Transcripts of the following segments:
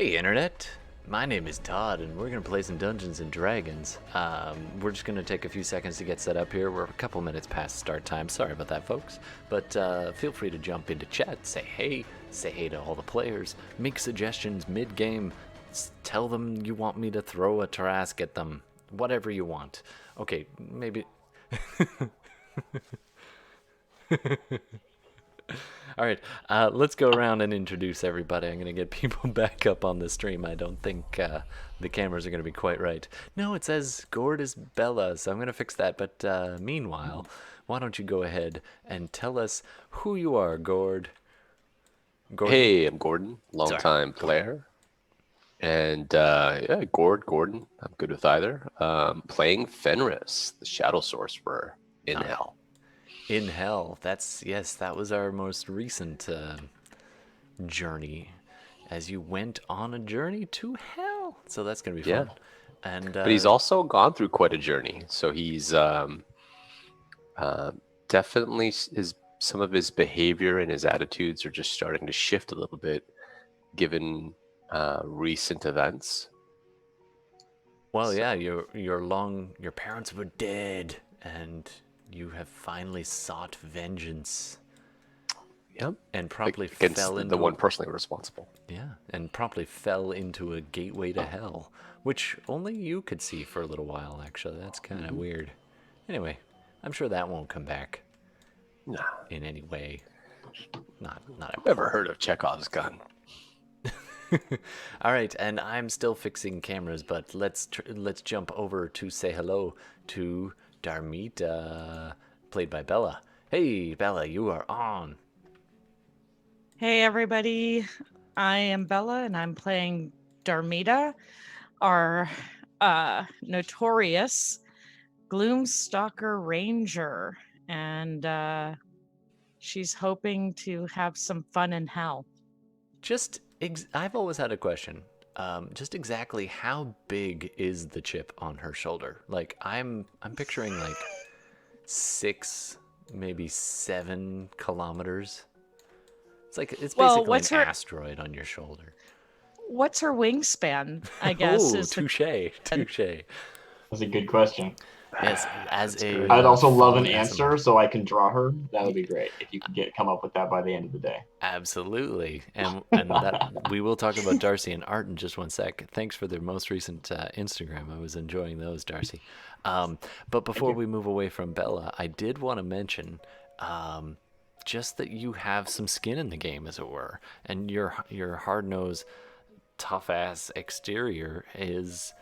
Hey Internet, my name is Todd and we're going to play some Dungeons & Dragons. We're just going to take a few seconds to get set up here. We're a couple minutes past start time, sorry about that folks. But feel free to jump into chat, say hey to all the players, make suggestions mid-game, tell them you want me to throw a Tarrasque at them, whatever you want. Okay, maybe... All right, let's go around and introduce everybody. I'm going to get people back up on the stream. I don't think the cameras are going to be quite right. No, it says Gord is Bella, so I'm going to fix that. But meanwhile, why don't you go ahead and tell us who you are, Gord? Gordon? Hey, I'm Gordon, longtime player. And yeah, Gordon, I'm good with either. Playing Fenris, the Shadow Sorcerer in Hell. In Hell, that was our most recent journey, as you went on a journey to Hell. So that's gonna be fun. And but he's also gone through quite a journey. So he's definitely some of his behavior and his attitudes are just starting to shift a little bit, given recent events. Well, yeah, your parents were dead, and you have finally sought vengeance. Yep. And promptly against fell into the one personally responsible. Yeah, and promptly fell into a gateway to hell, which only you could see for a little while, actually. That's kind of weird. Anyway, I'm sure that won't come back. Nah. In any way. Not Never heard of Chekhov's gun. All right, and I'm still fixing cameras, but let's jump over to say hello to Darmita, played by Bella. Hey, Bella, you are on. Hey, everybody. I am Bella, and I'm playing Darmita, our notorious Gloomstalker Ranger. And she's hoping to have some fun in hell. I've always had a question. Just exactly how big is the chip on her shoulder? Like, I'm picturing like 6, maybe 7 kilometers. It's basically an asteroid on your shoulder. What's her wingspan, I guess? Oh, touche. That's a good question. Yes, I'd also love an answer so I can draw her. That would be great if you could come up with that by the end of the day. Absolutely, and that we will talk about Darcy and Art in just one sec. Thanks for their most recent Instagram. I was enjoying those, Darcy. But before we move away from Bella, I did want to mention just that you have some skin in the game, as it were, and your hard-nosed, tough-ass exterior is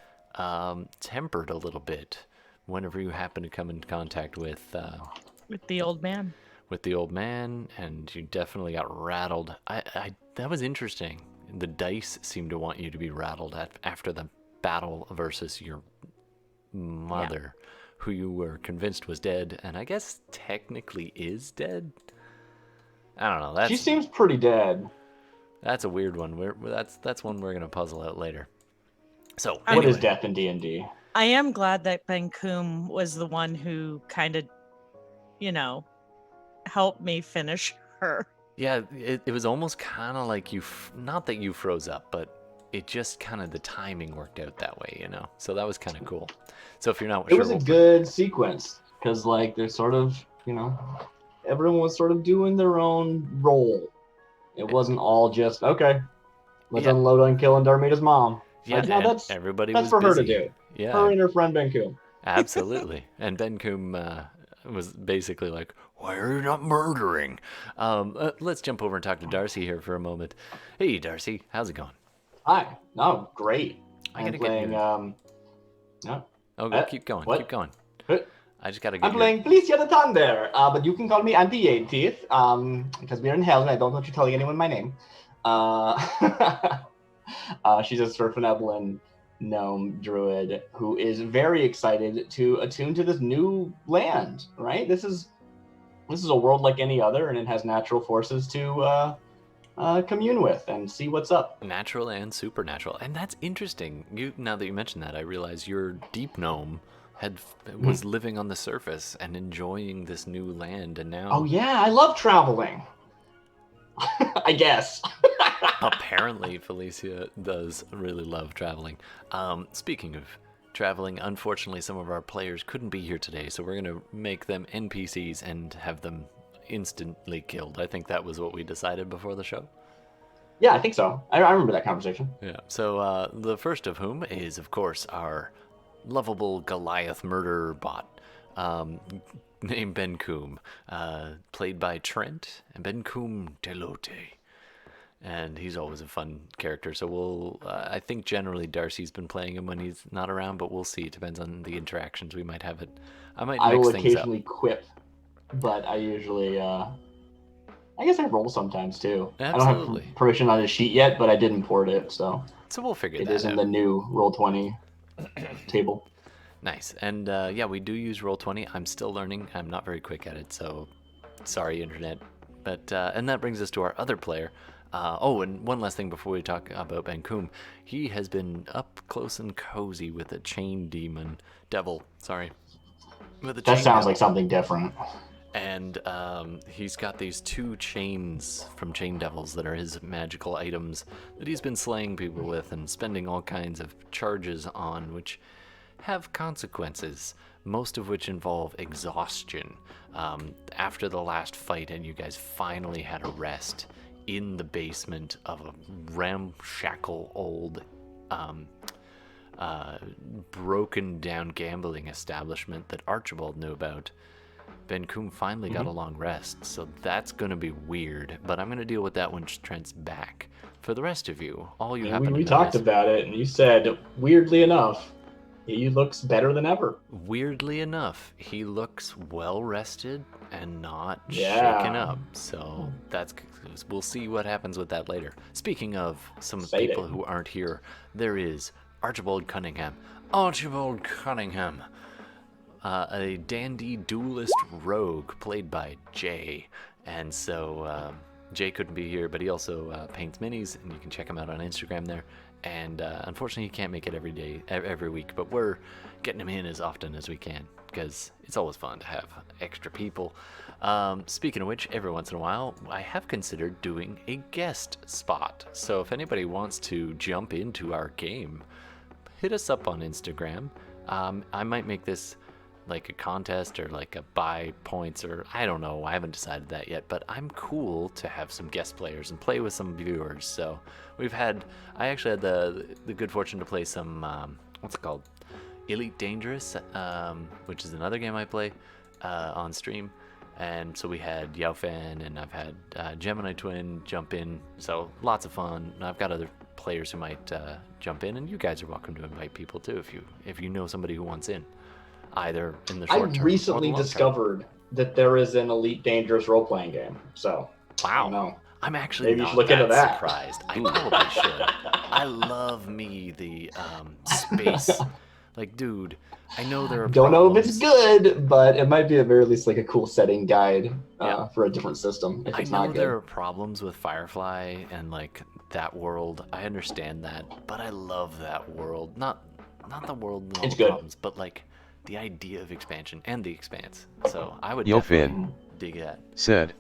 tempered a little bit whenever you happen to come in contact with the old man. With the old man, and you definitely got rattled. That was interesting. The dice seemed to want you to be rattled after the battle versus your mother, who you were convinced was dead, and I guess technically is dead. I don't know. She seems pretty dead. That's a weird one. That's one we're gonna puzzle out later. So what is death in D&D? I am glad that Ben-Kum was the one who kind of, helped me finish her. Yeah, it was almost kind of like not that you froze up, but it just kind of the timing worked out that way, So that was kind of cool. So if you're not sure, it was a good sequence because there's sort of, everyone was sort of doing their own role. It wasn't all just let's unload on killing Darmita's mom. Yeah, that's everybody. That's for busy. Her to do. Yeah, her and her friend Ben-Kum. Absolutely, and Ben-Kum was basically like, "Why are you not murdering?" Let's jump over and talk to Darcy here for a moment. Hey, Darcy, how's it going? Hi. No, great. I gotta get no. Okay, keep going. Keep going. I just gotta get. I'm playing Felicia the Thunder, but you can call me Auntie Eighteenth, because we're in hell and I don't want you telling anyone my name. She's a sort of benevolent gnome druid who is very excited to attune to this new land. Right? This is a world like any other, and it has natural forces to commune with and see what's up. Natural and supernatural, and that's interesting. Now that you mentioned that, I realize your deep gnome was living on the surface and enjoying this new land, and now. Oh yeah, I love traveling. I guess. Apparently, Felicia does really love traveling. Speaking of traveling, unfortunately, some of our players couldn't be here today, so we're going to make them NPCs and have them instantly killed. I think that was what we decided before the show. Yeah, I think so. I remember that conversation. Yeah. So the first of whom is, of course, our lovable Goliath murderer bot, named Ben Coombe, played by Trent and Ben Coombe Delote. And he's always a fun character. So we'll, I think generally Darcy's been playing him when he's not around, but we'll see. It depends on the interactions we might have. I might I mix will things up. occasionally quip, but I usually, I guess I roll sometimes too. Absolutely. I don't have permission on his sheet yet, but I did import it, so we'll figure that out. It is in the new Roll20 table. Nice. And yeah, we do use Roll20. I'm still learning. I'm not very quick at it, so sorry, internet. But and that brings us to our other player. And one last thing before we talk about Ben Coombe. He has been up close and cozy with a chain devil. That sounds like something different. And he's got these 2 chains from chain devils that are his magical items that he's been slaying people with and spending all kinds of charges on, which have consequences, most of which involve exhaustion. After the last fight and you guys finally had a rest in the basement of a ramshackle old broken down gambling establishment that Archibald knew about, Ben Coombe finally got a long rest, so that's going to be weird, but I'm going to deal with that when Trent's back. For the rest of you, all you happen to know we talked about it, and you said, weirdly enough, he looks better than ever. Weirdly enough, he looks well rested and not shaken up. So we'll see what happens with that later. Speaking of some people who aren't here, there is Archibald Cunningham. Archibald Cunningham, a dandy duelist rogue played by Jay. And so Jay couldn't be here, but he also paints minis, and you can check him out on Instagram there. And unfortunately, he can't make it every week, but we're getting him in as often as we can because it's always fun to have extra people. Speaking of which, every once in a while, I have considered doing a guest spot. So if anybody wants to jump into our game, hit us up on Instagram. I might make this like a contest or like a buy points, or I don't know, I haven't decided that yet, but I'm cool to have some guest players and play with some viewers. So I actually had the good fortune to play some what's it called, Elite Dangerous, which is another game I play on stream. And so we had Yaofan, and I've had Gemini Twin jump in, so lots of fun. And I've got other players who might jump in, and you guys are welcome to invite people too if you know somebody who wants in, either in the short term. I recently discovered that there is an Elite Dangerous role-playing game. So wow, I don't know. I'm actually not look into that. surprised. I probably should. I love me the space. Like, dude, I know there are Don't problems. know if it's good, but it might be at very least like a cool setting guide for a different system. If it's I know not there good. are problems with Firefly and like that world. I understand that, but I love that world. Not the world and all It's the good. problems, but like the idea of expansion and the expanse. So I would Yo, definitely Finn dig that. said,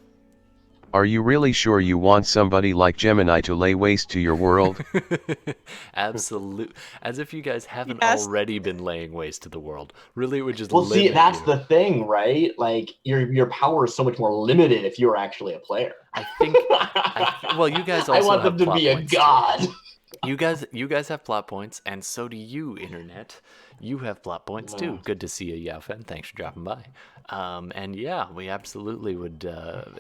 "Are you really sure you want somebody like Gemini to lay waste to your world?" Absolute. As if you guys haven't Yes. already been laying waste to the world. Really, it would just Well, see, limit that's you. the thing, right? Like your power is so much more limited if you're actually a player. I think. Well, you guys also I want have them to plot be a points, too. god. You guys have plot points, and so do you, internet. You have plot points too. Good to see you, Yaofen. Thanks for dropping by. And yeah, we absolutely would.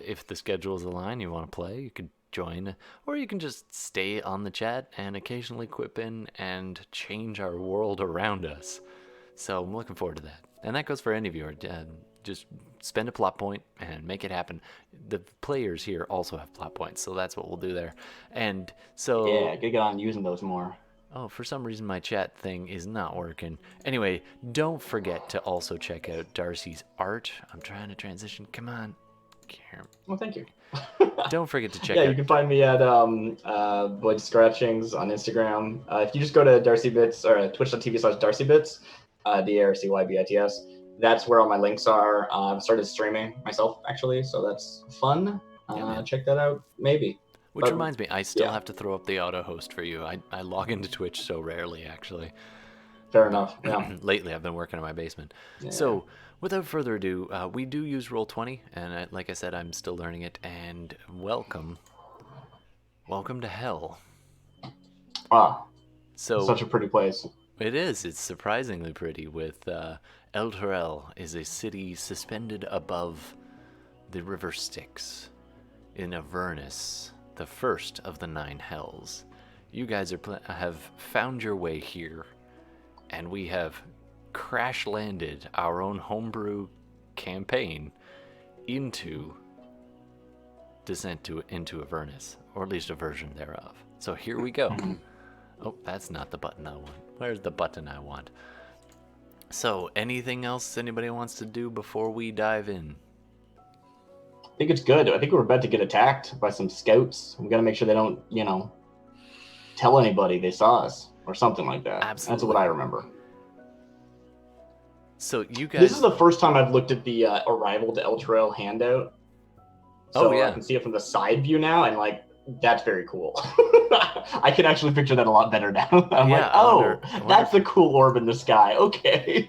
If the schedules align, you want to play, you could join, or you can just stay on the chat and occasionally quip in and change our world around us. So I'm looking forward to that, and that goes for any viewer. Just spend a plot point and make it happen. The players here also have plot points, so that's what we'll do there. And so Yeah, gotta get on using those more. oh, for some reason my chat thing is not working. Anyway, don't forget to also check out Darcy's art. I'm trying to transition. Come on. Well, thank you. Don't forget to check Yeah, out. you can find me at Void Scratchings on Instagram. If you just go to DarcyBits or twitch.tv/DarcyBits, DarcyBits, that's where all my links are. I've started streaming myself actually, so that's fun. Yeah, man. Check that out, maybe. Which reminds me, I still yeah. have to throw up the auto host for you. I log into Twitch so rarely, actually. Fair enough. Yeah. Lately, I've been working in my basement. Yeah. So, without further ado, we do use Roll20, and like I said, I'm still learning it. And welcome to hell. Wow. So Such a pretty place. it is. It's surprisingly pretty. With El Torel is a city suspended above the river Styx in Avernus, the first of the 9 hells. You guys have found your way here, and we have crash landed our own homebrew campaign into Descent into Avernus, or at least a version thereof. So here we go. Oh, that's not the button I want. Where's the button I want? So, anything else anybody wants to do before we dive in? I think it's good. I think we're about to get attacked by some scouts. We got to make sure they don't, tell anybody they saw us or something like that. Absolutely. That's what I remember. So you guys... This is the first time I've looked at the Arrival to El Trail handout. So yeah. I can see it from the side view now, and that's very cool. I can actually picture that a lot better now. I'm I wonder that's the cool orb in the sky. Okay.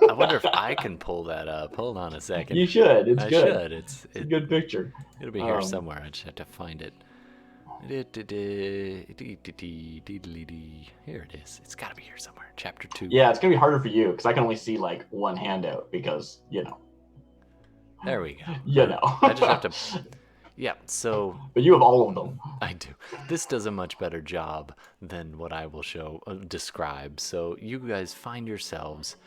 I wonder if I can pull that up. Hold on a second. You should. It's good. I should. It's a good picture. It'll be here somewhere. I just have to find it. Here it is. It's got to be here somewhere. Chapter 2. Yeah, it's going to be harder for you because I can only see one handout because, There we go. I just have to... Yeah, so... But you have all of them. I do. This does a much better job than what I will describe. So you guys find yourselves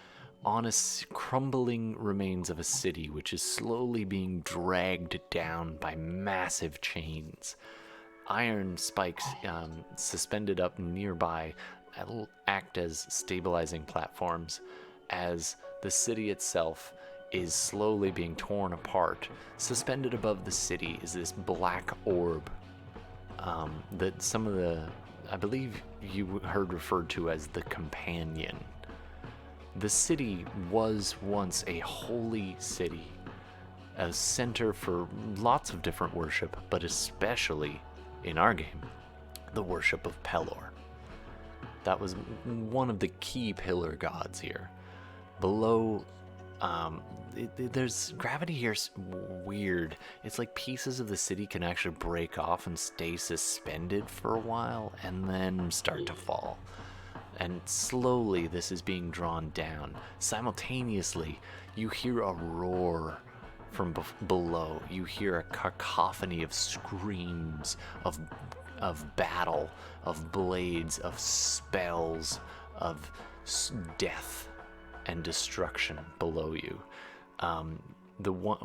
on crumbling remains of a city which is slowly being dragged down by massive chains. Iron spikes suspended up nearby will act as stabilizing platforms as the city itself is slowly being torn apart. Suspended above the city is this black orb that some of I believe you heard referred to as the Companion. The city was once a holy city, a center for lots of different worship, but especially, in our game, the worship of Pelor. That was one of the key pillar gods here. Below, there's gravity here's weird. It's like pieces of the city can actually break off and stay suspended for a while and then start to fall. And slowly this is being drawn down. Simultaneously, you hear a roar from below. You hear a cacophony of screams, of battle, of blades, of spells, of death and destruction below you.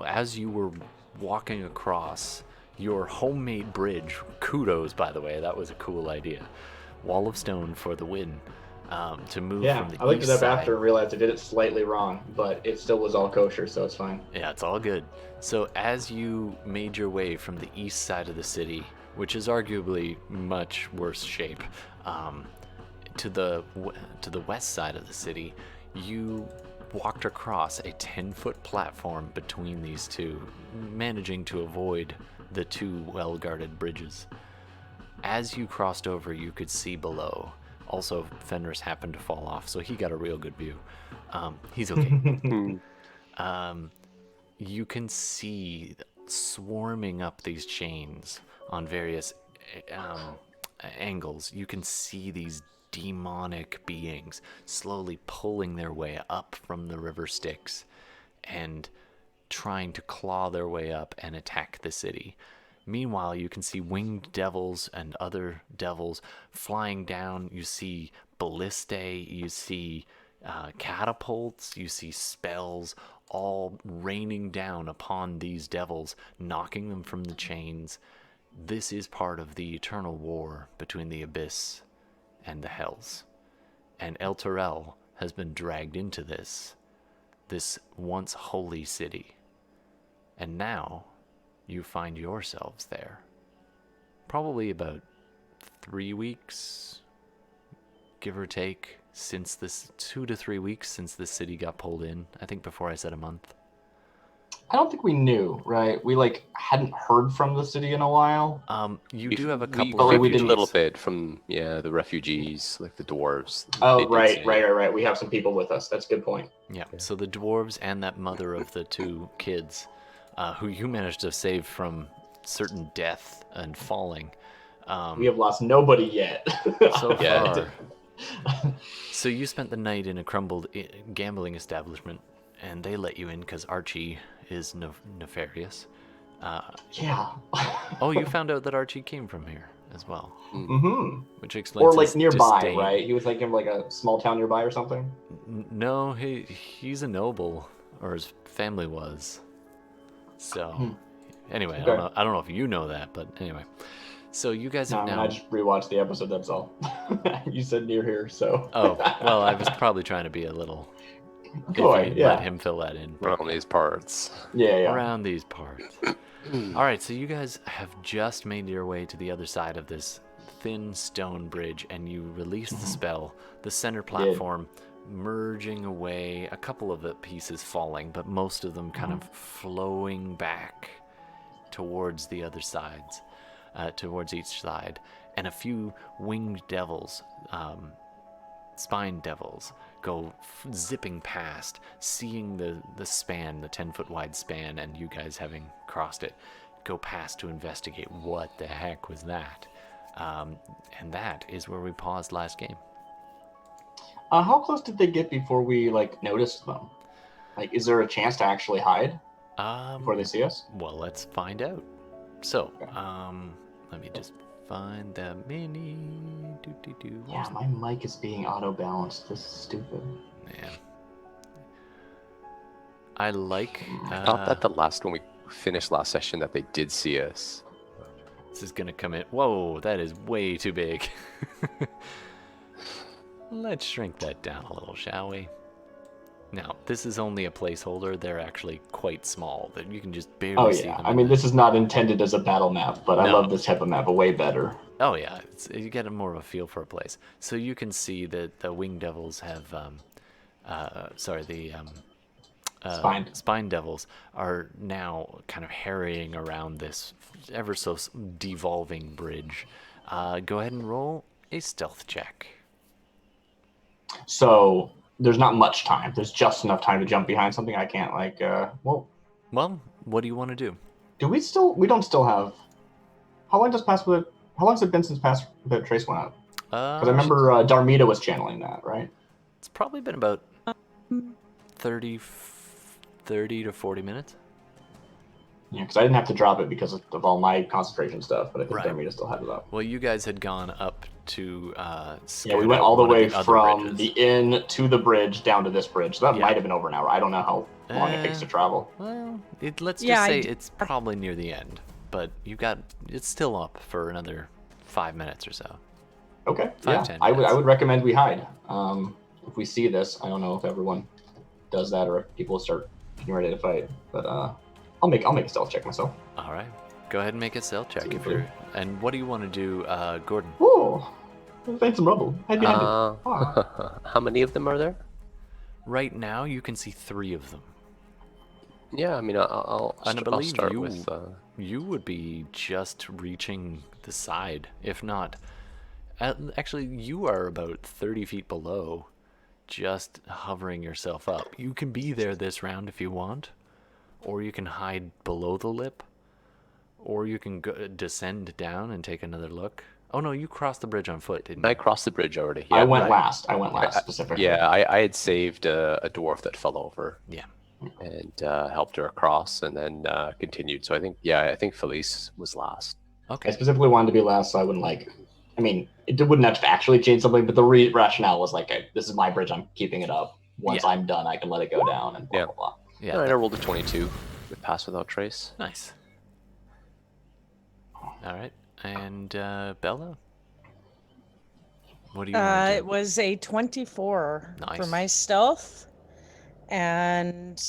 As you were walking across your homemade bridge, kudos, by the way, that was a cool idea. Wall of stone for the win. To move from the I looked east it up side. after and realized I did it slightly wrong, but it still was all kosher, so it's fine. Yeah, it's all good. So as you made your way from the east side of the city, which is arguably much worse shape, to the west side of the city, you walked across a 10-foot platform between these two, managing to avoid the two well-guarded bridges. As you crossed over, you could see below. Also, Fenris happened to fall off, so he got a real good view. He's okay. You can see swarming up these chains on various angles. You can see these demonic beings slowly pulling their way up from the river Styx and trying to claw their way up and attack the city. Meanwhile, you can see winged devils and other devils flying down. You see ballistae, you see catapults, you see spells all raining down upon these devils, knocking them from the chains. This is part of the eternal war between the Abyss and the Hells. And El Torel has been dragged into this once holy city. And now you find yourselves there. Probably about 3 weeks, give or take, since this 2 to 3 weeks since the city got pulled in. I think before I said a month. I don't think we knew, right? We like hadn't heard from the city in a while. You do have a We couple of figured a didn't- little bit from the refugees, like the dwarves. Oh, They did right. say- We have some people with us. That's a good point. Yeah. So the dwarves and that mother of the two kids, who you managed to save from certain death and falling. We have lost nobody yet. So Yeah. far. So you spent the night in a crumbled gambling establishment, and they let you in because Archie is nefarious. Yeah. Oh, you found out that Archie came from here as well, Mm-hmm. which explains Or like his nearby, disdain. right? He was like in like a small town nearby or something. No, he's a noble, or his family was. So, anyway, Okay. I don't know if you know that, but anyway. So you guys No, have I mean, now. I just rewatched the episode. That's all. You said near here, so. Oh, well, I was probably trying to be a little. Boy, If you yeah. let him fill that in. around these parts. Yeah. Around these parts. All right, so you guys have just made your way to the other side of this thin stone bridge, and you release the spell. The center platform merging away, a couple of the pieces falling, but most of them kind of flowing back towards the other sides, towards each side, and a few winged devils, spine devils, go zipping past, seeing the span, the 10-foot wide span, and you guys having crossed it, go past to investigate what the heck was that. And that is where we paused last game. How close did they get before we like noticed them? Like, is there a chance to actually hide before they see us? Well, let's find out. So, let me just find the mini. Yeah, my mic is being auto-balanced. This is stupid. Man. I like. I thought that the last one we finished last session that they did see us. This is gonna come in. Whoa, that is way too big. Let's shrink that down a little, shall we? Now, this is only a placeholder. They're actually quite small. That you can just barely see them. I mean, this is not intended as a battle map, but I No. love this type of map way better. Oh yeah, you get more of a feel for a place. So you can see that the winged devils have, spine devils are now kind of harrying around this ever so devolving bridge. Go ahead and roll a stealth check. So there's not much time. There's just enough time to jump behind something. I can't like. Well, what do you want to do? do we still? We don't still have. How long has it been since past the trace went out? Because I remember Darmida was channeling that, right? It's probably been about 30 to 40 minutes. Yeah, because I didn't have to drop it because of all my concentration stuff, but I think Right. Darmida still had it up. Well, you guys had gone up to Yeah, we scout went out all the one of way other from bridges. the inn to the bridge down to this bridge. So that Yeah. might have been over an hour. I don't know how long it takes to travel. Well, let's just Yeah, say it's probably near the end, but it's still up for another 5 minutes or so. Okay. 10 I minutes. would recommend we hide. If we see this, I don't know if everyone does that or if people start getting ready to fight. But I'll make a stealth check myself. All right, go ahead and make a stealth check if Super. you're. And what do you want to do, Gordon? Oh, find some rubble. Hide behind it. How many of them are there? Right now, you can see 3 of them. Yeah, I mean, I'll And I I'll believe start you, with. you would be just reaching the side, if not. Actually, you are about 30 feet below, just hovering yourself up. You can be there this round if you want, or you can hide below the lip, or you can descend down and take another look. Oh no, you crossed the bridge on foot, didn't you? I crossed the bridge already. I Yeah, went right. last. Specifically. Yeah, I had saved a dwarf that fell over Yeah. and helped her across, and then continued. So I think Felice was last. I Okay. specifically wanted to be last, so I wouldn't like. I mean, it wouldn't have to actually change something, but the rationale was like, this is my bridge. I'm keeping it up. Once Yeah. I'm done, I can let it go down and blah Yeah. blah blah. Yeah. All right, I rolled a 22 with pass without trace. Nice. All right, and Bella, what do you want to It do? was a 24 for Nice. my stealth, and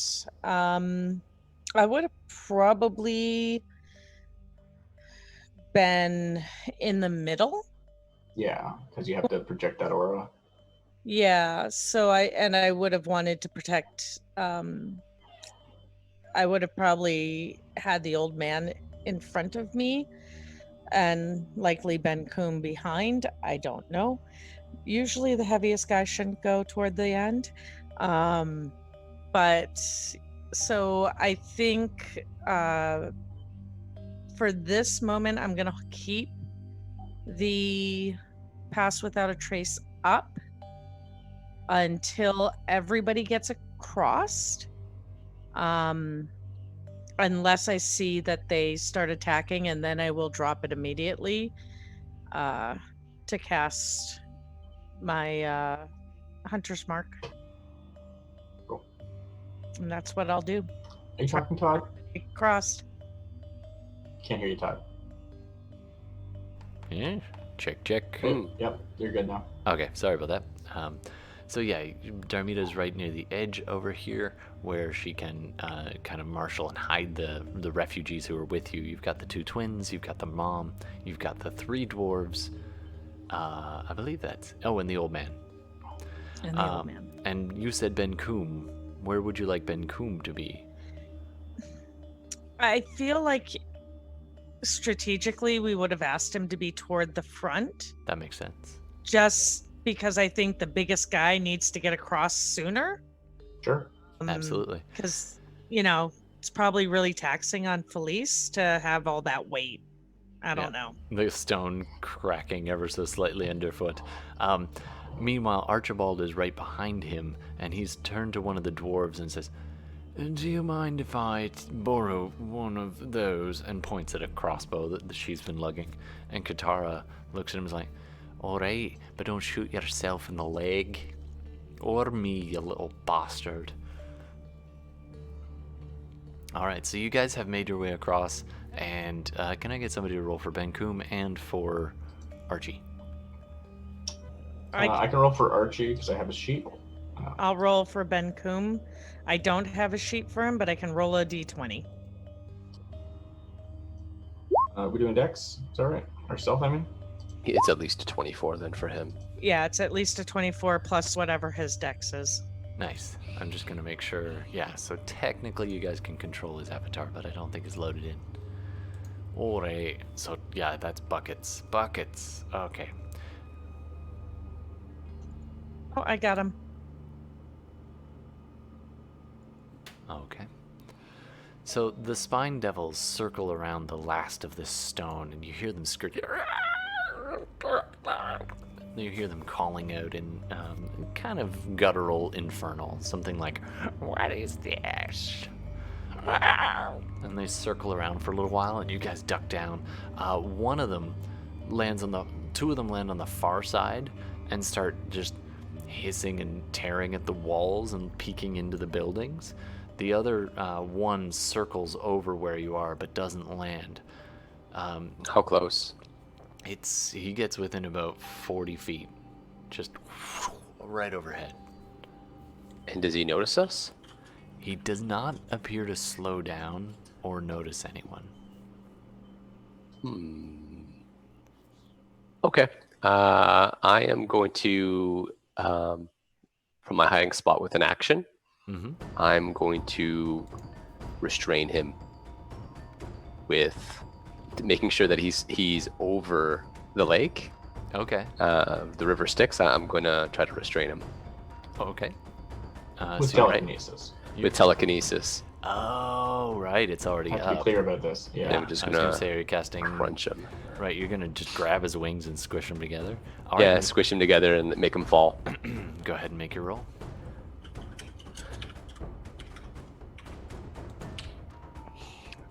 I would have probably been in the middle. Yeah, because you have to project that aura. Yeah, so I would have wanted to protect I would have probably had the old man in front of me and likely Ben Coombe behind. I don't know. Usually the heaviest guy shouldn't go toward the end. But so I think for this moment, I'm going to keep the pass without a trace up until everybody gets across. Unless I see that they start attacking, and then I will drop it immediately to cast my Hunter's Mark. Cool. And that's what I'll do. Are you talking, Todd? Crossed. Can't hear you, Todd. Yeah. Check. Yep, you're good now. Okay, sorry about that. So yeah, Darmita's right near the edge over here, where she can kind of marshal and hide the refugees who are with you. You've got the 2 twins, you've got the mom, you've got the 3 dwarves. I believe that's... Oh, and the old man. And the old man. And you said Ben Coombe. Where would you like Ben Coombe to be? I feel like strategically we would have asked him to be toward the front. That makes sense. Just because I think the biggest guy needs to get across sooner. Sure. Absolutely. Because, it's probably really taxing on Felice to have all that weight. I don't know. The stone cracking ever so slightly underfoot. Meanwhile, Archibald is right behind him, and he's turned to one of the dwarves and says, "Do you mind if I borrow one of those?" and points at a crossbow that she's been lugging. And Katara looks at him and is like, "All right, but don't shoot yourself in the leg. Or me, you little bastard." All right, so you guys have made your way across, and can I get somebody to roll for Ben Coombe and for Archie? I can roll for Archie because I have a sheet. I'll roll for Ben Coombe. I don't have a sheet for him, but I can roll a d20. We doing Dex? Is that right? Or Stealth, I mean? It's at least a 24 then for him. Yeah, it's at least a 24 plus whatever his dex is. Nice. I'm just going to make sure. Yeah, so technically you guys can control his avatar, but I don't think it's loaded in. All right. So, yeah, that's buckets. Buckets. Okay. Oh, I got him. Okay. So the spine devils circle around the last of this stone, and you hear them scream. You hear them calling out in kind of guttural infernal, something like, "What is this?" And they circle around for a little while, and you guys duck down. One of them lands on the... 2 of them land on the far side and start just hissing and tearing at the walls and peeking into the buildings. The other one circles over where you are but doesn't land. How close? He gets within about 40 feet, just right overhead. And does he notice us? He does not appear to slow down or notice anyone. Okay. I am going to, from my hiding spot with an action, I'm going to restrain him with making sure that he's over the lake. Okay. The river Styx. I'm going to try to restrain him. Okay. With so you're right. telekinesis. With telekinesis. Oh, right. It's already I have to be up. clear about this. Yeah. Yeah, we're just I was gonna gonna say, are you casting? crunch him. Right, you're gonna just grab his wings and squish them together. All Yeah, right, squish him together and make him fall. go ahead and make your roll.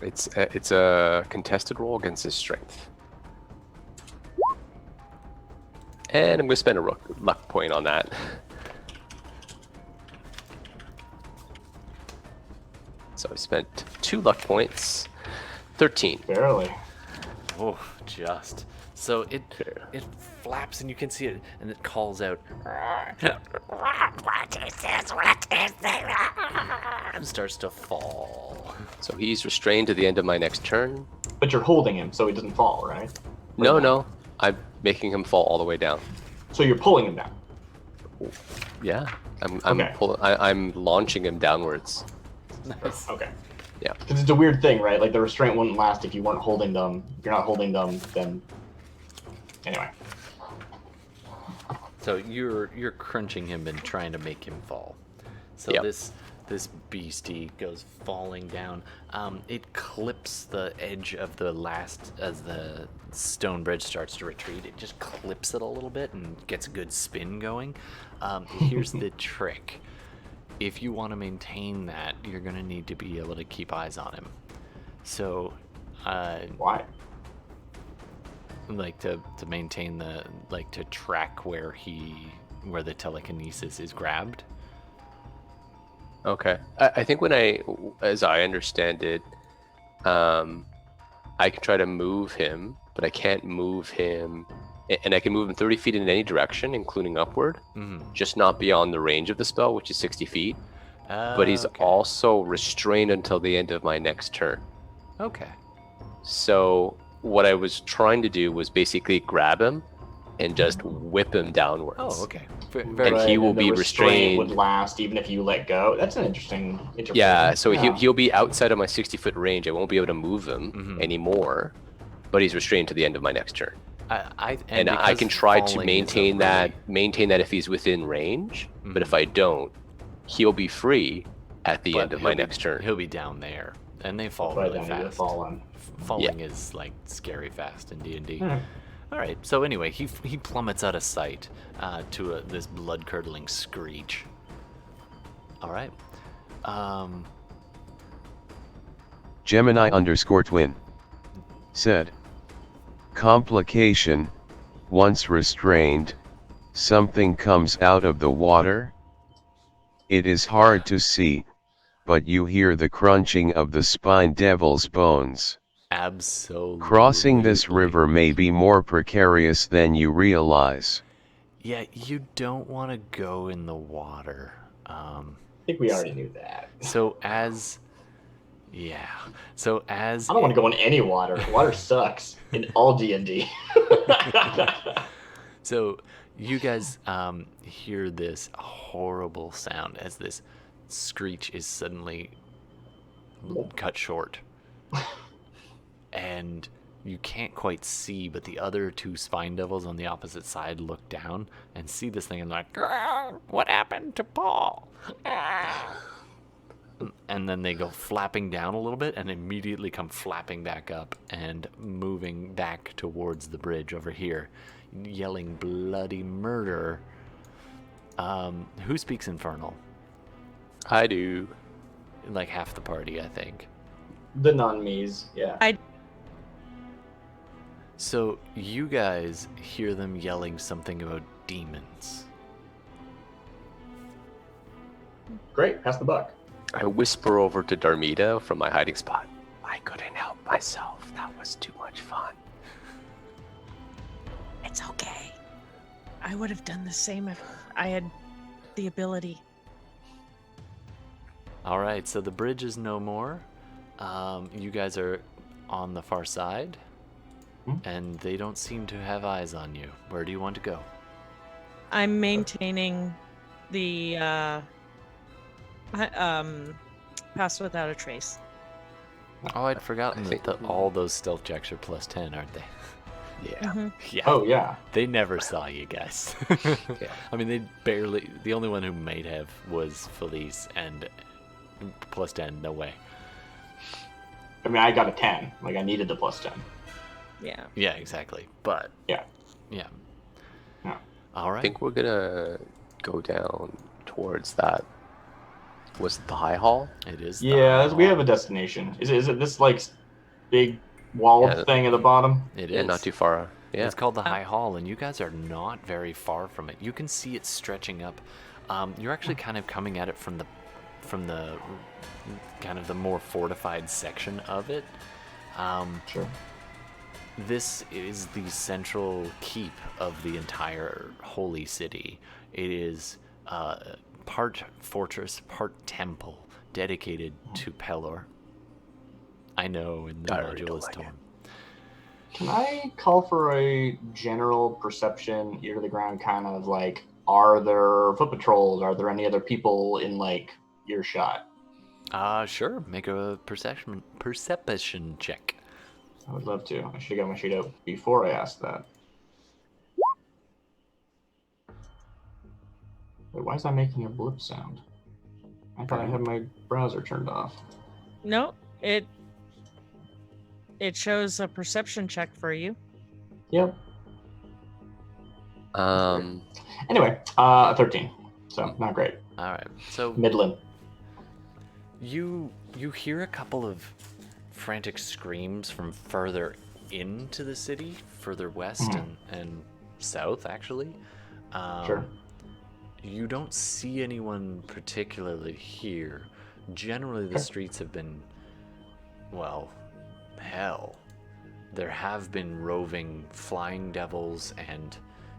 It's a contested roll against his strength. And I'm going to spend a luck point on that. So I spent 2 luck points. 13. Barely. Oh, just. So it flaps and you can see it, and it calls out. What is this? What is this? And starts to fall. So he's restrained to the end of my next turn. But you're holding him so he doesn't fall, right? No. I'm making him fall all the way down. So you're pulling him down. Yeah. Okay. I'm launching him downwards. Nice. Okay. Yeah. Because it's a weird thing, right? Like the restraint wouldn't last if you weren't holding them. If you're not holding them, then anyway. So you're crunching him and trying to make him fall. So Yep. this beastie goes falling down. It clips the edge of the last as the stone bridge starts to retreat. It just clips it a little bit and gets a good spin going. Here's the trick. If you want to maintain that, you're going to need to be able to keep eyes on him. So, Why? like to maintain the to track where the telekinesis is grabbed. Okay. I think as I understand it, I can try to move him, but I can't move him, and I can move him 30 feet in any direction, including upward, just not beyond the range of the spell, which is 60 feet. But he's Okay. also restrained until the end of my next turn. Okay. So what I was trying to do was basically grab him and just whip him downwards. Oh, okay. Very And he will the be restraint restrained. would last even if you let go. That's an interesting interpretation. Yeah, so Yeah. he'll be outside of my 60-foot range. I won't be able to move him anymore, but he's restrained to the end of my next turn. And I because can try to falling is maintain a maintain that if he's within range. But if I don't, he'll be free at the but end of my he'll be- next turn. He'll be down there, and they fall Right really down to the fast. fallen. Falling is like scary fast in D&D. Hmm. All right. So anyway, he plummets out of sight to this blood curdling screech. All right. Gemini_twin said, complication, once restrained, something comes out of the water. It is hard to see, but you hear the crunching of the spine devil's bones. Absolutely. Crossing this river may be more precarious than you realize. Yeah, you don't want to go in the water. I think we already knew that. So as I don't want to go in any water. Water sucks in all D&D. So you guys hear this horrible sound as this screech is suddenly cut short. And you can't quite see, but the other two spine devils on the opposite side look down and see this thing and they're like, "Ah, what happened to Paul? Ah." And then they go flapping down a little bit and immediately come flapping back up and moving back towards the bridge over here, yelling bloody murder. Who speaks Infernal? I do. Like half the party, I think. The non-me's, yeah. So you guys hear them yelling something about demons. Great, pass the buck. I whisper over to Darmida from my hiding spot. I couldn't help myself. That was too much fun. It's okay. I would have done the same if I had the ability. All right, so the bridge is no more. You guys are on the far side, and they don't seem to have eyes on you. Where do you want to go? I'm maintaining the pass without a trace. Oh, I'd forgotten I think- that all those stealth checks are plus 10, aren't they? Yeah. Mhm. Yeah. Oh, yeah. They never saw you guys. Yeah. I mean, they barely. The only one who might have was Felice, and plus 10, no way. I mean, I got a 10. Like, I needed the plus 10. Yeah. Yeah, exactly. But Yeah. yeah. Yeah. All I right. think we're gonna go down towards that. Was it the High Hall? It is. the Yeah, we hall. have a destination. Is it this, like, big walled Yeah. thing at the bottom? It Yeah, is. not too far. Yeah. It's called the High Hall, and you guys are not very far from it. You can see it stretching up. You're actually kind of coming at it from the kind of the more fortified section of it. Sure. This is the central keep of the entire holy city. It is part fortress, part temple, dedicated to Pelor. I know, in the I already module don't is like it. torn. Can I call for a general perception, ear to the ground, kind of like, are there foot patrols? Are there any other people in, like, earshot? Sure. Make a perception check. I would love to. I should have got my sheet out before I asked that. Wait, why is that making a blip sound? I thought I had my browser turned off. No, it shows a perception check for you. Yep. Um, Anyway, 13. So not great. All right. So Midland. you hear a couple of frantic screams from further into the city, further west and south, actually. Sure. You don't see anyone particularly here. Generally, the streets have been, well, hell. There have been roving flying devils, and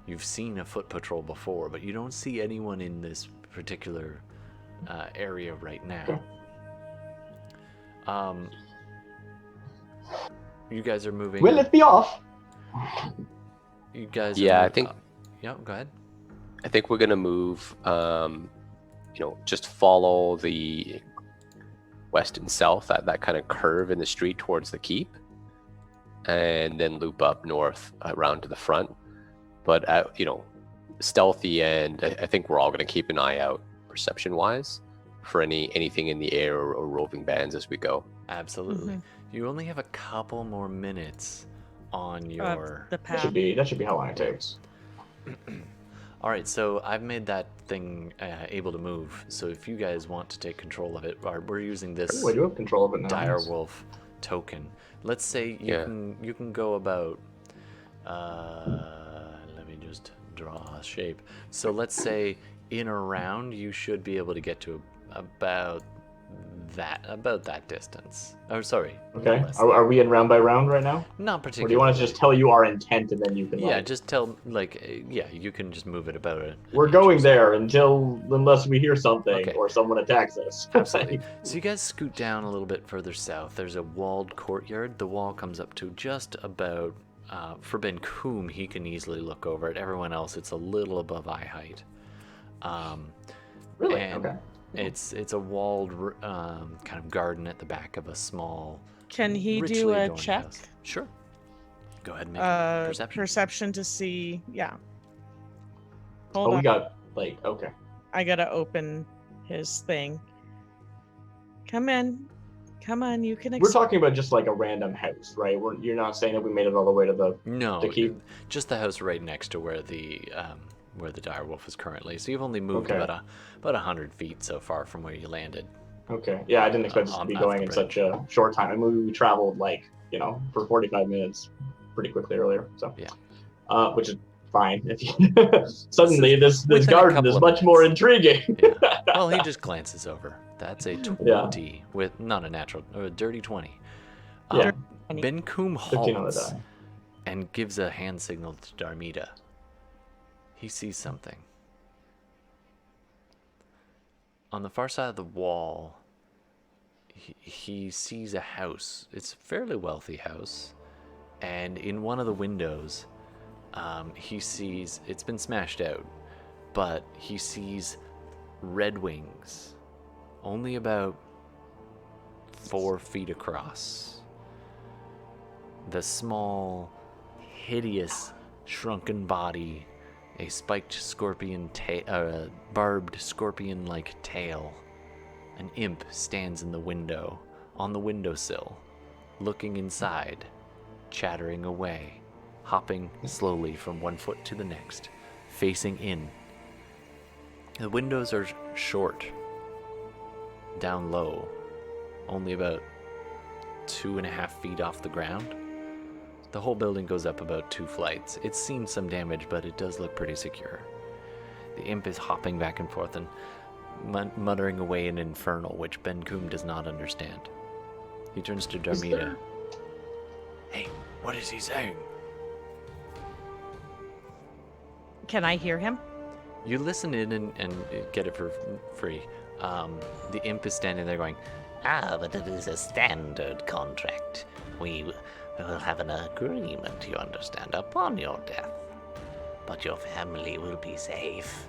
you've seen a foot patrol before, but you don't see anyone in this particular area right now. You guys are moving. Will it be off? You guys. Yeah, are I think. Yeah, go ahead. I think we're gonna move. Just follow the west and south, that kind of curve in the street towards the keep, and then loop up north around to the front. But stealthy, and I think we're all gonna keep an eye out, perception-wise, for anything in the air or roving bands as we go. Absolutely. You only have a couple more minutes on your the path. That should be how long it takes. All right, so I've made that thing able to move. So if you guys want to take control of it, we're using this We do have control of it now. direwolf token. Let's say you can go about. Let me just draw a shape. So let's say in a round you should be able to get to about that distance. Oh, sorry. Okay. Are we in round by round right now? Not Or particularly. do you want to just tell you our intent and then you can? Yeah, just tell you can just move it about it. We're going there unless we hear something or someone attacks us. Absolutely. So you guys scoot down a little bit further south. There's a walled courtyard. The wall comes up to just about. For Ben Coombe, he can easily look over it. Everyone else, it's a little above eye height. Really? And Okay. It's a walled kind of garden at the back of a small. Can he richly do a adorned check? house. Sure. Go ahead and make a perception. Perception to see. Yeah. Hold Oh, on. we got okay. I gotta open his thing. Come in. Come on, you can. We're talking about just like a random house, right? You're not saying that we made it all the way to the No, keep? just the house right next to where the direwolf is currently. So you've only moved Okay. about 100 feet so far from where you landed. Okay. Yeah, I didn't expect this to be off going the in bridge. such a short time. I mean, we traveled for 45 minutes pretty quickly earlier. So Yeah. which is fine. If suddenly this within a garden couple is of much more minutes. intriguing. Yeah. Well, he just glances over. That's a 20 with not a natural, or a dirty 20. Yeah. Ben Coombe 15 on the halts die. and gives a hand signal to Darmida. He sees something. On the far side of the wall, he sees a house. It's a fairly wealthy house. And in one of the windows, he sees, it's been smashed out, but he sees red wings, only about 4 feet across. The small, hideous, shrunken body, a spiked scorpion tail, barbed scorpion-like tail. An imp stands in the window, on the windowsill, looking inside, chattering away, hopping slowly from one foot to the next, facing in. The windows are short, down low, only about 2.5 feet off the ground. The whole building goes up about 2 flights. It's seen some damage, but it does look pretty secure. The imp is hopping back and forth and muttering away in infernal, which Ben Coombe does not understand. He turns to Darmida. Hey, what is he saying? Can I hear him? You listen in and get it for free. The imp is standing there going, but it is a standard contract. We will have an agreement, you understand, upon your death. But your family will be safe.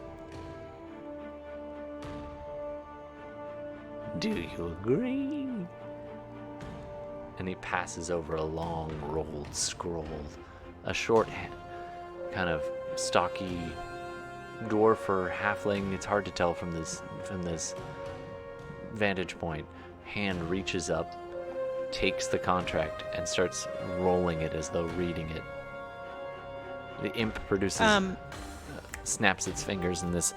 Do you agree? And he passes over a long rolled scroll. A short, kind of stocky dwarf or halfling. It's hard to tell from this vantage point. Hand reaches up, takes the contract, and starts rolling it as though reading it. The imp produces, snaps its fingers, and this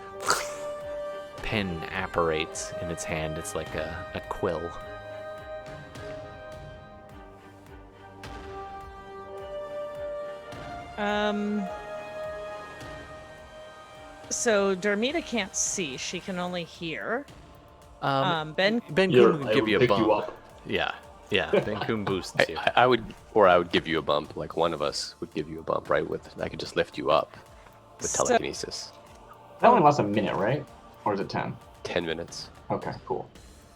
pen apparates in its hand. It's like a quill. So Dermita can't see; she can only hear. Ben Ben You're- Coon I would give would you a pick bump. you up. Yeah, Ben Coon boosts you. I would give you a bump. Like one of us would give you a bump, right? I could just lift you up with So- telekinesis. That only lasts a minute, right? Or is it 10? 10 minutes. Okay, cool.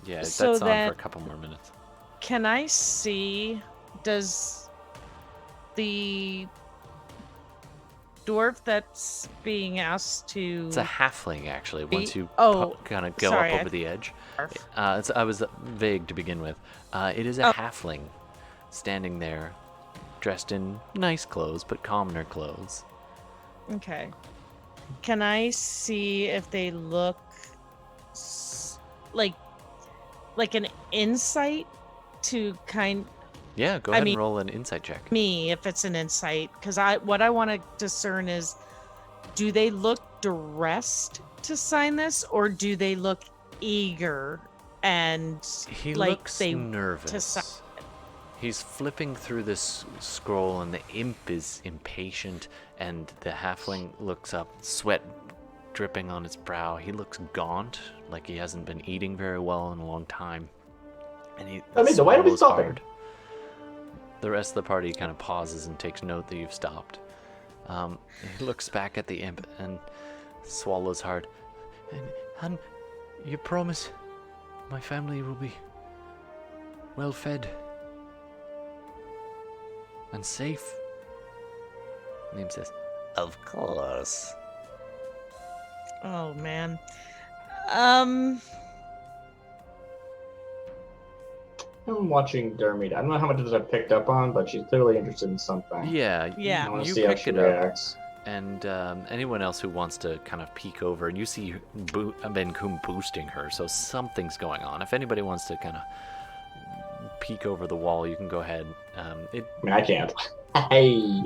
Yeah, So that's on then- for a couple more minutes. Can I see? Does the dwarf that's being asked to? It's a halfling, actually. Once you Oh, kind of go sorry, up I- over the edge. Dwarf. I was vague to begin with. It is a halfling standing there, dressed in nice clothes, but commoner clothes. Okay. Can I see if they look like an insight to Yeah, go I ahead mean- and roll an insight check. me if it's an insight? Because what I want to discern is, do they look dressed to sign this, or do they look eager and He like looks they nervous. sign He's flipping through this scroll, and the imp is impatient, and the halfling looks up, sweat dripping on his brow. He looks gaunt, like he hasn't been eating very well in a long time. And he I mean, why are we swallows stopping? hard. The rest of the party kind of pauses and takes note that you've stopped. He looks back at the imp and swallows hard. And you promise my family will be well fed and safe? And the imp says, Of course. Oh man. I'm watching Dermot. I don't know how much of this I picked up on, but she's clearly interested in something. yeah, Yeah. I want to you see how pick she it up. reacts. And anyone else who wants to kind of peek over, and you see Ben Kum boosting her, so something's going on. If anybody wants to kind of peek over the wall, you can go ahead. I mean, I can't. Hey.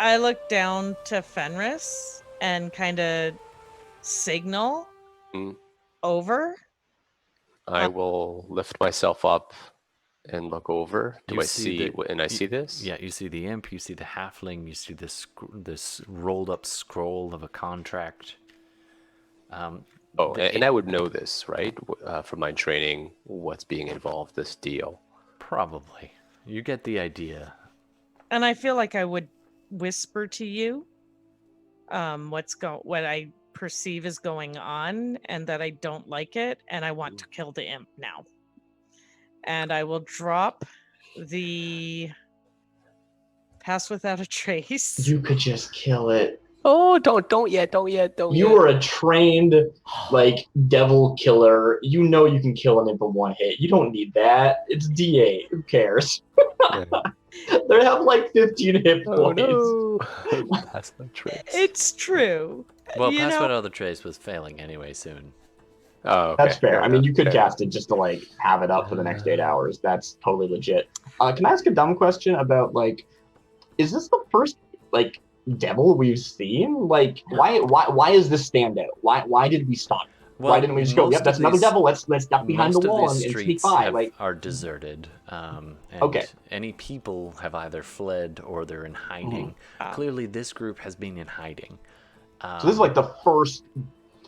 I look down to Fenris and kind of signal Mm. over. I will lift myself up and look over. Do You I see see? the- And I see this? Yeah, you see the imp, you see the halfling, you see this rolled up scroll of a contract. Oh, The and I would know this, right? From my training, what's being involved, this deal. Probably. You get the idea. And I feel like I would whisper to you what I perceive is going on, and that I don't like it, and I want to kill the imp now. And I will drop the pass without a trace. You could just kill it. Oh, don't yet. You are a trained, like, devil killer. You know you can kill an imp in one hit. You don't need that. It's D8. Who cares? They have like 15 hit Oh points. no! That's the trick. It's true. Well, You pass know- without the trace was failing anyway soon. Oh, okay. That's fair. I mean, you could fair. cast it just to like have it up for the next 8 hours. That's totally legit. Can I ask a dumb question about like, is this the first like devil we've seen? Like, why is this standout? Why did we stop? Why didn't we just go? most Yep, that's of another these- devil. Let's duck behind the most of wall these and sneak streets by. have- Like, are deserted. And Okay. any people have either fled or they're in hiding. Ah. Clearly, this group has been in hiding. so this is like the first,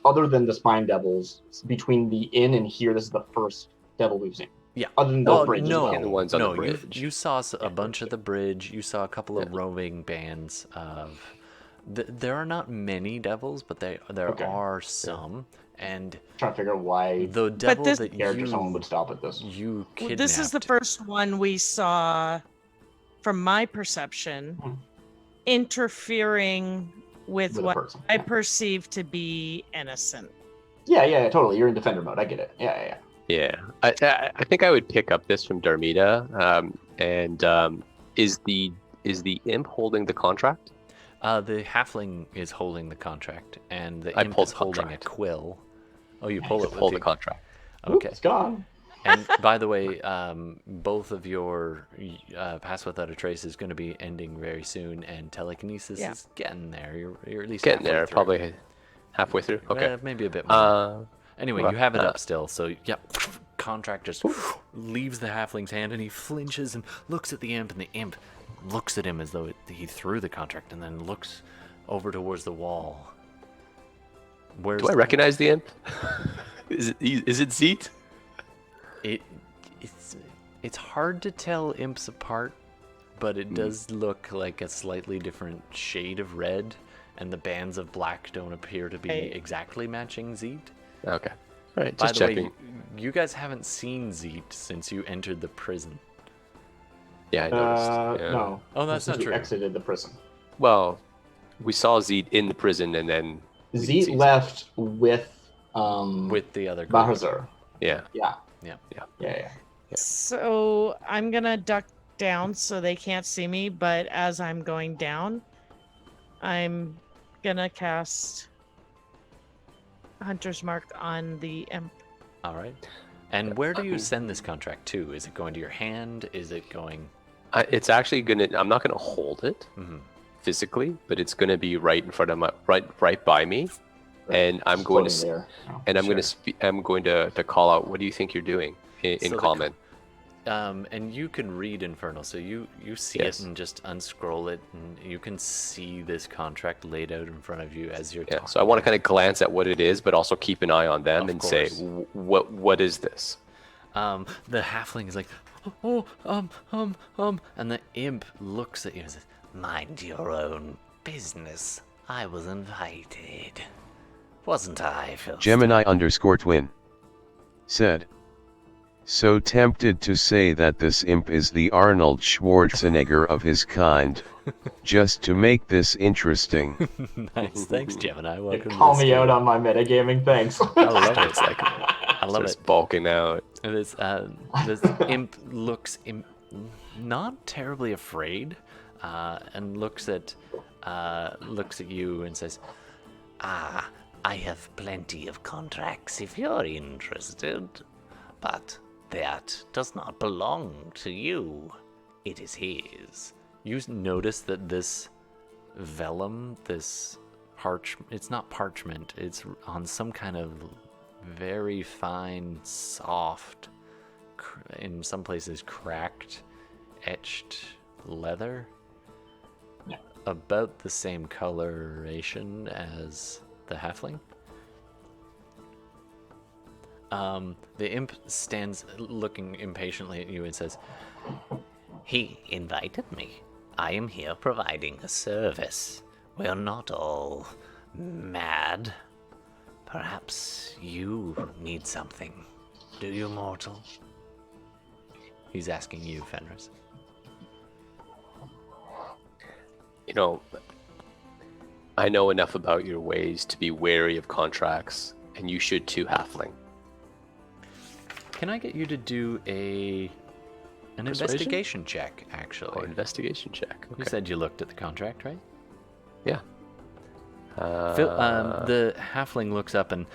other than the spine devils, between the inn and here. This is the first devil we've seen. Yeah. Other than the Oh, bridge. as no, well. And the ones on no, the bridge. You saw a bunch of the bridge. You saw a couple of Yeah. roving bands of. There are not many devils, but there Okay. are some. And Trying to figure out why the devil this- that character someone would stop at this. you Well, kidnapped. this is the first one we saw, from my perception, Hmm. interfering with with a what person. I perceive to be innocent. Yeah, totally. You're in defender mode. I get it. Yeah. Yeah, I think I would pick up this from Darmida. Is the imp holding the contract? The halfling is holding the contract, and the I imp pull is the holding contract. a quill. Oh, you pull I it with pull you. the contract. Oop, Okay. it's gone. And by the way, both of your Pass Without a Trace is going to be ending very soon, and telekinesis Yeah. is getting there. You're at least Getting halfway there, through. probably halfway through. Okay. Maybe a bit more. Anyway, okay. you have it up still, so yep. Contract just leaves the halfling's hand, and he flinches and looks at the imp, and the imp looks at him as though he threw the contract, and then looks over towards the wall. Do I recognize the imp? Is it Zeet? It's hard to tell imps apart, but it does look like a slightly different shade of red, and the bands of black don't appear to be exactly matching Zeet. Okay. All right, By just the checking. way, you guys haven't seen Zeet since you entered the prison. Yeah, I noticed. Yeah. No. Oh, that's Since not we true. exited the prison. Well, we saw Zeet in the prison, and then we didn't Zeet see left with With the other group. Bahazur. Yeah. Yeah. So I'm gonna duck down so they can't see me, but as I'm going down, I'm gonna cast Hunter's Mark on the imp. All right. And where do you send this contract to? Is it going to your hand? Is it going? It's actually gonna. I'm not gonna hold it physically, but it's gonna be right in front of my right by me, and I'm Just going to floating there. Oh, and I'm sure. I'm going to call out. What do you think you're doing in So the common? And you can read Infernal, so you see Yes. it and just unscroll it, and you can see this contract laid out in front of you as you're Yeah. talking. So I want to kind of glance at what it is, but also keep an eye on them Of and say, course. what is this? The halfling is like, and the imp looks at you and says, Mind your own business. I was invited. Wasn't I, Phil? Gemini_twin said. So tempted to say that this imp is the Arnold Schwarzenegger of his kind, just to make this interesting. nice, thanks, Gemini. Welcome to Call the me stream. out on my metagaming, thanks. I love it. I love Just it. bulking out. And this imp looks not terribly afraid, and looks at you and says, Ah, I have plenty of contracts if you're interested. But that does not belong to you. It is his. you notice that this vellum, this it's not parchment, it's on some kind of very fine, soft, in some places cracked, etched leather. Yeah. About the same coloration as the halfling. The imp stands looking impatiently at you and says, He invited me. I am here providing a service. We're not all mad. Perhaps you need something. Do you, mortal? he's asking you, Fenris. You know, I know enough about your ways to be wary of contracts, and you should too, halfling. Can I get you to do an Persuasion? investigation check, actually? Oh, investigation check. You Okay. said you looked at the contract, right? Yeah. The halfling looks up and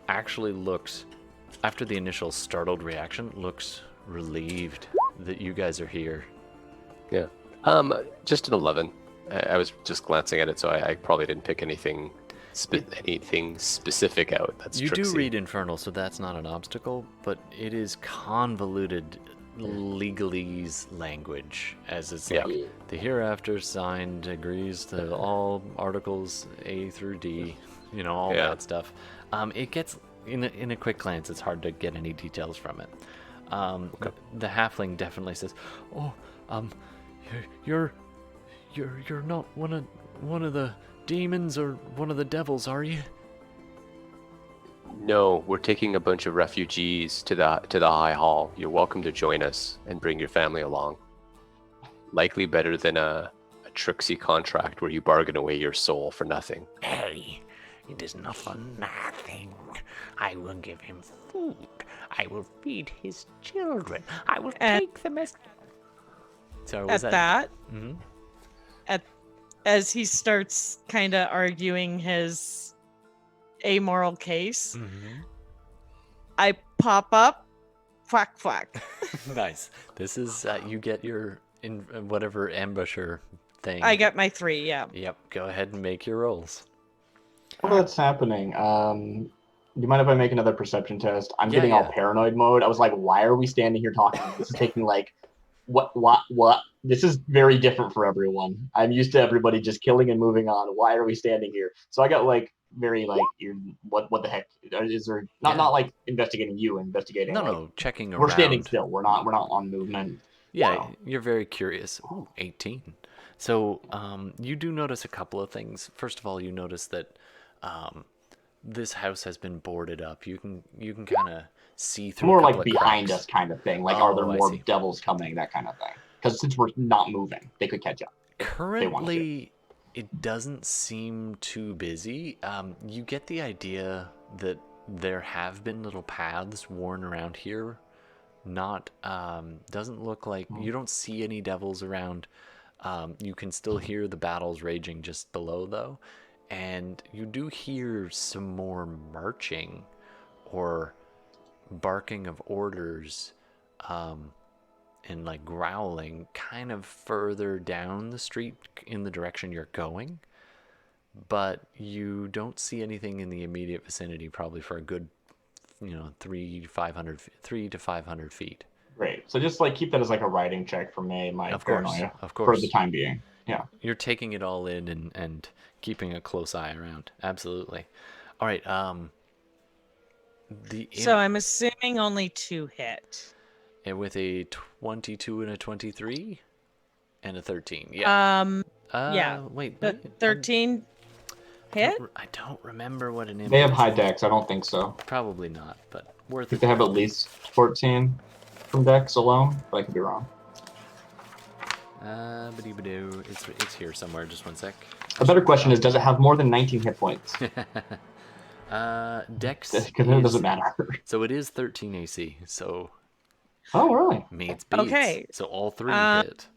actually looks, after the initial startled reaction, looks relieved that you guys are here. Yeah. Just an 11. I was just glancing at it, so I probably didn't pick anything specific out. That's You tricksy. do read Infernal, so that's not an obstacle, but it is convoluted legalese language, as it's Yeah. like the hereafter signed agrees to all articles A through D, all Yeah. that stuff. It gets in a quick glance, it's hard to get any details from it. The halfling definitely says, "Oh, you're not one of the demons or one of the devils, are you?" No, we're taking a bunch of refugees to the High Hall. You're welcome to join us and bring your family along. Likely better than a tricksy contract where you bargain away your soul for nothing. Hey, it is not for nothing. I will give him food. I will feed his children. I will take them as... So At that, Mhm. as he starts kind of arguing his amoral case, I pop up, quack quack. Nice. This is you get your in whatever ambusher thing. I get my 3, yeah. Yep. Go ahead and make your rolls. While that's happening, do you mind if I make another perception test? I'm Yeah, getting all yeah. paranoid mode. I was like, why are we standing here talking? This is taking like, what? This is very different for everyone. I'm used to everybody just killing and moving on. Why are we standing here? So I got like very like, what the heck? Is there not Yeah. like investigating you, investigating? No, like, no, checking around. we're standing still. We're not on movement. Yeah, Wow. you're very curious. Ooh, 18. So you do notice a couple of things. First of all, you notice that this house has been boarded up. You can kind of see through More a couple like of behind cracks. us kind of thing. Like, are there Oh, I more see. devils coming? That kind of thing. Because since we're not moving, they could catch up. They wanted to. Currently, it doesn't seem too busy. You get the idea that there have been little paths worn around here. Not doesn't look like you don't see any devils around. You can still hear the battles raging just below, though, and you do hear some more marching or barking of orders, and like growling kind of further down the street in the direction you're going. But you don't see anything in the immediate vicinity, probably for a good, 3 to 500 feet. Great. So just like keep that as like a writing check for me, my Of course, paranoia, of for course. the time being. Yeah. You're taking it all in and keeping a close eye around. Absolutely. All right. So I'm assuming only 2 hit. And with a 22 and a 23 and a 13. Yeah. Yeah. Wait. The 13 hit? I don't remember what an imp They have is. high dex. I don't think so. Probably not, but worth I think it. they have at least 14 from dex alone, but I could be wrong. Ba-dee-ba-doo. It's here somewhere. Just one sec. A better question is, does it have more than 19 hit points? Dex. Because it doesn't matter. So it is 13 AC. So Oh, really? mates beats. Okay. So all 3 hit.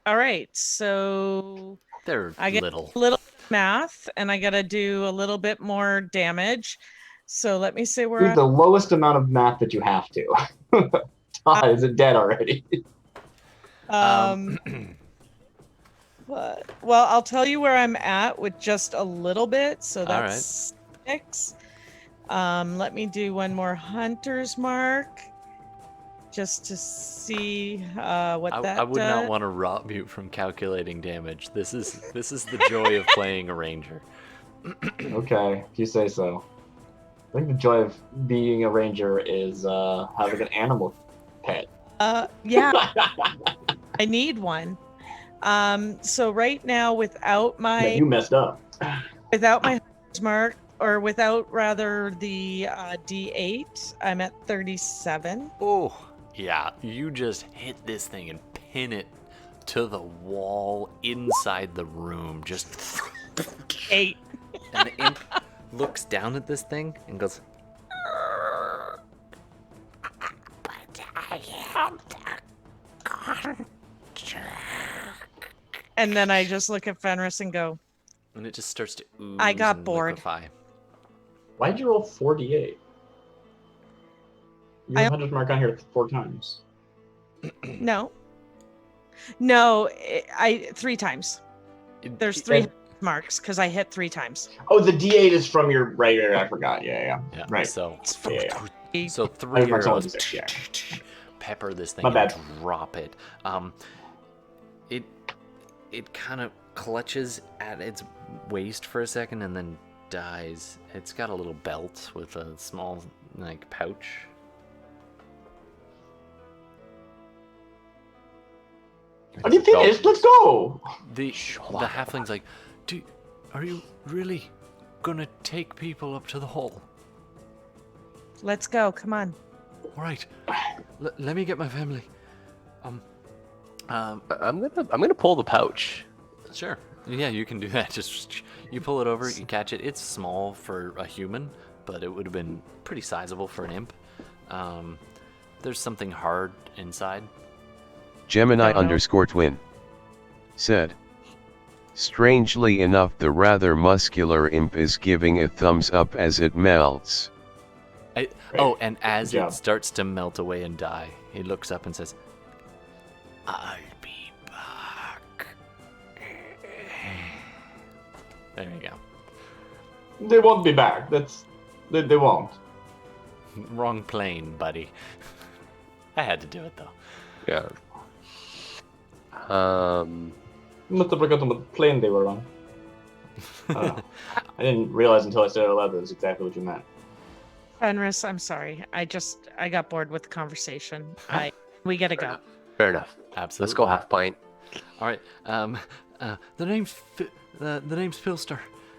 All right. So They're I get little. a little math, and I got to do a little bit more damage. So let me see where Use the lowest amount of math that you have to. Todd, is it dead already? Well, I'll tell you where I'm at with just a little bit. So that's 6. Let me do one more hunter's mark just to see what that I would does. not want to rob you from calculating damage. This is the joy of playing a ranger. Okay, if you say so. I think the joy of being a ranger is having an animal pet. Yeah, I need one. So right now, without my You messed up. hunter's mark, or without rather the D8, I'm at 37. Oh, yeah. You just hit this thing and pin it to the wall inside the room. Just 8. and the imp looks down at this thing and goes, But I am the contract. And then I just look at Fenris and go, and it just starts to ooze I got and bored. liquefy. Why'd you roll 48? You have hunter's mark on here 4 times. no, I 3 times. There's 3 marks because I hit 3 times. Oh, the D8 is from your right. I forgot. Yeah. Right. So, Yeah. so 3 Mark's only arrows D6, yeah. pepper this thing My and bad. drop it. It kind of clutches at its waist for a second and then dies. It's got a little belt with a small like pouch. Are you finished? Let's go! The halfling's like, are you really gonna take people up to the hall? Let's go. Come on. All right, let me get my family. I'm gonna pull the pouch Sure. Yeah, you can do that. Just you pull it over, you catch it. It's small for a human, but it would have been pretty sizable for an imp. There's something hard inside. Gemini Don't know. _twin said. Strangely enough, the rather muscular imp is giving a thumbs up as it melts. Oh, and as Good job. it starts to melt away and die, he looks up and says, "I'll be back." There you go. They won't be back. They won't. Wrong plane, buddy. I had to do it though. Yeah. Must have forgotten what plane they were on. I didn't realize until I said it out loud that was exactly what you meant. Fenris, I'm sorry. I got bored with the conversation. We gotta go. Fair enough. Absolutely. Let's go half pint. All right. The name's Pilster,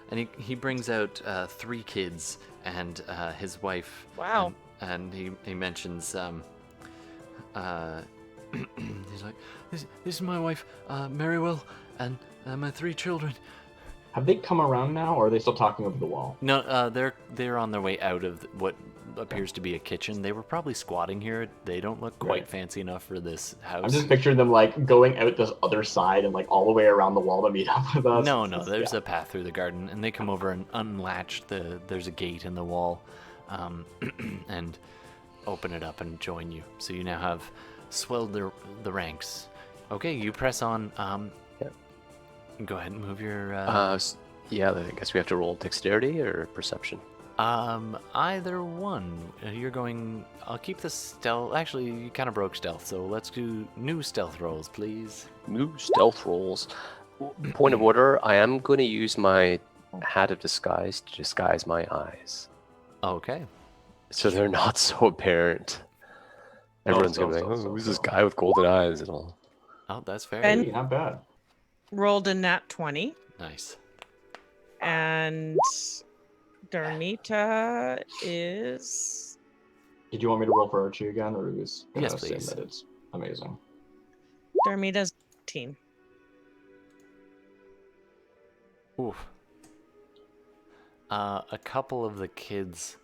and he brings out 3 kids and his wife. Wow. And he mentions he's like, this is my wife, Merrywell, and my 3 children. Have they come around now, or are they still talking over the wall? No, they're on their way out of what appears to be a kitchen. They were probably squatting here. They don't look quite Right. fancy enough for this house. I'm just picturing them like going out this other side and like all the way around the wall to meet up with us. No, there's a path through the garden, and they come over and unlatch there's a gate in the wall, and open it up and join you. So you now have swelled the ranks. Okay, you press on. Go ahead and move your. Yeah, I guess we have to roll dexterity or perception. Either one. You're going. I'll keep the stealth. Actually, you kind of broke stealth, so let's do new stealth rolls, please. New stealth rolls. Point of order, I am going to use my hat of disguise to disguise my eyes. Okay. So they're not so apparent. Everyone's going to be like, oh, who's this guy with golden eyes and all? Oh, that's fair. Ben- Hey, not bad. Rolled a nat 20, Nice. and Darnita is. Did you want me to roll for Archie again, or is Yes, saying please. that it's amazing? Darnita's 18. Oof. A couple of the kids,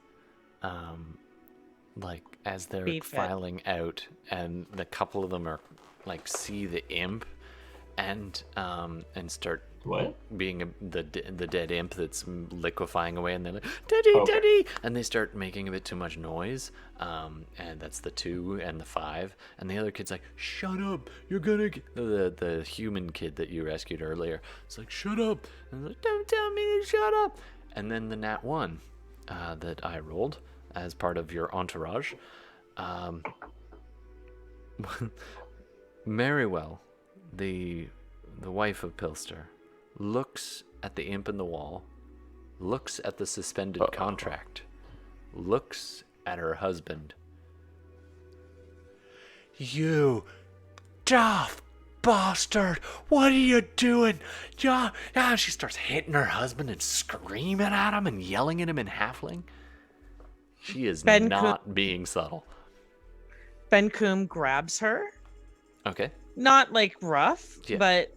like as they're Beat it. filing out, and the couple of them are like see the imp, and start What? being the dead imp that's liquefying away, and they're like, "Daddy, Okay. Daddy!" and they start making a bit too much noise. And that's the 2 and the 5, and the other kid's like, "Shut up! You're gonna get..." the human kid that you rescued earlier. It's like, "Shut up!" and like, "Don't tell me to shut up!" And then the nat 1 that I rolled as part of your entourage. Merrywell, the wife of Pilster, looks at the imp in the wall, looks at the suspended contract, looks at her husband. "You daft bastard! What are you doing? Yeah." She starts hitting her husband and screaming at him and yelling at him in halfling. She is Ben not being subtle. Ben Coombe grabs her. Okay. Not like rough, Yeah. but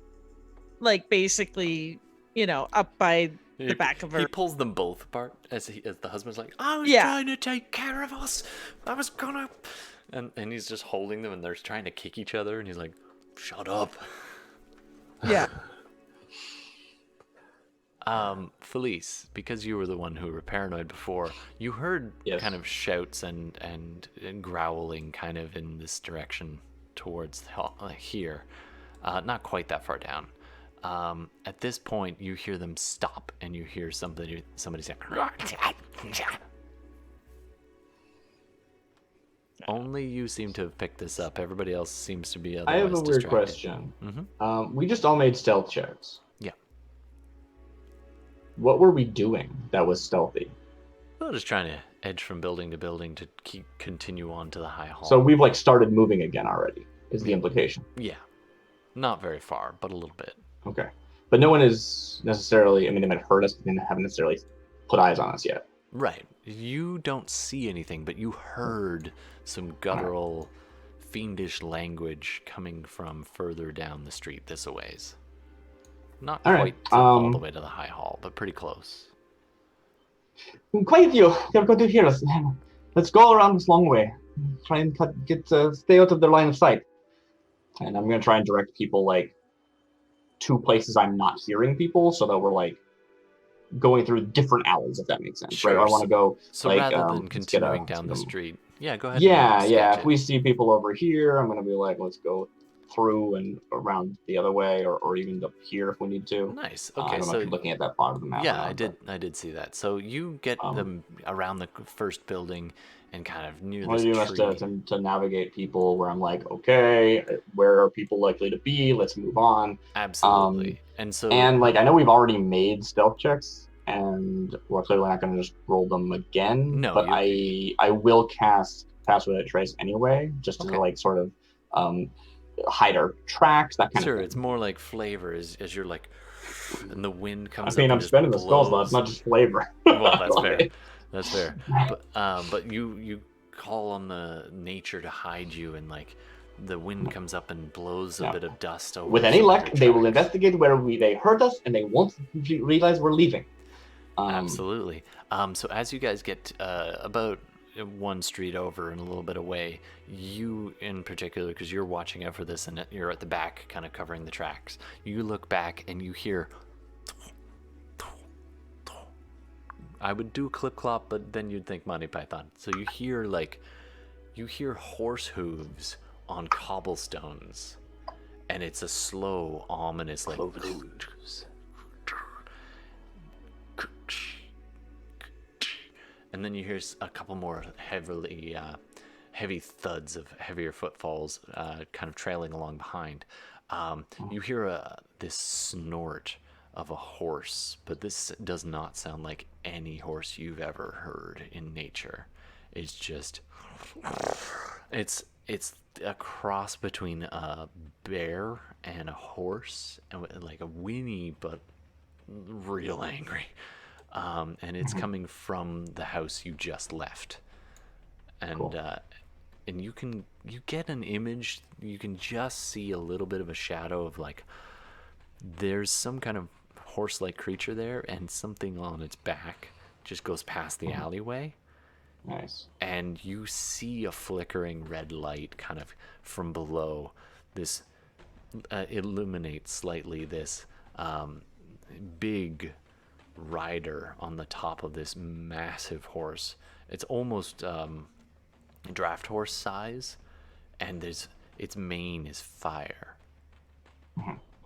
like basically, up by the back of her. He pulls them both apart as the husband's like, "I was Yeah. trying to take care of us. I was gonna," and he's just holding them, and they're trying to kick each other, and he's like, "Shut up." Yeah. Felice, because you were the one who were paranoid before, you heard Yes. kind of shouts and growling kind of in this direction towards here, not quite that far down. At this point, you hear them stop, and you hear somebody say, "Only you seem to have picked this up. Everybody else seems to be I otherwise have a weird distracted." question. Mhm. We just all made stealth checks. Yeah. What were we doing that was stealthy? We're just trying to edge from building to building to continue on to the high hall. So we've like started moving again already, is the implication. Yeah. Not very far, but a little bit. Okay. But no one is necessarily, they might have heard us, but they haven't necessarily put eyes on us yet. Right. You don't see anything, but you heard some guttural, fiendish language coming from further down the street this a ways. Not All quite right. all the way to the high hall, but pretty close. Quite a few. They're going to hear us. Let's go around this long way. Try and stay out of their line of sight. And I'm going to try and direct people like to places I'm not hearing people, so that we're like going through different alleys, if that makes sense. Sure. Right? I want to go So like rather than let's get continuing down the some- street, yeah, go ahead. Yeah, and yeah. sketch If it. we see people over here, I'm going to be like, let's go through and around the other way, or even up here if we need to. Nice. I Okay, don't know so if you're looking at that part of the map. yeah, or not, I did see that. So you get them around the first building and kind of near What this do you tree. to navigate people where I'm like, okay, where are people likely to be? Let's move on. Absolutely. And so And like I know we've already made stealth checks, and we're clearly not going to just roll them again. No, but I will cast Pass Without Trace anyway, just to like sort of hide our tracks, that kind of sure, thing. it's more like flavor as you're like, and the wind comes I mean, up. I'm and spending the just spell slot, blows. it's not just flavor. Well, that's fair. That's fair. But you call on the nature to hide you, and like the wind comes up and blows a bit of dust over. With any some of luck, your they will tracks. investigate where they heard us, and they won't realize we're leaving. Absolutely. So as you guys get about one street over and a little bit away, you in particular, because you're watching out for this and you're at the back kind of covering the tracks, you look back and you hear, I would do clip clop, but then you'd think Monty Python. So you hear horse hooves on cobblestones, and it's a slow, ominous like and then you hear a couple more heavy thuds of heavier footfalls kind of trailing along behind. You hear this snort of a horse, but this does not sound like any horse you've ever heard in nature. It's just it's a cross between a bear and a horse, and like a whinny but real angry. And it's coming from the house you just left, and Cool. And you get an image. You can just see a little bit of a shadow of like there's some kind of horse-like creature there, and something on its back just goes past the alleyway. Nice. And you see a flickering red light kind of from below. This illuminates slightly this big rider on the top of this massive horse. It's almost draft horse size, and its mane is fire.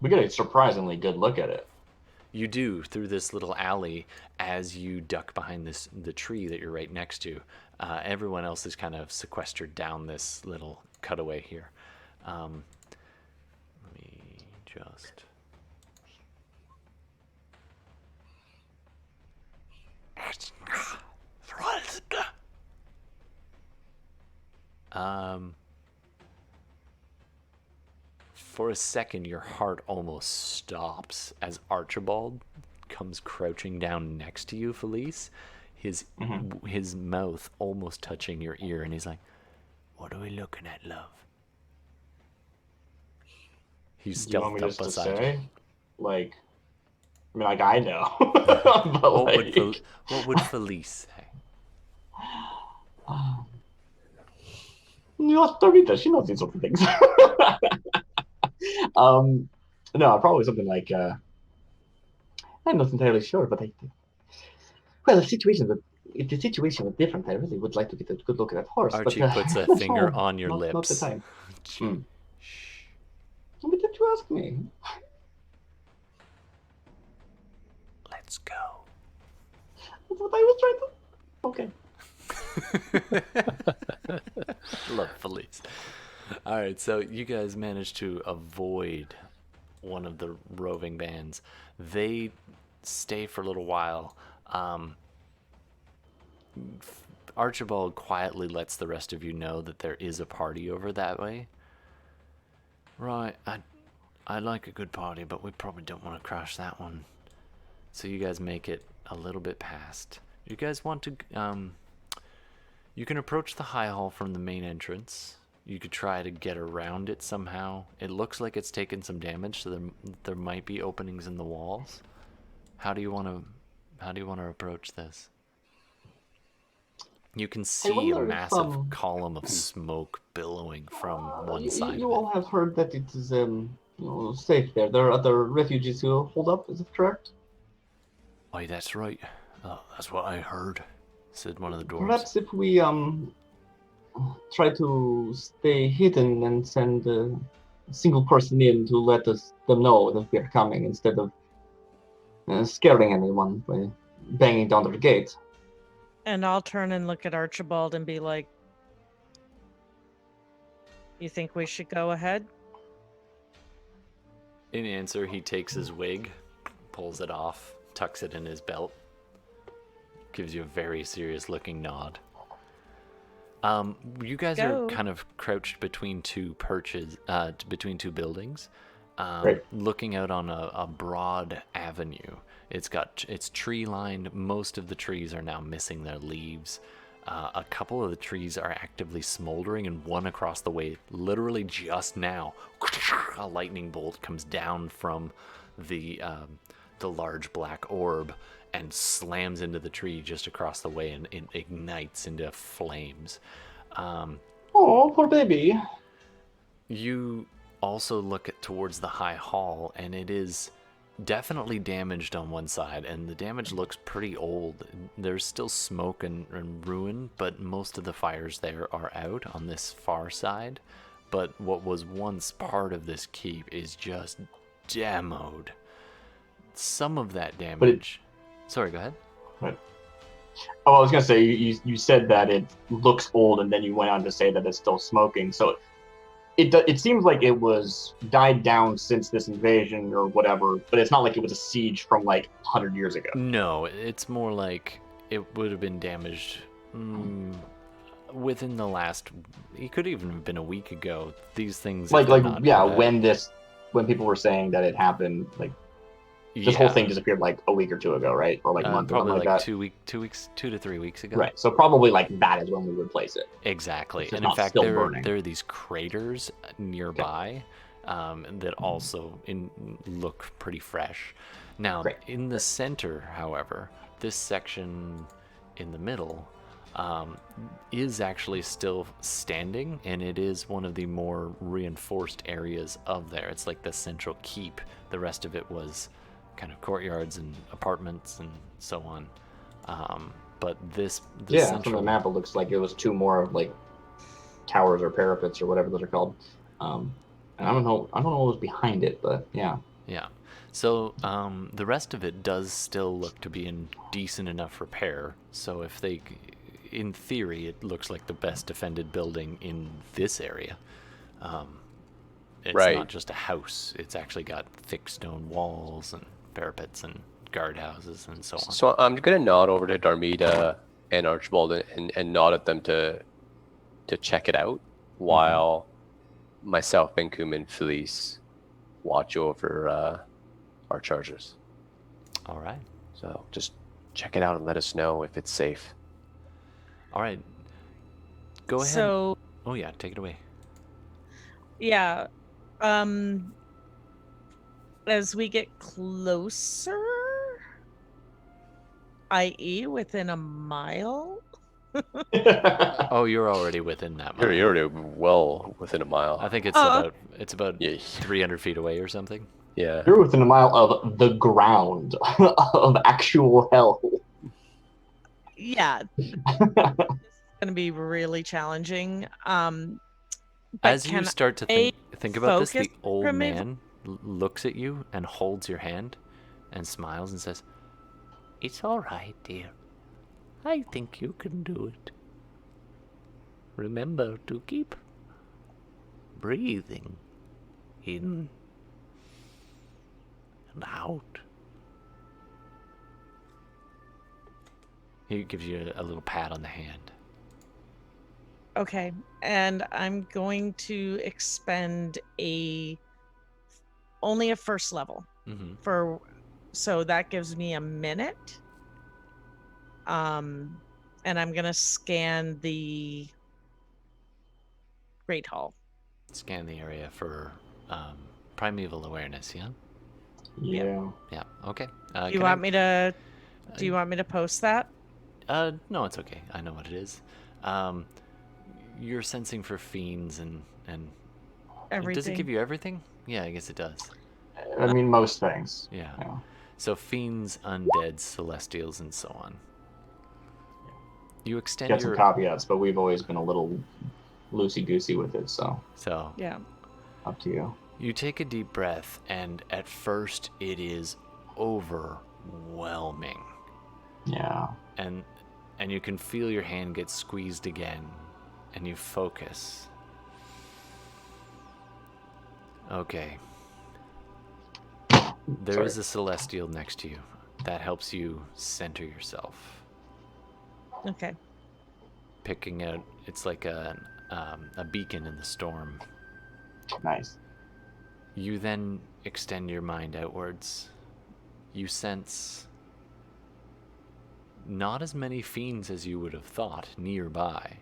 We get a surprisingly good look at it. You do, through this little alley, as you duck behind the tree that you're right next to. Everyone else is kind of sequestered down this little cutaway here. Let me just... For a second, your heart almost stops as Archibald comes crouching down next to you, Felice. His mouth almost touching your ear, and he's like, "What are we looking at, love?" He's Do you want stealthed me up just to beside say? you. Like, I mean, like I know. but What would Felice say? Dorita, she knows these sorts of things. No, probably something like, I'm not entirely sure, but well, if the situation was different, I really would like to get a good look at that horse. Archie but, puts a that's finger all. on your Not the lips. time. Why did you ask me? Let's go. That's what I was trying to... Okay. Love Felice. All right, so you guys managed to avoid one of the roving bands. They stay for a little while. Archibald quietly lets the rest of you know that there is a party over that way. Right, I like a good party, but we probably don't want to crash that one. So you guys make it a little bit past. You guys want to... you can approach the high hall from the main entrance, You could try to get around it somehow. It looks like it's taken some damage, so there might be openings in the walls. How do you want to approach this? You can see a wonder if, massive column of smoke billowing from one side you of all have heard that it is safe there. There are other refugees who hold up. Is it correct? it. Aye, that's right. That's what I heard, said one of the dwarves. Perhaps if we try to stay hidden and send a single person in to let them know that we are coming instead of scaring anyone by banging down their gate. And I'll turn and look at Archibald and be like, you think we should go ahead? In answer, he takes his wig, pulls it off, tucks it in his belt, gives you a very serious looking nod. You guys are kind of crouched between two perches, between two buildings, Right. looking out on a broad avenue. It's tree lined. Most of the trees are now missing their leaves. A couple of the trees are actively smoldering, and one across the way, literally just now, a lightning bolt comes down from the large black orb and slams into the tree just across the way, and it ignites into flames. Oh, poor baby. You also look towards the high hall, and it is definitely damaged on one side, and the damage looks pretty old. There's still smoke and ruin, but most of the fires there are out on this far side. But what was once part of this keep is just demoed. Some of that damage... Sorry, go ahead. Right. Oh, I was gonna say you said that it looks old, and then you went on to say that it's still smoking. So it seems like it was died down since this invasion or whatever, but it's not like it was a siege from like 100 years ago. No, it's more like it would have been damaged within the last. It could even have been a week ago. These things, Like when people were saying that it happened, like this whole thing disappeared like a week or two ago, right? Or like a month, probably or like that. 2 to 3 weeks ago. Right. So probably like that is when we would place it. Exactly. And in not fact, still there burning. are these craters nearby that also look pretty fresh. Now, Great. in the center, however, this section in the middle is actually still standing, and it is one of the more reinforced areas of there. It's like the central keep. The rest of it was kind of courtyards and apartments and so on. But the central... from the map it looks like it was two more like towers or parapets or whatever those are called. And I don't know what was behind it, but yeah. Yeah. So the rest of it does still look to be in decent enough repair. So if they, in theory, it looks like the best defended building in this area. It's not just a house. It's actually got thick stone walls and parapets and guardhouses and so on. So I'm gonna nod over to Darmida and Archibald and nod at them to check it out while myself, Benkum, and Felice watch over our chargers. All right. So just check it out and let us know if it's safe. All right. Go ahead. So, oh yeah, take it away. yeah. As we get closer, i.e. within a mile. Oh, you're already within that mile. You're already well within a mile. I think it's about 300 feet away or something. Yeah. You're within a mile of the ground of actual hell. Yeah. This is going to be really challenging. As you start to think about this, the old from man looks at you and holds your hand and smiles and says, It's all right, dear. I think you can do it. Remember to keep breathing in and out. he gives you a little pat on the hand. Okay, and I'm going to expend only a first level so that gives me a minute. And I'm gonna scan the Great Hall. Scan the area for primeval awareness. Yeah. Yeah. Yeah. Okay. Do you want me to? Do you want me to post that? No, it's okay. I know what it is. You're sensing for fiends and Everything. does it give you everything? Yeah, I guess it does. I mean, most things. Yeah. Yeah. So fiends, undead, celestials, and so on. You extend Got your some caveats, but we've always been a little loosey-goosey with it, so Yeah. up to you. You take a deep breath, and at first it is overwhelming. Yeah. And you can feel your hand get squeezed again, and you focus. Okay. There is a celestial next to you. That helps you center yourself. Okay. Picking out, it's like a beacon in the storm. Nice. You then extend your mind outwards. You sense not as many fiends as you would have thought nearby.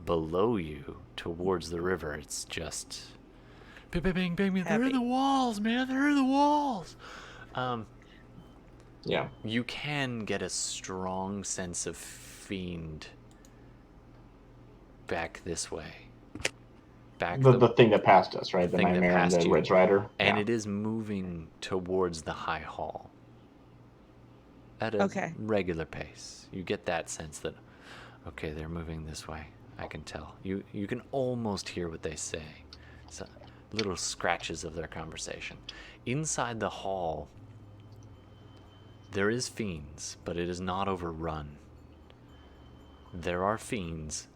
Below you, towards the river, it's just bang, bang, bang, bang. They're in the walls, man. They're in the walls. Yeah. You can get a strong sense of fiend back this way. Back The thing that passed us, right? The thing that Nightmare and passed the you. Ridge Rider. And Yeah. it is moving towards the high hall at a Okay. regular pace. You get that sense that, okay, they're moving this way. I can tell. You can almost hear what they say. So, little scratches of their conversation. Inside the hall, there is fiends, but it is not overrun. There are fiends,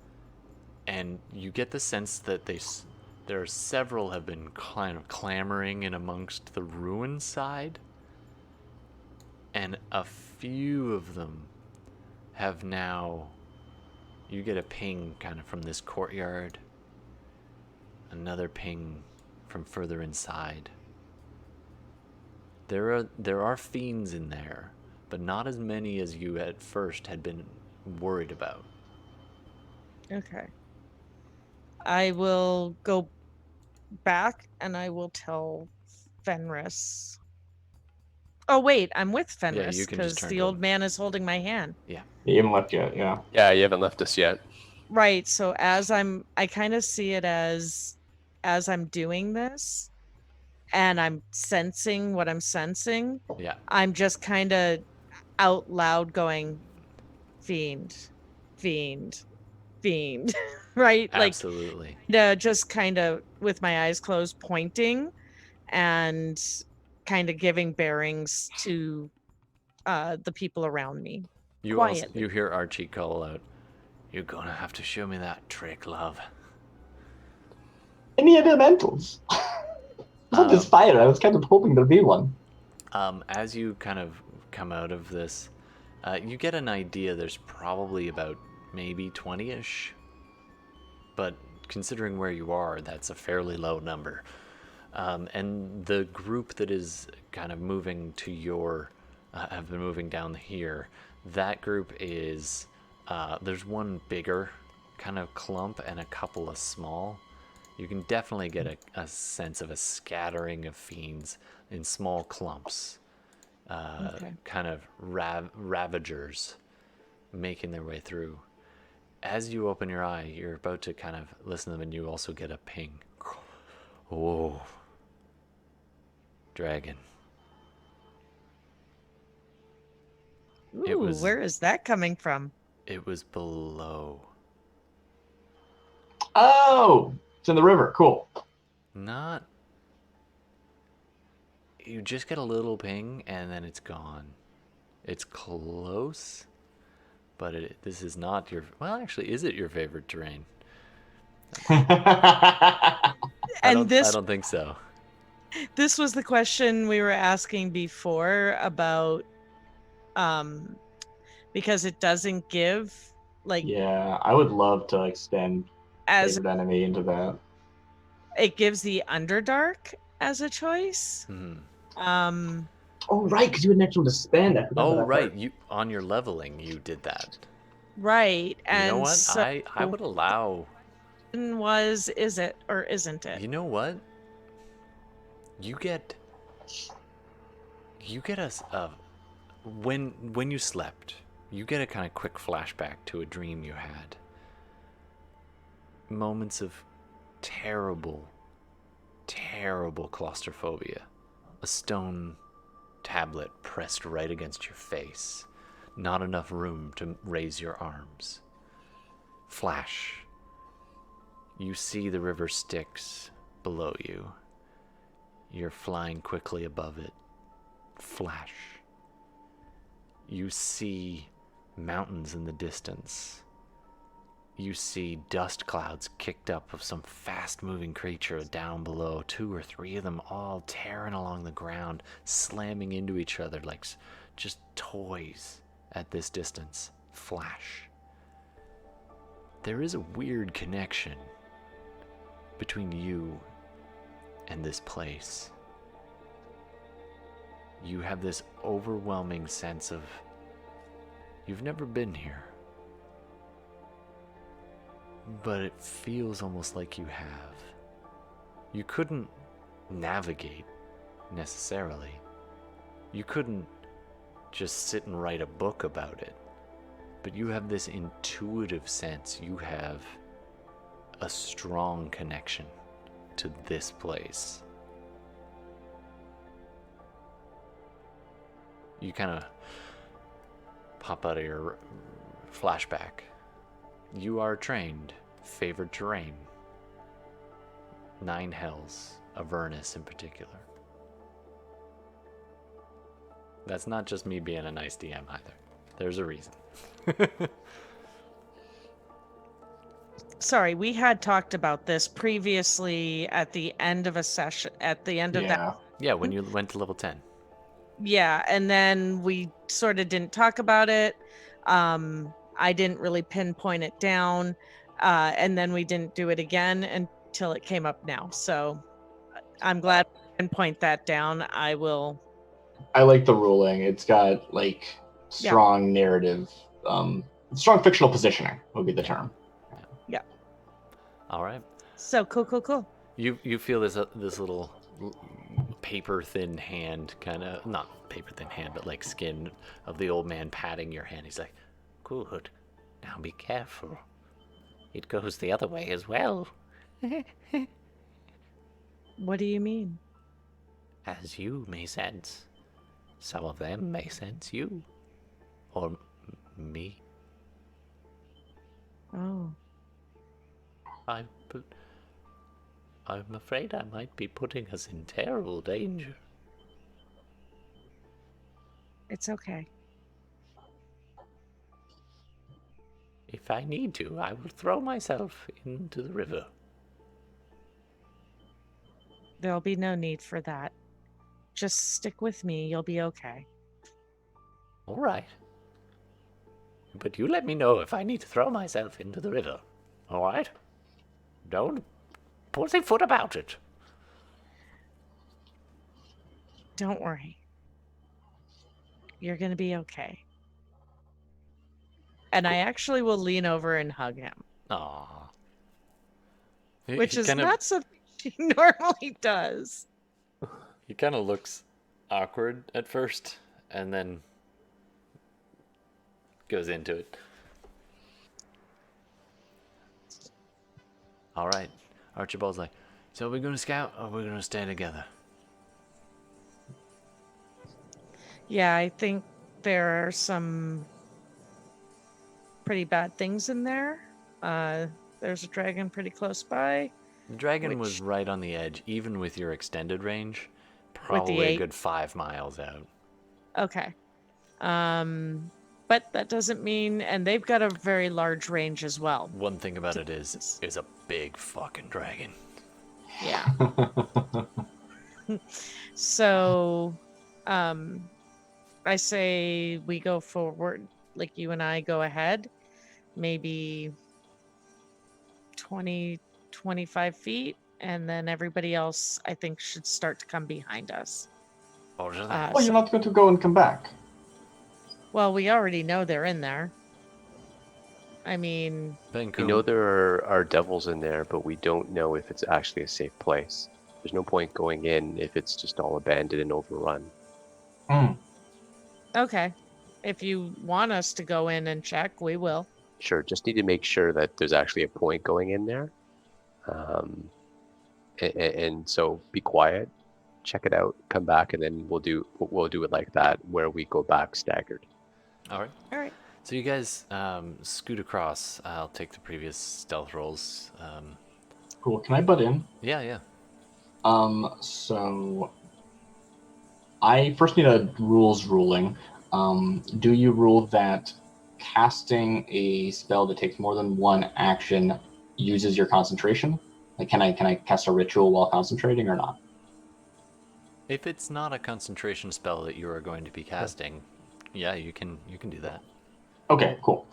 and you get the sense that there are several have been kind of clamoring in amongst the ruin side, and a few of them have now. You get a ping kind of from this courtyard, another ping from further inside. There are fiends in there, but not as many as you at first had been worried about. Okay. I will go back and I will tell Fenris. Oh wait, I'm with Fenris you can just because turn the to old him. man is holding my hand. Yeah. You haven't left yet, yeah. Yeah, you haven't left us yet. Right. So I kind of see it as I'm doing this and I'm sensing what I'm sensing. Yeah. I'm just kind of out loud going, fiend, fiend, fiend. Right? Absolutely. Like, just kind of with my eyes closed, pointing and kind of giving bearings to the people around me. Quietly. You hear Archie call out, "You're gonna have to show me that trick, love." Any elementals? Not this fire. I was kind of hoping there'd be one. As you kind of come out of this, you get an idea there's probably about maybe 20-ish. But considering where you are, that's a fairly low number. And the group that is kind of moving to your, have been moving down here, that group is, there's one bigger kind of clump and a couple of small. You can definitely get a sense of a scattering of fiends in small clumps. Kind of ravagers making their way through. As you open your eye, you're about to kind of listen to them, and you also get a ping. Oh, dragon. Ooh, where is that coming from? It was below. Oh, it's in the river. Cool. Not. You just get a little ping, and then it's gone. It's close, but this is not your. Well, actually, is it your favorite terrain? I don't think so. This was the question we were asking before about, because it doesn't give, like. Yeah, I would love to extend as favorite enemy into that. It gives the Underdark as a choice. Mm-hmm. Oh, right, because you had an actual disband. Oh, right. You on your leveling, you did that. Right, and you know what? so, I would allow was, is it or isn't it? You know what? You get when you slept, you get a kind of quick flashback to a dream you had. Moments of terrible, terrible claustrophobia. A stone tablet pressed right against your face. Not enough room to raise your arms. Flash. You see the river Styx below you. You're flying quickly above it. Flash. You see mountains in the distance. You see dust clouds kicked up of some fast-moving creature down below. 2 or 3 of them all tearing along the ground, slamming into each other like just toys at this distance. Flash. There is a weird connection between you and this place. You have this overwhelming sense of you've never been here, but it feels almost like you have. You couldn't navigate necessarily. You couldn't just sit and write a book about it, but you have this intuitive sense. You have a strong connection to this place. You kind of pop out of your flashback. You are trained, favored terrain. 9 hells, Avernus in particular. That's not just me being a nice DM either. There's a reason. Sorry, we had talked about this previously at the end of a session, at the end of that. Yeah, when you went to level 10. Yeah, and then we sort of didn't talk about it. I didn't really pinpoint it down, and then we didn't do it again until it came up now. So I'm glad I can point that down. I will. I like the ruling. It's got like strong narrative, strong fictional positioning would be the term. Yeah. All right. So cool. You feel this little paper thin hand, kind of not paper thin hand, but like skin of the old man patting your hand. He's like, Good. Now be careful. It goes the other way as well. What do you mean? As you may sense, some of them may sense you. Or me. Oh. I'm afraid I might be putting us in terrible danger. It's okay. If I need to, I will throw myself into the river. There'll be no need for that. Just stick with me. You'll be okay. All right. But you let me know if I need to throw myself into the river. All right? Don't pussyfoot about it. Don't worry. You're going to be okay. And I actually will lean over and hug him. "Aw." Which He is kind of- not something she normally does. He kind of looks awkward at first, and then goes into it. All right. Archibald's like, so are we going to scout, or are we going to stay together? Yeah, I think there are some pretty bad things in there. There's a dragon pretty close by. The dragon Which- was right on the edge, even with your extended range. Probably a 8? good 5 miles out. Okay. But that doesn't mean, and they've got a very large range as well. One thing about it is a big fucking dragon. Yeah. So, I say we go forward, like you and I go ahead, maybe 20, 25 feet, and then everybody else, I think, should start to come behind us. Roger that. Well, you're not going to go and come back. Well, we already know they're in there. I mean, Ben We know there are devils in there, but we don't know if it's actually a safe place. There's no point going in if it's just all abandoned and overrun. okay. If you want us to go in and check, we will. Sure, just need to make sure that there's actually a point going in there. And so be quiet, check it out, come back, and then we'll do it like that, where we go back staggered. All right. All right. So you guys scoot across. I'll take the previous stealth rolls. Cool. Can I butt in? Yeah. So I first need a rules ruling. Do you rule that casting a spell that takes more than one action uses your concentration? Like, can I cast a ritual while concentrating or not? If it's not a concentration spell that you are going to be casting, yeah, you can do that. Okay, cool.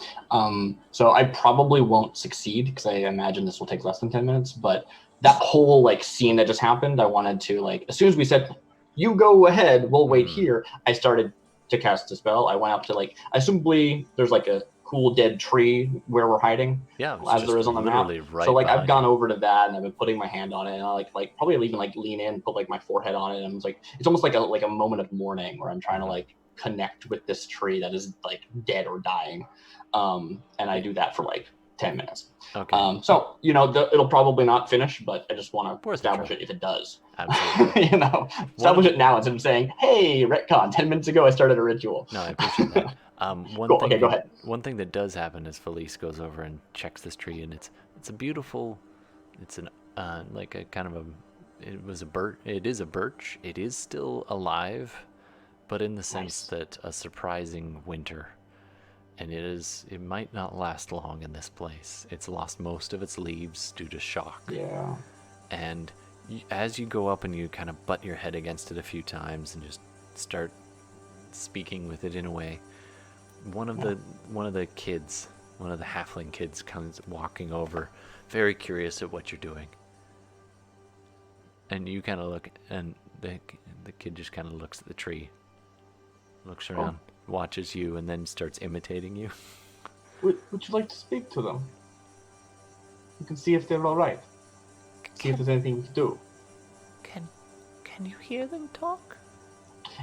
So I probably won't succeed because I imagine this will take less than 10 minutes, but that whole like scene that just happened, I wanted to like, as soon as we said, you go ahead, we'll wait here, I started to cast a spell. I went up to like, assumably there's like a cool dead tree where we're hiding. Yeah, as there is on the map. Right, so like I've gone you. over to that and I've been putting my hand on it, and I like probably even like lean in, put like my forehead on it, and it's like it's almost like a moment of mourning where I'm trying to like connect with this tree that is like dead or dying. And I do that for like 10 minutes. Okay. So it'll probably not finish, but I just want to establish it if it does. Absolutely. Establish it now instead of saying, "Hey, retcon! 10 minutes ago, I started a ritual." No, I appreciate that. Cool. Okay, go ahead. One thing that does happen is Felice goes over and checks this tree, and it's a beautiful. It's an like a kind of a. It was a birch. It is a birch. It is still alive, but in the sense that a surprising winter. And it might not last long in this place. It's lost most of its leaves due to shock. Yeah. And as you go up and you kind of butt your head against it a few times and just start speaking with it in a way, one of the kids, one of the halfling kids, comes walking over, very curious at what you're doing. And you kind of look, and the kid just kind of looks at the tree, looks around, watches you, and then starts imitating you. Would you like to speak to them? You can see if they're all right. See if there's anything you can do. Can you hear them talk?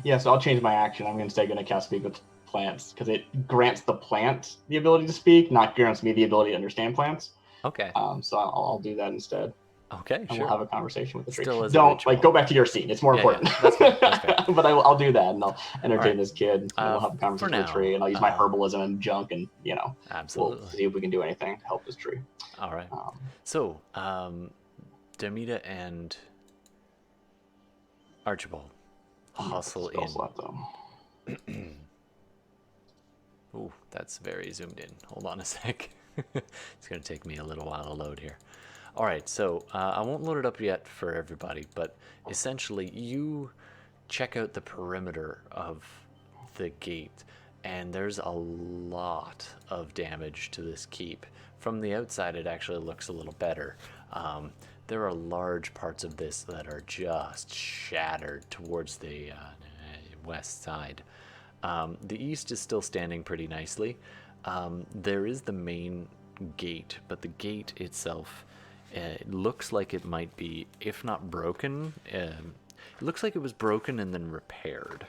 Yeah, so I'll change my action. I'm instead going to cast Speak with Plants because it grants the plant the ability to speak, not grants me the ability to understand plants. Okay. So I'll do that instead. Okay, and sure. we'll have a conversation with the tree. Still Don't go back to your scene. It's more important. Yeah, that's fair. But I'll do that, and I'll entertain this kid. And we'll have a for conversation now, with the tree, and I'll use my herbalism and junk, and Absolutely. we'll see if we can do anything to help this tree. All right. So, Demita and Archibald hustle in. Slot, though. Ooh, that's very zoomed in. Hold on a sec. It's going to take me a little while to load here. All right, so I won't load it up yet for everybody, but essentially you check out the perimeter of the gate, and there's a lot of damage to this keep. From the outside, it actually looks a little better. There are large parts of this that are just shattered towards the west side. The east is still standing pretty nicely. There is the main gate, but the gate itself it looks like it might be, if not broken, it looks like it was broken and then repaired.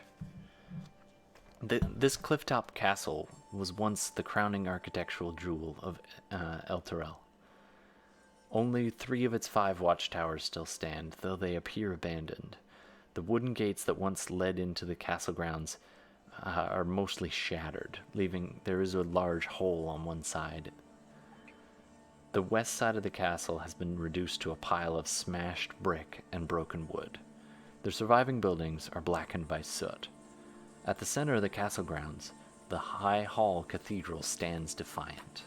This clifftop castle was once the crowning architectural jewel of El Terrell. Only 3 of its 5 watchtowers still stand, though they appear abandoned. The wooden gates that once led into the castle grounds are mostly shattered, leaving there is a large hole on one side. The west side of the castle has been reduced to a pile of smashed brick and broken wood. The surviving buildings are blackened by soot. At the center of the castle grounds, the High Hall Cathedral stands defiant.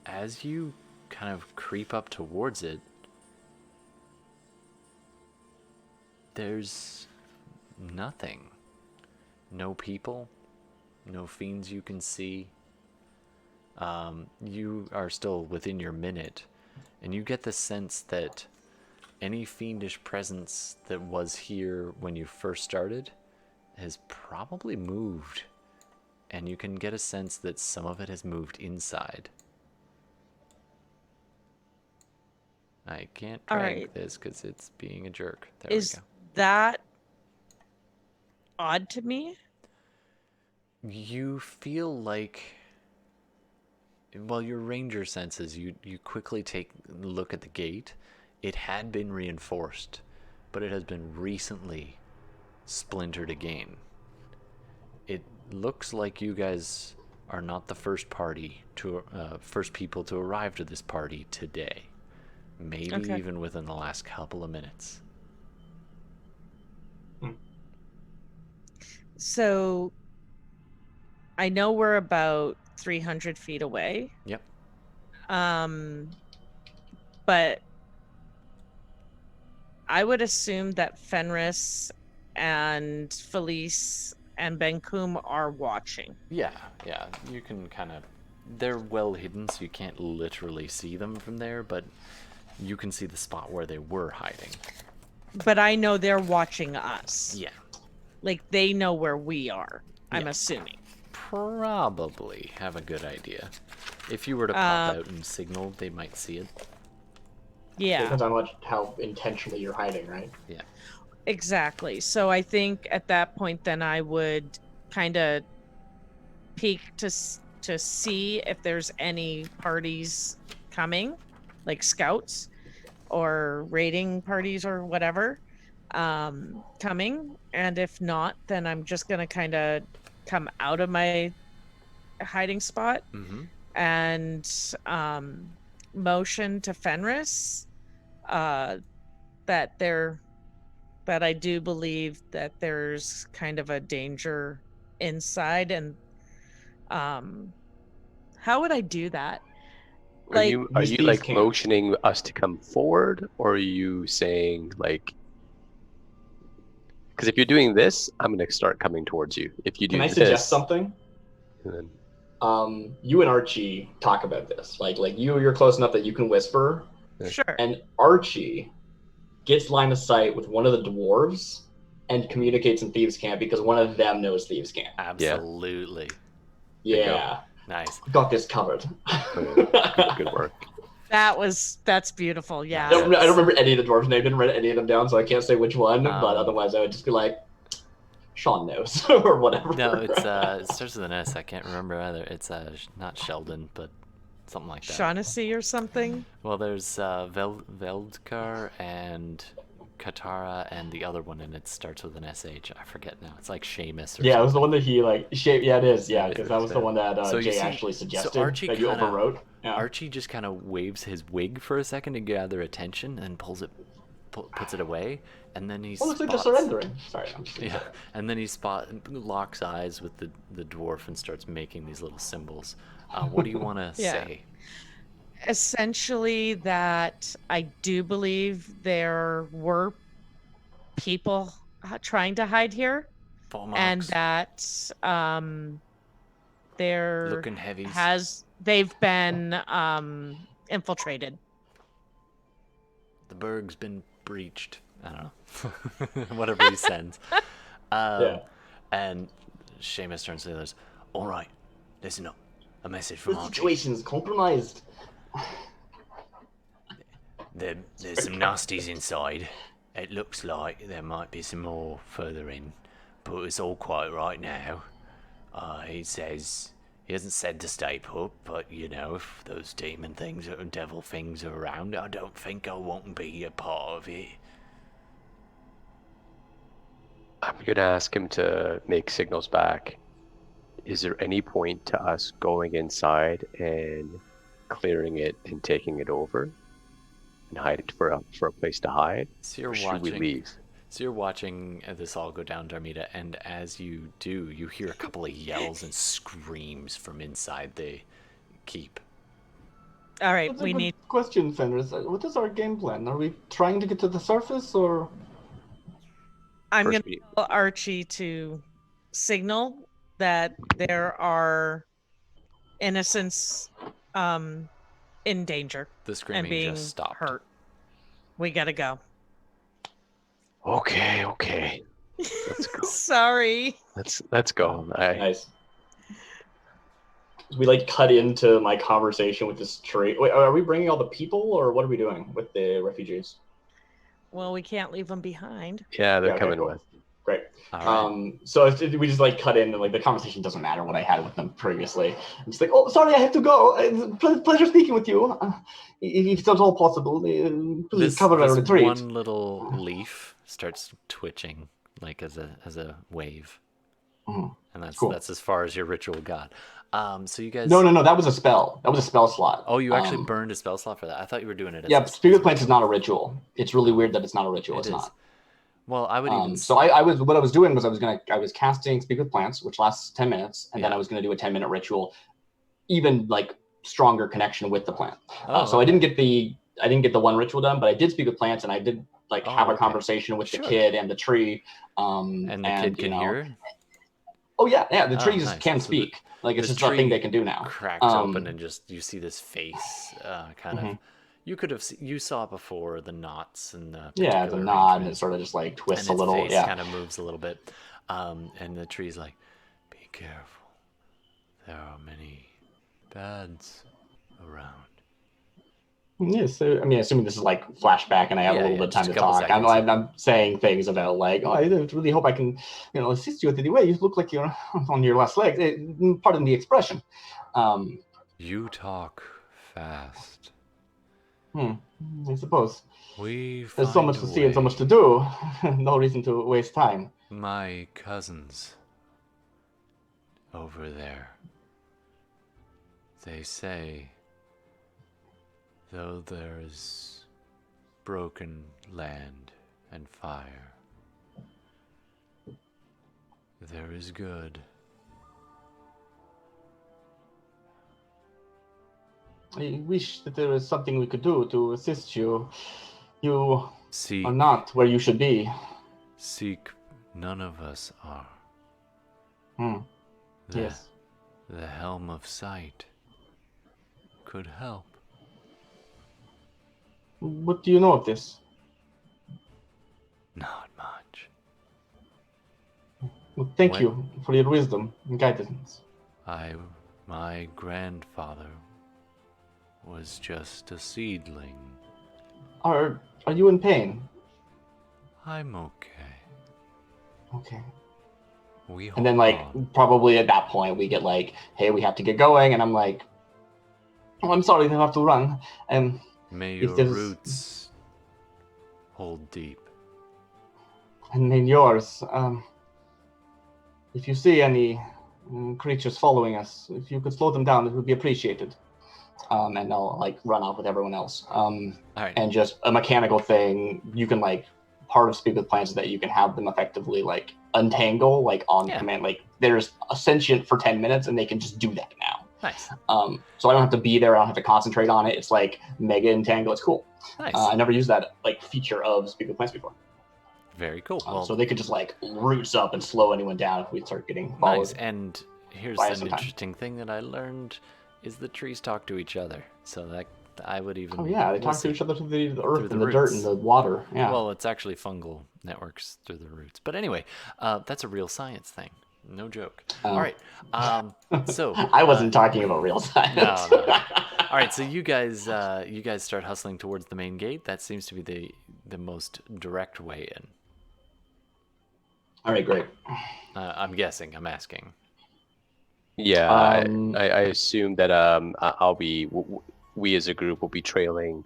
As you kind of creep up towards it, there's nothing. No people, no fiends you can see. You are still within your minute, and you get the sense that any fiendish presence that was here when you first started has probably moved and you can get a sense that some of it has moved inside. I can't All drag right. this because it's being a jerk. There Is we go. that odd to me? You feel like, well, your ranger senses, you quickly take a look at the gate. It had been reinforced, but it has been recently splintered again. It looks like you guys are not the first people to arrive to this party today. Maybe Okay. even within the last couple of minutes. So I know we're about 300 feet away. Yep. But I would assume that Fenris and Felice and Benkum are watching. Yeah. You can kind of... They're well hidden, so you can't literally see them from there, but you can see the spot where they were hiding. But I know they're watching us. Yeah. Like, they know where we are, I'm Yeah. assuming. Probably have a good idea. If you were to pop out and signal, they might see it. Yeah. Depends on how intentionally you're hiding, right? Yeah. Exactly. So I think at that point, then I would kind of peek to see if there's any parties coming, like scouts or raiding parties or whatever, coming. And if not, then I'm just gonna kind of come out of my hiding spot and motion to Fenris that I do believe that there's kind of a danger inside. And how would I do that? Are you These thieves like can't. motioning us to come forward, or are you saying like? Because if you're doing this, I'm gonna start coming towards you. If you do Can I this, suggest something? then You and Archie talk about this. Like you're close enough that you can whisper, Sure. and Archie gets line of sight with one of the dwarves and communicates in thieves' camp because one of them knows thieves' camp. Absolutely. Yeah, Nice. got this covered. good work. That's beautiful. Yeah. I don't remember any of the dwarves' names. Didn't write any of them down, so I can't say which one. But otherwise, I would just be like, Sean knows or whatever. No, it's it starts with an S. I can't remember either. It's not Sheldon, but something like that. Shaughnessy or something. Well, there's Veldkar and Katara and the other one, and it starts with an SH. I forget now. It's like Seamus or Yeah, it was the something. one that he Yeah, it is. Yeah, Seamus because that was the one that So you Jay see- actually so suggested Archie that you kinda- overwrote. Yeah. Archie just kind of waves his wig for a second to gather attention and puts it away, and then he Well, looks like they're spots- surrendering. Sorry. I'm just Yeah, and then he locks eyes with the dwarf and starts making these little symbols. What do you want to Yeah. say? Essentially, that I do believe there were people trying to hide here, and Volmox, that there looking heavy. they've been infiltrated. The Berg's been breached. I don't know. Whatever he sends. Yeah. And Seamus turns to the others. All right, listen up. A message from The Archie. situation's compromised. There's some nasties inside. It looks like there might be some more further in, but it's all quiet right now. He says he hasn't said to stay put, but you know, if those demon things or devil things are around, I don't think I won't be a part of it. I'm gonna ask him to make signals back. Is there any point to us going inside and clearing it and taking it over and hide it for a place to hide? So you're Or should we watching. leave? So you're watching this all go down, Darmida, and as you do, you hear a couple of yells and screams from inside the keep. All right, That's a we good need. question, Fenris. What is our game plan? Are we trying to get to the surface, or I'm First going to we- tell Archie to signal that there are innocents in danger The and screaming being just stopped. hurt. We gotta go. Okay. Let's go. Sorry. Let's go. nice? we like cut into my conversation with this tree. Wait, are we bringing all the people, or what are we doing with the refugees? Well, we can't leave them behind. Yeah, they're Okay, coming cool. with. Great. All right. So we just like cut in, and like the conversation doesn't matter what I had with them previously. I'm just like, oh, sorry, I have to go. Pleasure speaking with you. If it's at all possible, please cover our this retreat. one little leaf starts twitching like as a wave, Mhm. and that's Cool. that's as far as your ritual got. So you guys. No, that was a spell. That was a spell slot. Oh, you actually burned a spell slot for that. I thought you were doing it as Yeah, a, Speak as with a Plants is ritual. not a ritual. It's really weird that it's not a ritual. It It's is. not. Well, I would even. So I was doing was I was casting Speak with Plants, which lasts 10 minutes, and then Yeah. I was going to do a 10-minute ritual, even like stronger connection with the plant. Oh, So I okay. didn't get the one ritual done, but I did speak with plants, and I did like have a okay. conversation with Sure. the kid and the tree. And the kid can hear it? Oh yeah, the Oh, trees nice. can So speak. Like it's this just a thing tree they can do now. cracks open and just you see this face kind Mm-hmm. of. You could have you saw it before, the knots and the Yeah, the particular nod, and it arrangements, sort of just like twists and a its little. face Yeah. kind of moves a little bit, and the tree's like, "Be careful. There are many bads around." Yes, so, I mean, assuming this is like flashback, and I have a little bit of time just a to couple talk. seconds. I'm saying things about like, oh, I really hope I can, assist you in any way. You look like you're on your last legs. Pardon the expression. You talk fast. I suppose We there's so find much a to see and so much way. to do. No reason to waste time. My cousins over there. They say, though there's broken land and fire, there is good. I wish that there was something we could do to assist you. You Seek, are not where you should be. seek, none of us are. The, Yes. the helm of sight could help. What do you know of this? Not much. Well, thank you for your wisdom and guidance. My grandfather was just a seedling. Are you in pain? I'm okay. Okay. We And then, hold like, on. probably at that point, we get like, hey, we have to get going. And I'm like, oh, I'm sorry, I have to run. May if your there's- roots hold deep. And then yours. If you see any creatures following us, if you could slow them down, it would be appreciated. And I'll like run off with everyone else. All right. And just a mechanical thing, you can like part of Speak with Plants is that you can have them effectively like untangle like on command. Like there's a sentient for 10 minutes and they can just do that now. Nice. So I don't have to be there. I don't have to concentrate on it. It's like mega entangle. It's cool. Nice. I never used that like feature of Speak with Plants before. Very cool. Well, So they could just like roots up and slow anyone down if we start getting followed. nice. And here's Buy an us some time. interesting thing that I learned is the trees talk to each other. So that I would even. Oh yeah, they we'll talk see. to each other through the earth Through the and the dirt roots. and the water. Yeah. Well, it's actually fungal networks through the roots. But anyway, that's a real science thing. No joke. All right. So I wasn't talking about real science. No. All right. So you guys start hustling towards the main gate. That seems to be the most direct way in. All right, great. I'm guessing. I'm asking. Yeah, I assume that we as a group will be trailing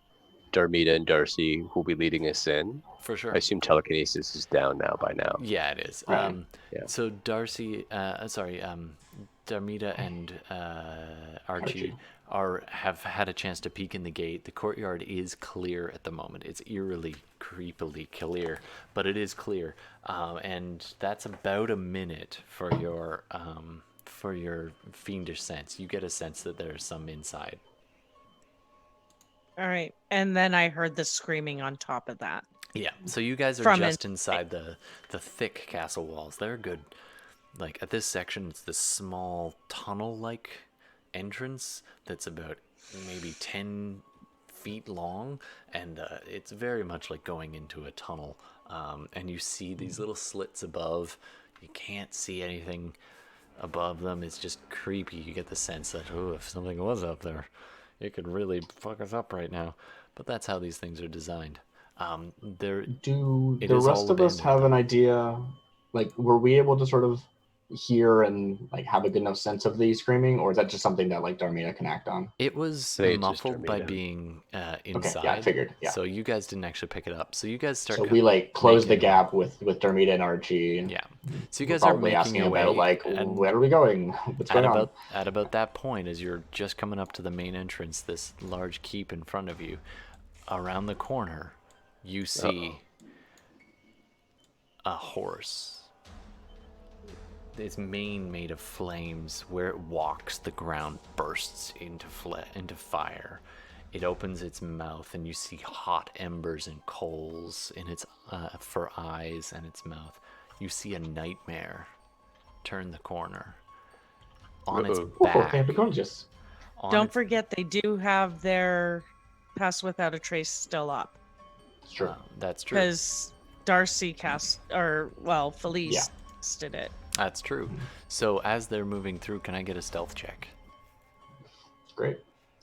Darmida and Darcy, who will be leading us in. For sure. I assume telekinesis is down now by now. Yeah, it is. Right. Yeah. So Darcy, Darmida and Archie have had a chance to peek in the gate. The courtyard is clear at the moment. It's eerily, creepily clear, but it is clear. And that's about a minute for your fiendish sense. You get a sense that there's some inside. All right. And then I heard the screaming on top of that. Yeah, so you guys are From just inside the thick castle walls. They're good. Like at this section, it's this small tunnel-like entrance that's about maybe 10 feet long, and it's very much like going into a tunnel. And you see these little slits above. You can't see anything above them. It's just creepy. You get the sense that, oh, if something was up there, it could really fuck us up right now. But that's how these things are designed. Do it the is rest all of us abandoned, have though. an idea? Like, were we able to sort of hear and like have a good enough sense of the screaming, or is that just something that like Darmina can act on? It was I think it's just muffled by Darmina. being Okay, inside. yeah, I figured. Yeah. So you guys didn't actually pick it up. So you guys start. So we like close the making your way. gap with Darmida and Archie. And Yeah. So you we're guys are probably making asking your way. about like, and where are we going? What's going on? at about that point, as you're just coming up to the main entrance, this large keep in front of you, around the corner, you see a horse. Its mane made of flames. Where it walks, the ground bursts into fire. It opens its mouth, and you see hot embers and coals in its for eyes and its mouth. You see a nightmare turn the corner. On its Uh-oh. Oh, back. they become just Don't forget, they do have their Pass Without a Trace still up. sure. That's true. Because Darcy Felice did it. That's true. So as they're moving through, can I get a stealth check? Great.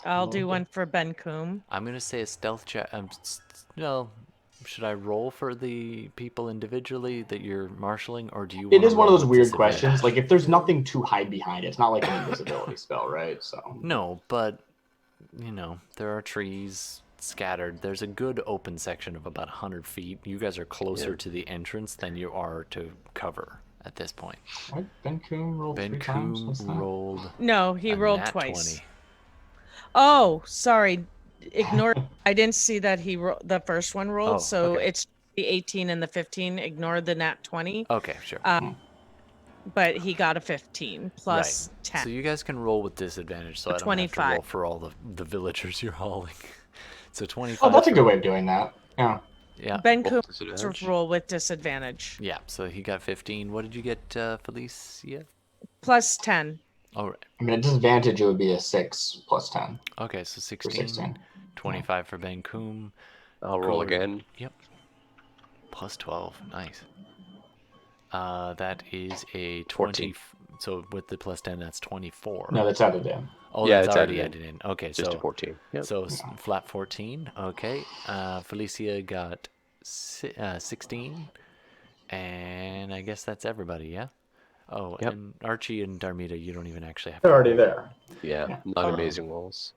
I'll do one for Ben Coombe. I'm gonna say a stealth check. No, should I roll for the people individually that you're marshaling, or do you? It wanna is one of roll those with weird disadvantage? questions. Like, if there's nothing to hide behind, it's not like an invisibility spell, right? So No, but there are trees scattered. There's a good open section of about 100 feet. You guys are closer to the entrance than you are to cover at this point. what? Ben Coombe rolled Ben 3 times. Coombe What's that? rolled. No, he a rolled nat twice. 20. Oh, sorry. Ignore. I didn't see that the first one rolled, Oh, so okay. it's the 18 and the 15. Ignore the nat 20. Okay, sure. But he got a 15 plus 10. So you guys can roll with disadvantage, so I don't have to 25. roll for all the villagers you're hauling. So 25. Oh, that's a for- good way of doing that. Yeah. Yeah. Ben Roll Coombe disadvantage. roll with disadvantage. Yeah. So he got 15. What did you get, Felicia? Plus 10. All right. I mean, at disadvantage, it would be a 6 plus 10 Okay, so for 16. 16. 25 for Ben Coombe. I'll roll Gordon. again. Yep. Plus 12. Nice. That is a 20. 14. So with the plus 10, that's 24. No, that's added in. Oh, Yeah, that's it's already added added in. Okay, Just so a 14. Yep. So flat 14. Okay. Felicia got 16. And I guess that's everybody, yeah? Oh, Yep. and Archie and Darmida, you don't even actually have They're to already roll. there. Yeah, not amazing rolls.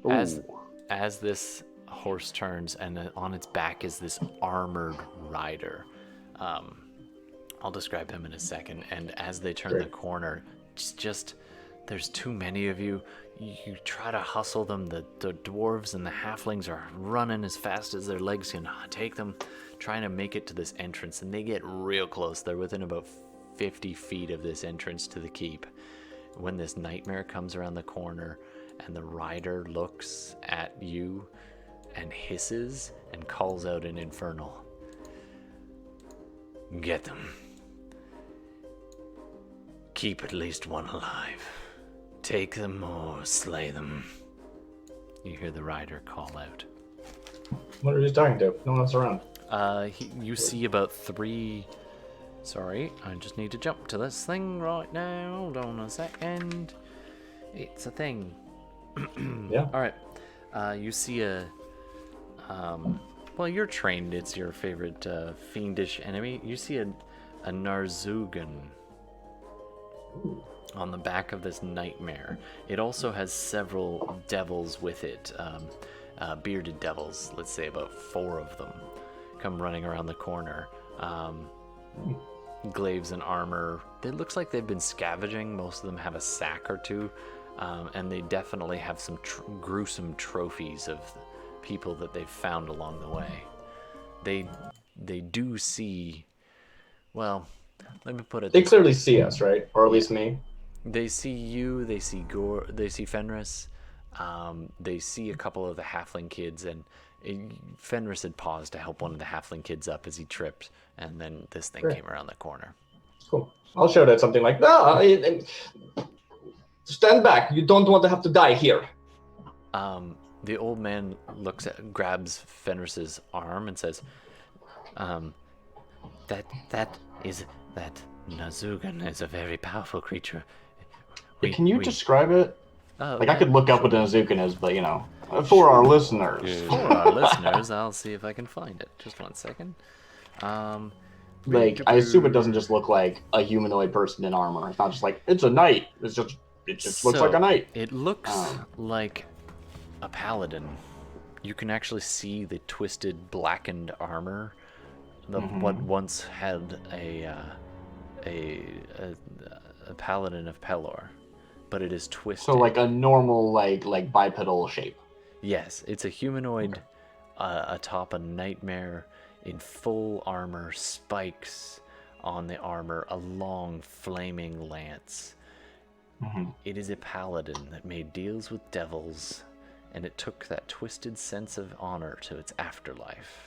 As Ooh. as this horse turns, and on its back is this armored rider. I'll describe him in a second. And as they turn the corner, just there's too many of you. You try to hustle them. The dwarves and the halflings are running as fast as their legs can take them, trying to make it to this entrance. And they get real close. They're within about 50 feet of this entrance to the keep. When this nightmare comes around the corner and the rider looks at you and hisses and calls out in infernal, "Get them. Keep at least one alive. Take them or slay them." You hear the rider call out. What are you talking to? No one else around. You see about 3. Sorry, I just need to jump to this thing right now. Hold on a second. It's a thing. Yeah. All right. You see a. Well, you're trained. It's your favorite fiendish enemy. You see a Narzugan on the back of this nightmare. It also has several devils with it. Bearded devils. Let's say about 4 of them come running around the corner. Glaives and armor. It looks like they've been scavenging. Most of them have a sack or two. And they definitely have some gruesome trophies of people that they've found along the way. They do see. Well, let me put it. They this clearly see us, right? Or at least me. They see you. They see They see Fenris. They see a couple of the halfling kids, and Fenris had paused to help one of the halfling kids up as he tripped, and then this thing Great. came around the corner. Cool. I'll shout out something like, "No, stand back. You don't want to have to die here." The old man grabs Fenris's arm and says, that Nazugan is a very powerful creature. Can you describe it? Oh, Like, I could look up what an Azukin is, but, for our listeners. For our listeners, I'll see if I can find it. Just 1 second. Like, I assume it doesn't just look like a humanoid person in armor. It's not just like, it's a knight. It just looks like a knight. It looks like a paladin. You can actually see the twisted, blackened armor of what once had a paladin of Pelor, but it is twisted. So like a normal like bipedal shape. Yes, it's a humanoid atop a nightmare in full armor, spikes on the armor, a long flaming lance. It is a paladin that made deals with devils, and it took that twisted sense of honor to its afterlife.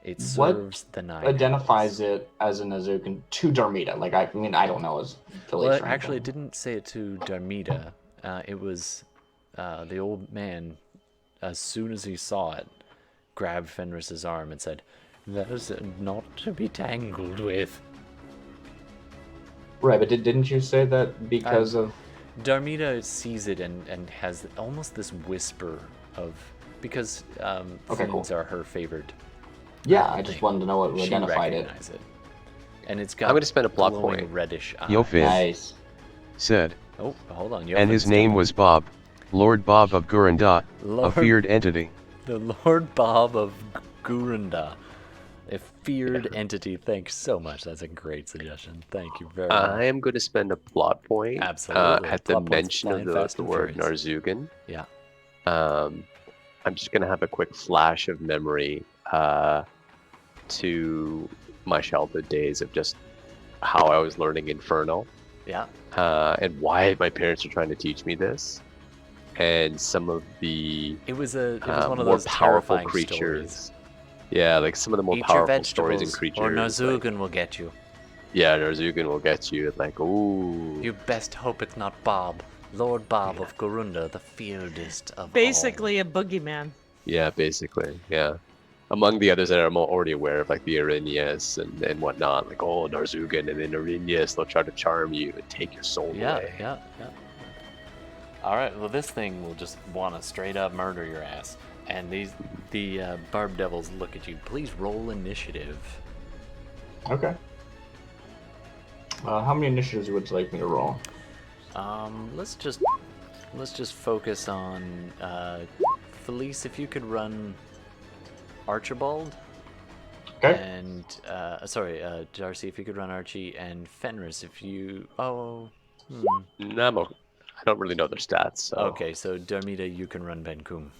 It serves the Nine identifies Hells. it as an Azukin to Darmida? Like, I mean, I don't know his affiliation. Well, actually, it didn't say it to Darmida. It was the old man, as soon as he saw it, grabbed Fenris's arm and said, "Those are not to be tangled with." Right, but didn't you say that because of... Darmida sees it and has almost this whisper of... Because fiends are her favorite. Yeah, I just wanted to know what She identified it. recognized it. And it's got I'm going to spend a plot glowing point. reddish eyes. Yofin Nice. said, Oh, hold on. and his name was Bob, Lord Bob of Gurunda, a Lord- feared entity. The Lord Bob of Gurunda. A feared entity. Thanks so much. That's a great suggestion. Thank you very much. I am going to spend a plot point Absolutely. at the Plot points mention of flying the fast and word furious. Narzugan. Yeah. I'm just going to have a quick flash of memory to my childhood days of just how I was learning Infernal Yeah. and why my parents are trying to teach me this. And some of the It was one of more those powerful terrifying creatures. stories. Yeah, like some of the more Eat your powerful stories and vegetables, creatures. or like- Narzugan will get you. yeah, Narzugan will get you. Like, ooh. You best hope it's not Bob, Lord Bob of Gurunda, the fiercest of Basically a boogeyman. Yeah, basically, yeah. Among the others that I'm already aware of, like the Arrhenius and whatnot, like, oh, Narzugan and then Arrhenius, they'll try to charm you and take your soul all. Yeah, away. yeah, yeah. All right, well, this thing will just want to straight up murder your ass. And the Barb Devils look at you. Please roll initiative. Okay. How many initiatives would you like me to roll? Let's just focus on Felice. If you could run Archibald, Okay. and Darcy, if you could run Archie, and Fenris, if you. I don't really know their stats. So. Okay, so Darmida, you can run Benkum.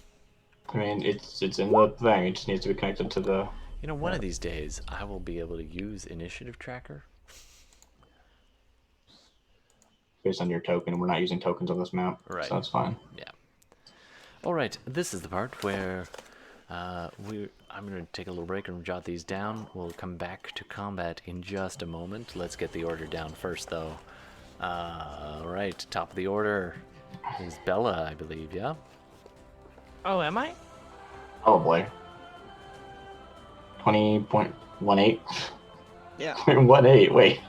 I mean, it's in the thing. It just needs to be connected to the... You know, one of these days, I will be able to use Initiative Tracker. Based on your token. We're not using tokens on this map. Right. So that's fine. Yeah. All right, this is the part where I'm going to take a little break and jot these down. We'll come back to combat in just a moment. Let's get the order down first, though. All right, top of the order is Bella, I believe, yeah? Oh, am I? Probably. 20.18? Yeah. 0.18, wait.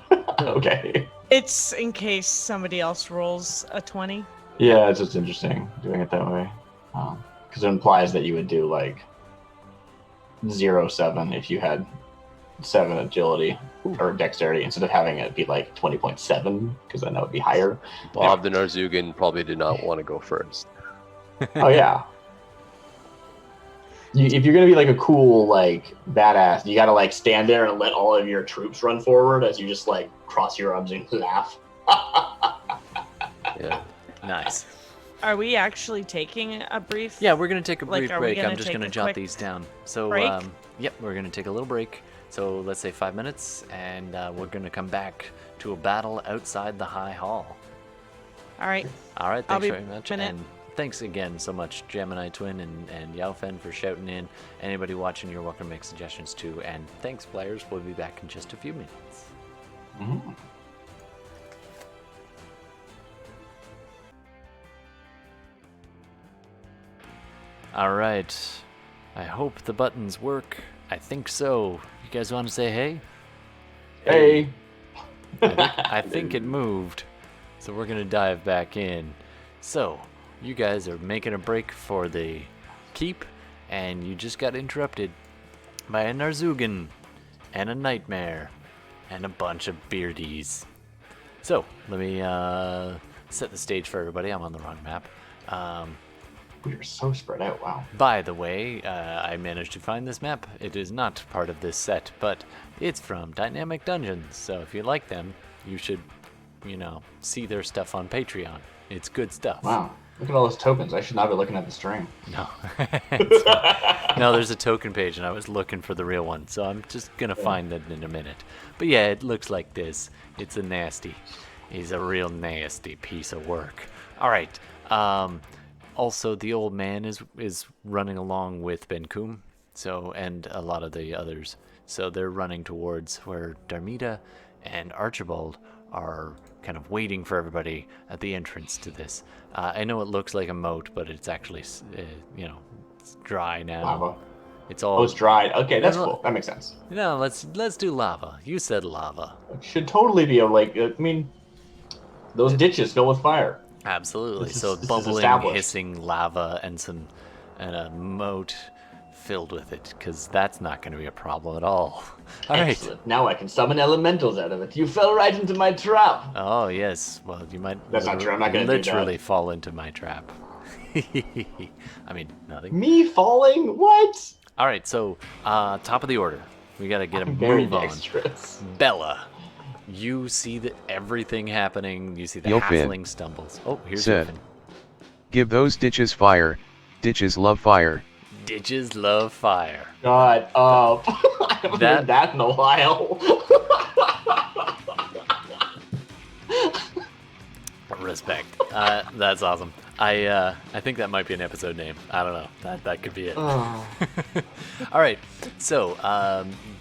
Okay. It's in case somebody else rolls a 20. Yeah, it's just interesting doing it that way. Because it implies that you would do like 0.7 if you had 7 agility or dexterity instead of having it be like 20.7, because then that would be higher. Bob the Narzugan probably did not want to go first. Oh yeah. If you're gonna be like a cool, like badass, you gotta like stand there and let all of your troops run forward as you just like cross your arms and laugh. Yeah. Nice. Are we actually taking a brief? Yeah, we're going to take a Like, brief are we break. I'm gonna just take going to a jot quick these down. So, break? Yep, we're going to take a little break. So let's say 5 minutes, and we're going to come back to a battle outside the High Hall. All right. All right, I'll thanks be very much. a minute. And thanks again so much, Gemini Twin and Yaofen, for shouting in. Anybody watching, you're welcome to make suggestions too. And thanks, players. We'll be back in just a few minutes. Mhm. All right. I hope the buttons work. I think so. You guys want to say hey? Hey. I think it moved, so we're gonna dive back in. So, you guys are making a break for the keep, and you just got interrupted by a Narzugan, and a Nightmare, and a bunch of beardies. So, let me set the stage for everybody. I'm on the wrong map. We are so spread out. Wow. By the way, I managed to find this map. It is not part of this set, but it's from Dynamic Dungeons. So if you like them, you should, see their stuff on Patreon. It's good stuff. Wow. Look at all those tokens. I should not be looking at the stream. No. No, there's a token page, and I was looking for the real one. So I'm just going to find it in a minute. But yeah, it looks like this. It's a nasty. He's a real nasty piece of work. All right. Also, the old man is running along with Benkum, and a lot of the others. So they're running towards where Darmida and Archibald are kind of waiting for everybody at the entrance to this. I know it looks like a moat, but it's actually, it's dry now. Lava. It's all. Oh, it's dried. Okay, that's cool. That makes sense. No, let's do lava. You said lava. It should totally be a lake. I mean, those ditches fill with fire. Absolutely. This So is bubbling, established. hissing lava and a moat filled with it, because that's not going to be a problem at all. All right. Excellent. Now I can summon elementals out of it. You fell right into my trap. Oh yes. Well, you might. That's not true. I'm not gonna do that. literally fall into my trap. I mean, nothing. Me falling? What? All right. So, top of the order. We got to get a Very move on. dexterous. Bella, you see everything happening. You see the Yelpin. halfling stumbles. Oh, here's Said. Yelpin. Give those ditches fire. Ditches love fire. Ditches love fire. God up. I haven't That- heard that in a while. Respect. That's awesome. I think that might be an episode name. I don't know. That could be it. Oh. All right. So,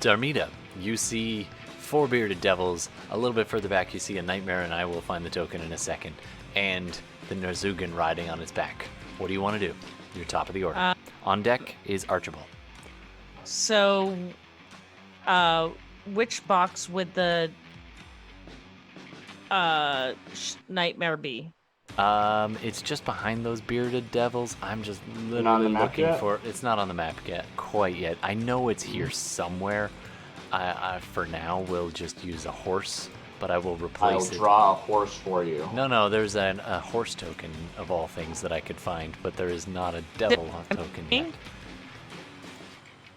Darmida, you see 4 bearded devils. A little bit further back, you see a nightmare, and I will find the token in a second. And the Narzugan riding on its back. What do you want to do? You're top of the order. On deck is Archibald. So, which box would the nightmare be? It's just behind those bearded devils. I'm just on the literally map looking yet? for. It's not on the map quite yet. I know it's here somewhere. For now, we'll just use a horse, but I will I'll replace it. draw a horse for you. No, there's a horse token of all things that I could find, but there is not a devil token yet.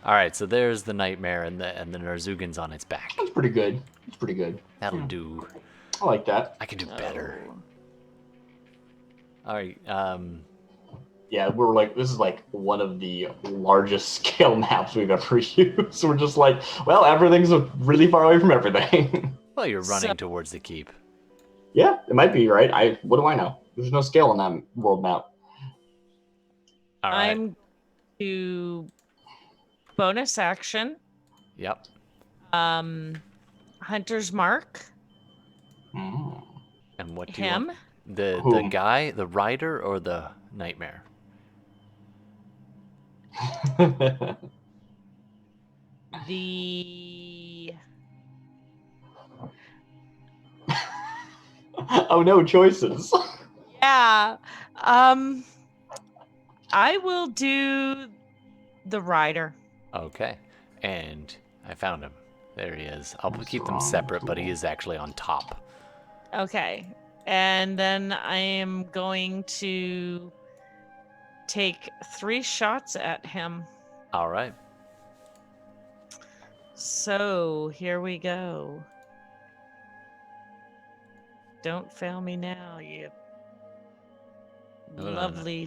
All right, so there's the nightmare and the Narzugan's on its back. That's pretty good. It's pretty good. That'll do. I like that. I can do better. All right. Yeah, we're like, this is like one of the largest scale maps we've ever used. We're just like, well, everything's really far away from everything. Well, you're running towards the keep. Yeah, it might be, right? What do I know? There's no scale on that world map. All right. I'm to bonus action. Yep. Hunter's mark. Mm. And what do you Him. want? The Whom? guy, the rider, or the nightmare? The Oh no, choices. yeah. I will do the rider. Okay. And I found him. There he is. I'll What's keep them wrong? separate, but he is actually on top. Okay. And then I am going to take 3 shots at him. All right. So here we go. Don't fail me now, you No. lovely.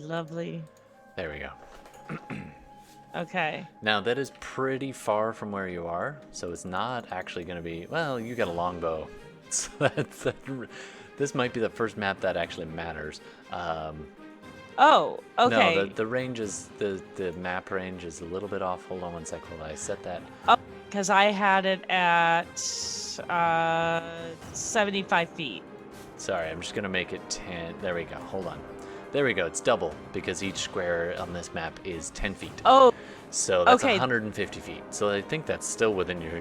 There we go. Okay. Now, that is pretty far from where you are, so it's not actually going to be... Well, you got a longbow. So this might be the first map that actually matters. Oh, okay. No, the range is... The map range is a little bit off. Hold on one sec while I set that. Because I had it at 75 feet. Sorry, I'm just going to make it 10. There we go. Hold on. There we go. It's double because each square on this map is 10 feet. Oh, So that's okay. 150 feet. So I think that's still within your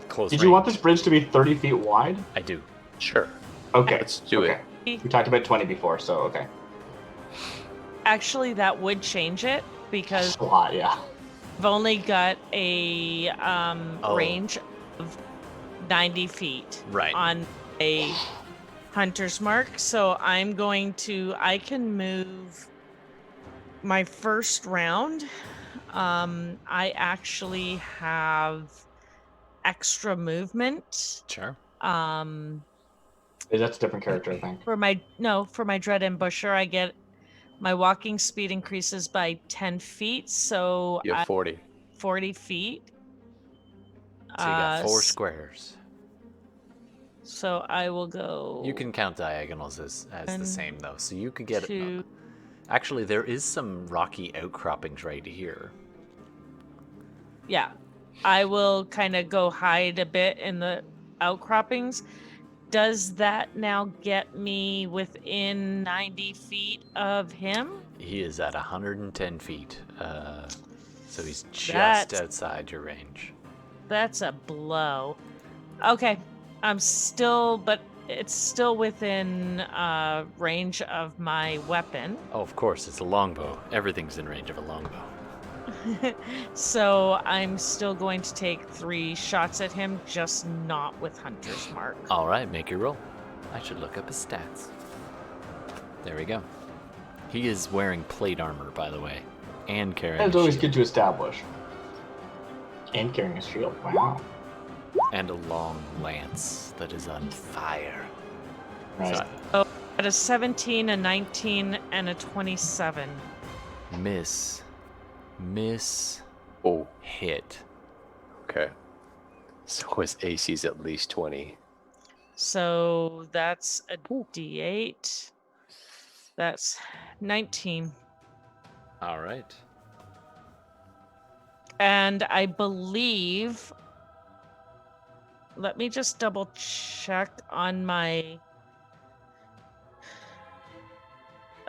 close Did range. you want this bridge to be 30 feet wide? I do. Sure. Okay. Let's do it. We talked about 20 before, so okay. Actually, that would change it because That's a lot, yeah. I've only got a Oh. range of 90 feet Right. on a hunter's mark. So I can move my first round. I actually have extra movement. Sure. That's a different character, I think. For my dread ambusher, I get my walking speed increases by 10 feet, so You have 40. 40 feet. So you got 4 squares. So I will go. You can count diagonals as the same though, so you could get it. to Actually, there is some rocky outcroppings right here. Yeah, I will kind of go hide a bit in the outcroppings. Does that now get me within 90 feet of him? He is at 110 feet, so he's just That's- outside your range. That's a blow. Okay, but it's still within range of my weapon. Oh, of course, it's a longbow. Everything's in range of a longbow. So I'm still going to take 3 shots at him, just not with Hunter's Mark. All right, make your roll. I should look up his stats. There we go. He is wearing plate armor, by the way, and carrying It's a always shield. good to establish. And carrying a shield. Wow. And a long lance that is on fire. Right. So, At a 17, a 19, and a 27. miss, Oh, hit. okay. So his AC's at least 20. So that's a D8. That's 19. All right. And I believe. Let me just double check on my.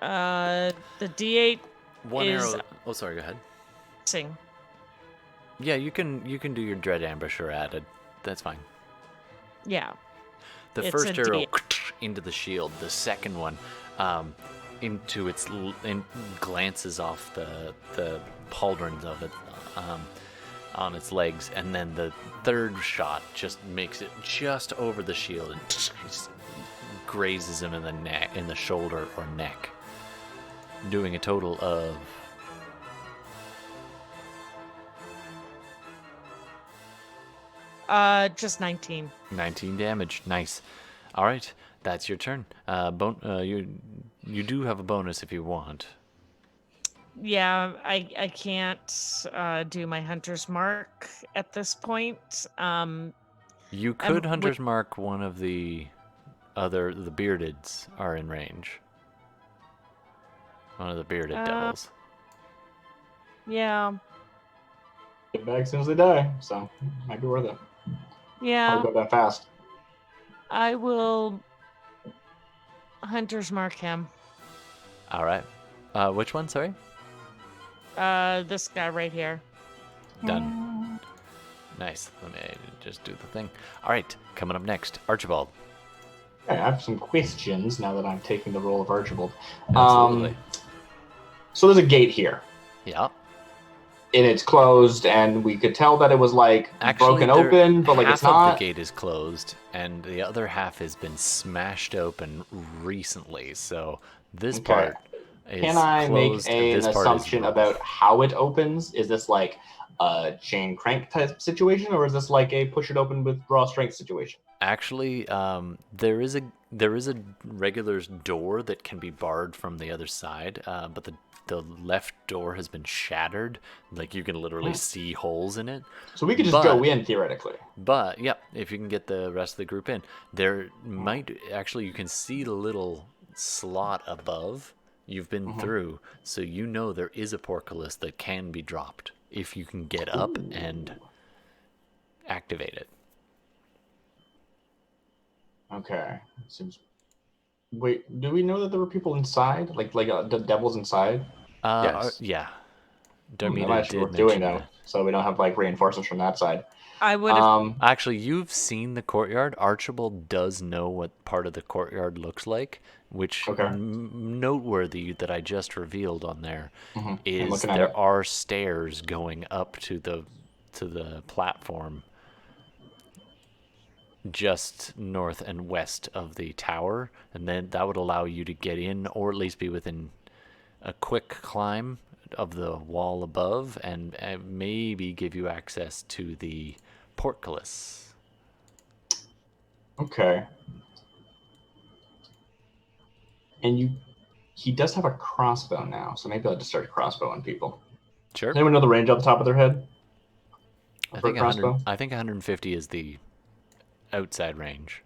The D8 One is arrow. Oh, sorry. Go ahead. missing. Yeah, you can do your dread ambusher added. That's fine. Yeah. The It's first a arrow D8. into the shield. The second one, into its glances off the pauldrons of it, on its legs, and then the third shot just makes it just over the shield and just grazes him in the neck, in the shoulder or neck, doing a total of. Just 19. 19 damage. Nice. All right, that's your turn. You do have a bonus if you want. Yeah, I can't do my hunter's mark at this point. You could hunter's mark one of the beardeds are in range. One of the bearded devils. Yeah, Get back as soon as they die, so might be worth it. yeah. Probably go that fast. I will hunter's mark him. All right. Which one? Sorry. This guy right here. Done. Nice. Let me just do the thing. All right. Coming up next, Archibald. Okay, I have some questions now that I'm taking the role of Archibald. Absolutely. So there's a gate here, Yeah. and it's closed, and we could tell that it was like Actually, broken open, but like half it's not. of the gate is closed, and the other half has been smashed open recently. So this Okay. part is Can I make closed, and an this part is assumption rubble. about how it opens? Is this like a chain crank type situation, or is this like a push it open with raw strength situation? Actually, there is a regular door that can be barred from the other side, but the left door has been shattered. Like you can literally see holes in it. So we could just go in theoretically. But yeah, if you can get the rest of the group in, there might actually you can see the little slot above you've been through, so you know there is a portcullis that can be dropped if you can get up and activate it. Okay, seems Wait, do we know that there were people inside? Like the devils inside? Yes. Yeah. That Darmita might actually be did worth doing mention though, that. so we don't have like reinforcements from that side. I would have. Actually, you've seen the courtyard. Archibald does know what part of the courtyard looks like, which Okay. noteworthy that I just revealed on there I'm is looking at there it. are stairs going up to the platform just north and west of the tower, and then that would allow you to get in or at least be within a quick climb of the wall above and maybe give you access to the portcullis. Okay. And he does have a crossbow now, so maybe I'll just start crossbowing people. Sure. Does anyone know the range off the top of their head? I For a think crossbow? 100. I think 150 is the outside range.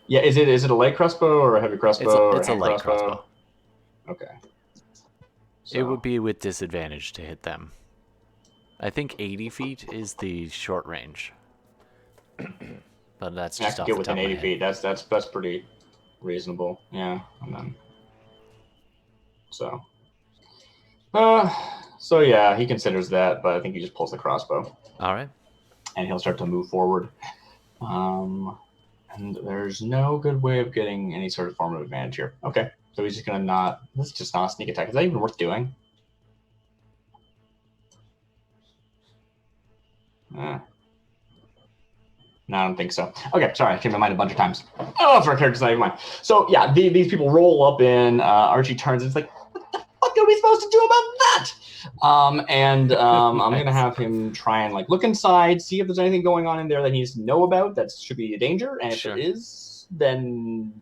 Yeah, is it a light crossbow or a heavy crossbow or It's a hand light crossbow. Okay. It would be with disadvantage to hit them. I think 80 feet is the short range. But that's I just can off get the top within of my 80 head. feet. That's pretty reasonable. Yeah, and then so so yeah, he considers that, but I think he just pulls the crossbow All right. and he'll start to move forward. And there's no good way of getting any sort of form of advantage here. Okay, so he's just gonna not. This is just not a sneak attack. Is that even worth doing? No, I don't think so. Okay, sorry, I changed my mind a bunch of times. Oh, for a character's not even mine. So yeah, these people roll up in. Archie turns and it's like, what the fuck are we supposed to do about that? I'm gonna have him try and like look inside, see if there's anything going on in there that he needs to know about that should be a danger, and if Sure. there is, then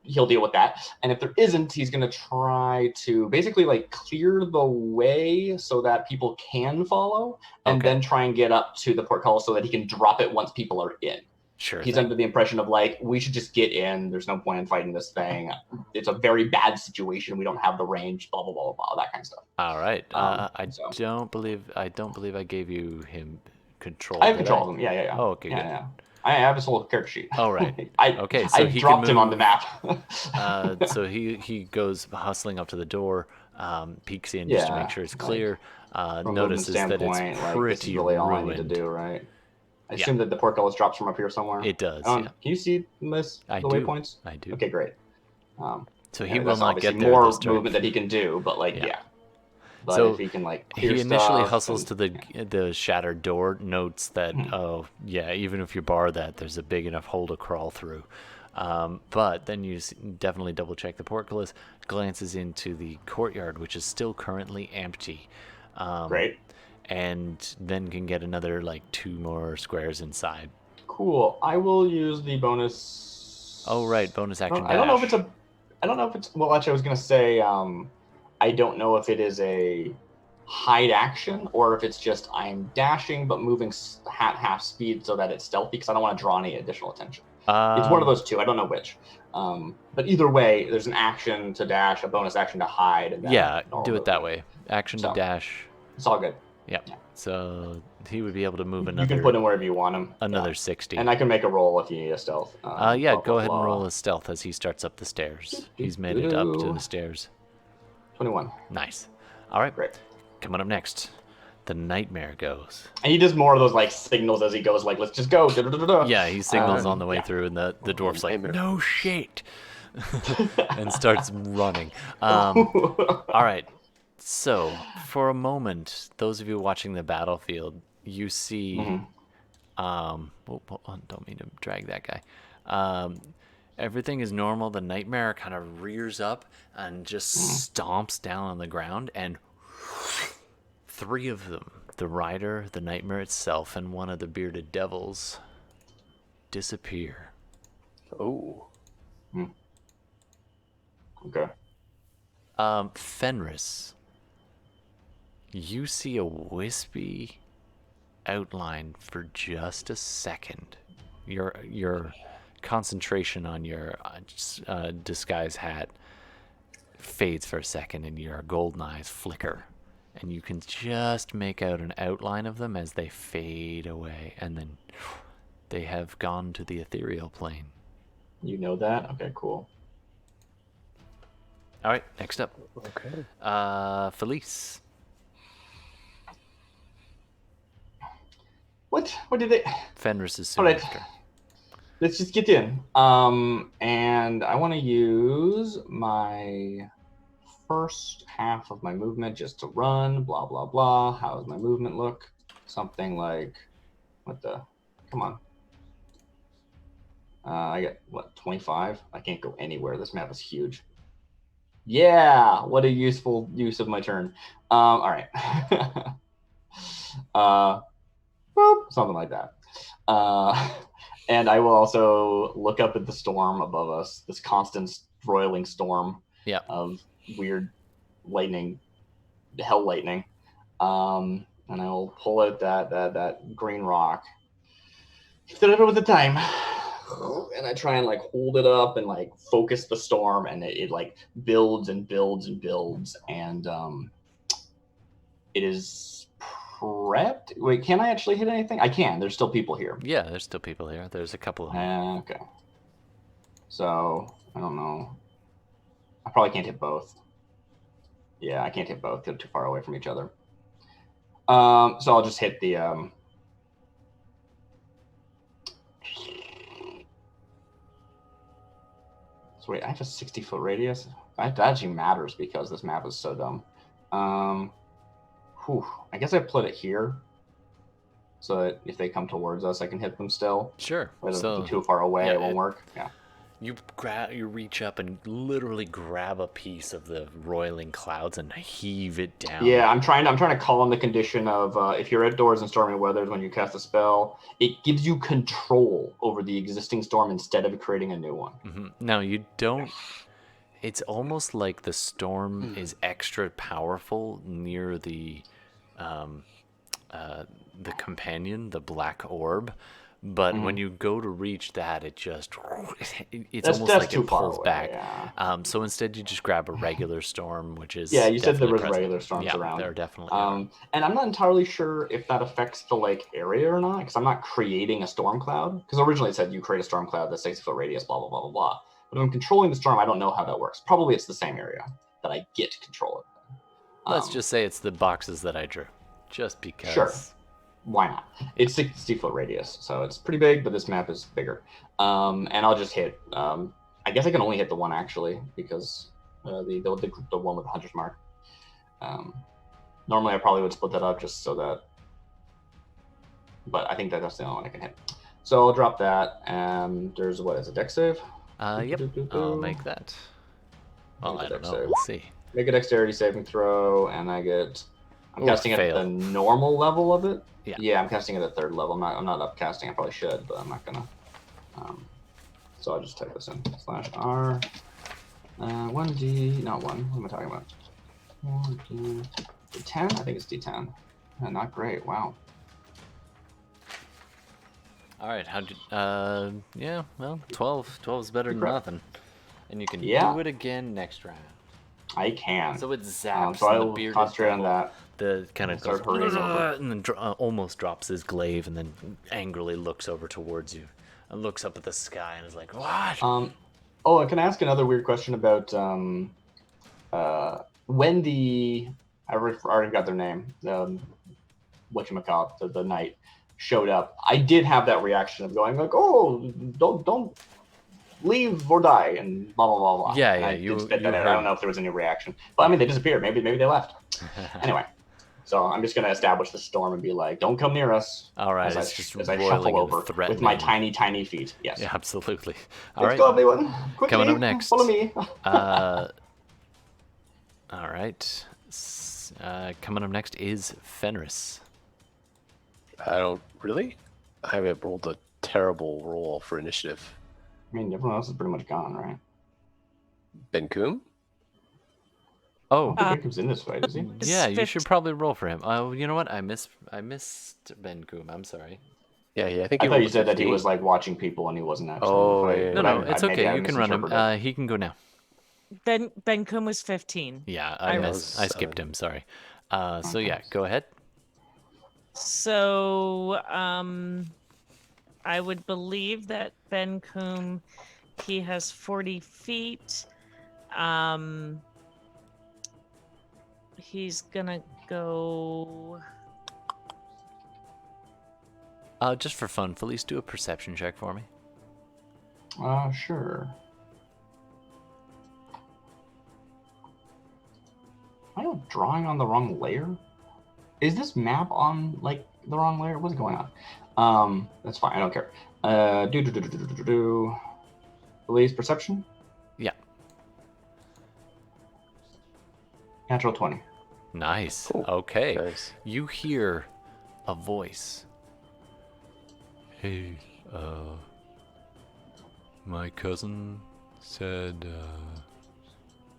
he'll deal with that. And if there isn't, he's going to try to basically like clear the way so that people can follow, and Okay. then try and get up to the portcullis so that he can drop it once people are in. Sure He's thing. under the impression of like, we should just get in. There's no point in fighting this thing. It's a very bad situation. We don't have the range. Blah blah blah blah. That kind of stuff. All right. I so- don't believe I gave you him control. I have did control of him. Yeah. Oh, okay, yeah, good. yeah. I have his whole character sheet. Oh, right. I Okay, so I he can dropped him on the move- map. So he goes hustling up to the door, peeks in just to Yeah, make sure it's like, clear. From a movement Notices that it's standpoint, like, this is pretty really all ruined. I need to do, right? I Yeah. assume that the portcullis drops from up here somewhere. It does. Yeah. Yeah, Can you see this? I The do. waypoints? I do. Okay, great. So he Yeah, will that's not obviously get there more this turn. movement that he can do, but like, Yeah. yeah. But So if he can like clear He initially stuff hustles and- to the shattered door, notes that, oh, yeah, even if you bar that, there's a big enough hole to crawl through. But then you definitely double check the portcullis, glances into the courtyard, which is still currently empty. Great. And then can get another, like, 2 more squares inside. Cool. I will use the bonus. Oh, right, bonus action I don't know if dash. it's a. I don't know if it's. Well, actually, I was gonna say. I don't know if it is a hide action or if it's just I'm dashing but moving half speed so that it's stealthy because I don't want to draw any additional attention. It's one of those two. I don't know which. But either way, there's an action to dash, a bonus action to hide. And then Yeah, normal do it that movement. way. Action to So, dash. It's all good. Yep. Yeah. So he would be able to move You can put him wherever you want him. another Yeah. 60. And I can make a roll if you need a stealth. Yeah, blah, go blah, ahead and blah. roll a stealth as he starts up the stairs. He's made it up to the stairs. 21. Nice. All right. Great. Coming up next, the nightmare goes. And he does more of those like signals as he goes, like, let's just go. Da-da-da-da. Yeah, he signals on the way yeah. through, and the dwarf's like, Nightmare. no shit, and starts running. All right. So, for a moment, those of you watching the battlefield, you see. Don't mean to drag that guy. Everything is normal. The nightmare kind of rears up and just stomps down on the ground, and 3 of them, the rider, the nightmare itself, and one of the bearded devils, disappear. Oh. Okay. Fenris, you see a wispy outline for just a second. Your concentration on your disguise hat fades for a second, and your golden eyes flicker, and you can just make out an outline of them as they fade away, and then they have gone to the ethereal plane. You know that? Okay, cool. All right, next up. Okay. Felice. What did they? Fenris is All soon right. after. Let's just get in. And I want to use my first half of my movement just to run. Blah blah blah. How does my movement look? Something like, what the? Come on. I got what, 25? I can't go anywhere. This map is huge. Yeah, what a useful use of my turn. All right. Boop, something like that. And I will also look up at the storm above us, this constant roiling storm of weird lightning, hell lightning. And I will pull out that green rock. Fill it with the time. And I try and like hold it up and like focus the storm, and it like builds and builds and builds, and it is prepped. Wait, can I actually hit anything? I can. There's still people here. Yeah, there's still people here. There's a couple of them. Okay. So I don't know. I probably can't hit both. Yeah, I can't hit both. They're too far away from each other. So I'll just hit the So wait, I have a 60-foot radius. That actually matters because this map is so dumb. I guess I put it here, so that if they come towards us, I can hit them still. Sure. Whether So they're too far away, it won't work. Yeah. You reach up and literally grab a piece of the roiling clouds and heave it down. Yeah, I'm trying to call on the condition of if you're outdoors in stormy weather when you cast a spell, it gives you control over the existing storm instead of creating a new one. Mm-hmm. Now you don't. It's almost like the storm is extra powerful near the companion, the black orb. But when you go to reach that, it's almost like it pulls back. Yeah. So instead, you just grab a regular storm, which is you said there was present. regular storms around. There definitely are. And I'm not entirely sure if that affects the area or not, because I'm not creating a storm cloud. Because originally it said you create a storm cloud that's 60-foot radius, blah blah blah blah blah. But if I'm controlling the storm, I don't know how that works. Probably it's the same area that I get control of. Let's just say it's the boxes that I drew, just because. Sure. Why not? It's 60-foot radius, so it's pretty big, but this map is bigger. And I'll just hit. I guess I can only hit the one actually, because the one with the hunter's mark. Normally I probably would split that up just so that, but I think that's the only one I can hit. So I'll drop that, and there's what is a dex save? Yep. I'll make that. Well, I don't know. We'll see. Make a dexterity saving throw, and I get. I'm casting it at the normal level of it. Yeah, I'm casting it at 3rd level. I'm not upcasting. I probably should, but I'm not gonna. So I'll just type this in /R. 1d, not 1. What am I talking about? 1d, D10. I think it's D10. Not great. Wow. All right. Yeah. Well, 12. 12 is better than nothing. And you can do it again next round. I can. So it zaps. So I'll concentrate on that. The kind of goes and then almost drops his glaive, and then angrily looks over towards you, and looks up at the sky, and is like, "What?" Oh, can I ask another weird question about when I already got their name, whatchamacallit, the knight showed up? I did have that reaction of going like, "Oh, don't leave or die," and blah blah blah blah. Yeah. I don't know if there was any reaction, but I mean, they disappeared. Maybe they left. Anyway. So I'm just going to establish the storm and be like, "Don't come near us." All right, as I shuffle over with my tiny feet. Yes. Yeah, absolutely. Let's go, everyone. Quickly, coming up next. Follow me. All right. Coming up next is Fenris. I don't really. I haven't rolled a terrible roll for initiative. I mean, everyone else is pretty much gone, right? Ben-Kum? Oh, Benkum's in this fight, is he? Yeah, you should probably roll for him. Oh, you know what? I missed Ben-Kum. I'm sorry. Yeah, I thought you said 15. That he was like watching people and he wasn't actually. Oh, in the fight. No, it's okay. You can run him. He can go now. Ben-Kum was 15. Yeah, I skipped him. Sorry. So yeah, go ahead. So, I would believe that Ben-Kum, he has 40 feet. he's gonna go. Just for fun, Felice, do a perception check for me. Sure. Am I drawing on the wrong layer? Is this map on like the wrong layer? What's going on? That's fine. I don't care. Police perception. Yeah. Natural 20. Nice. Cool. Okay. Nice. You hear a voice. Hey, my cousin said to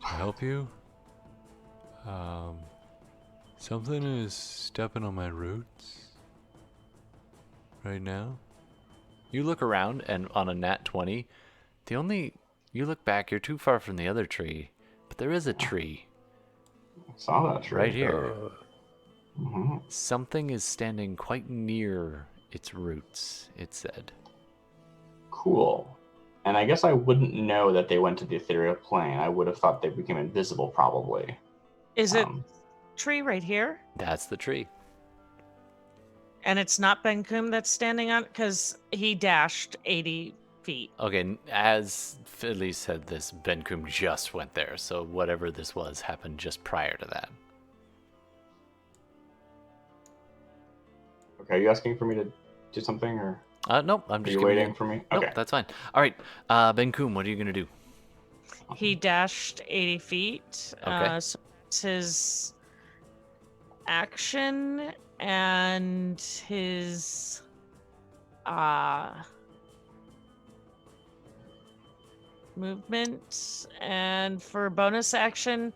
help you. Something is stepping on my roots right now. You look around, and on a nat 20, you look back, you're too far from the other tree, but there is a tree I saw that tree. right here. Mm-hmm. Something is standing quite near its roots, it said. Cool. And I guess I wouldn't know that they went to the ethereal plane. I would have thought they became invisible, probably. Is it tree right here? That's the tree. And it's not Ben Kum that's standing on, because he dashed 80 feet. Okay, as Felice said this, Ben Kum just went there, so whatever this was happened just prior to that. Okay, are you asking for me to do something, or Nope, I'm are just you giving waiting for me? Nope, Okay. that's fine. All right, Ben Kum, what are you gonna do? He dashed 80 feet. Okay. So it's his action and his movement. And for bonus action,